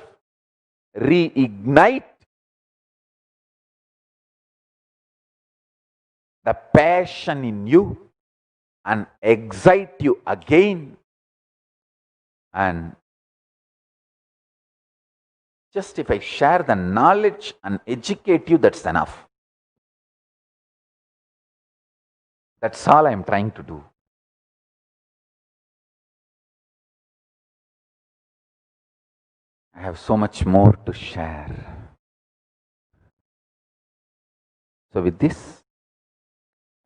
reignite the passion in you and excite you again. And just if I share the knowledge and educate you, that's enough. That's all I'm trying to do. I have so much more to share. So with this,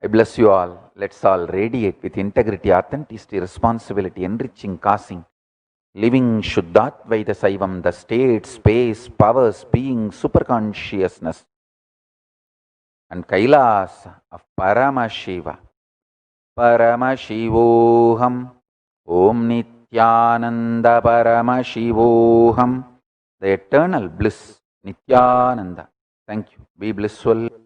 I bless you all. Let's all radiate with integrity, authenticity, responsibility, enriching, causing, living Shuddhatvaita Saivam, the state, space, powers, being, superconsciousness, and Kailasa of Paramashiva. Paramashivoham. Om Nithyananda Paramashivoham. The eternal bliss, Nithyananda. Thank you. Be blissful.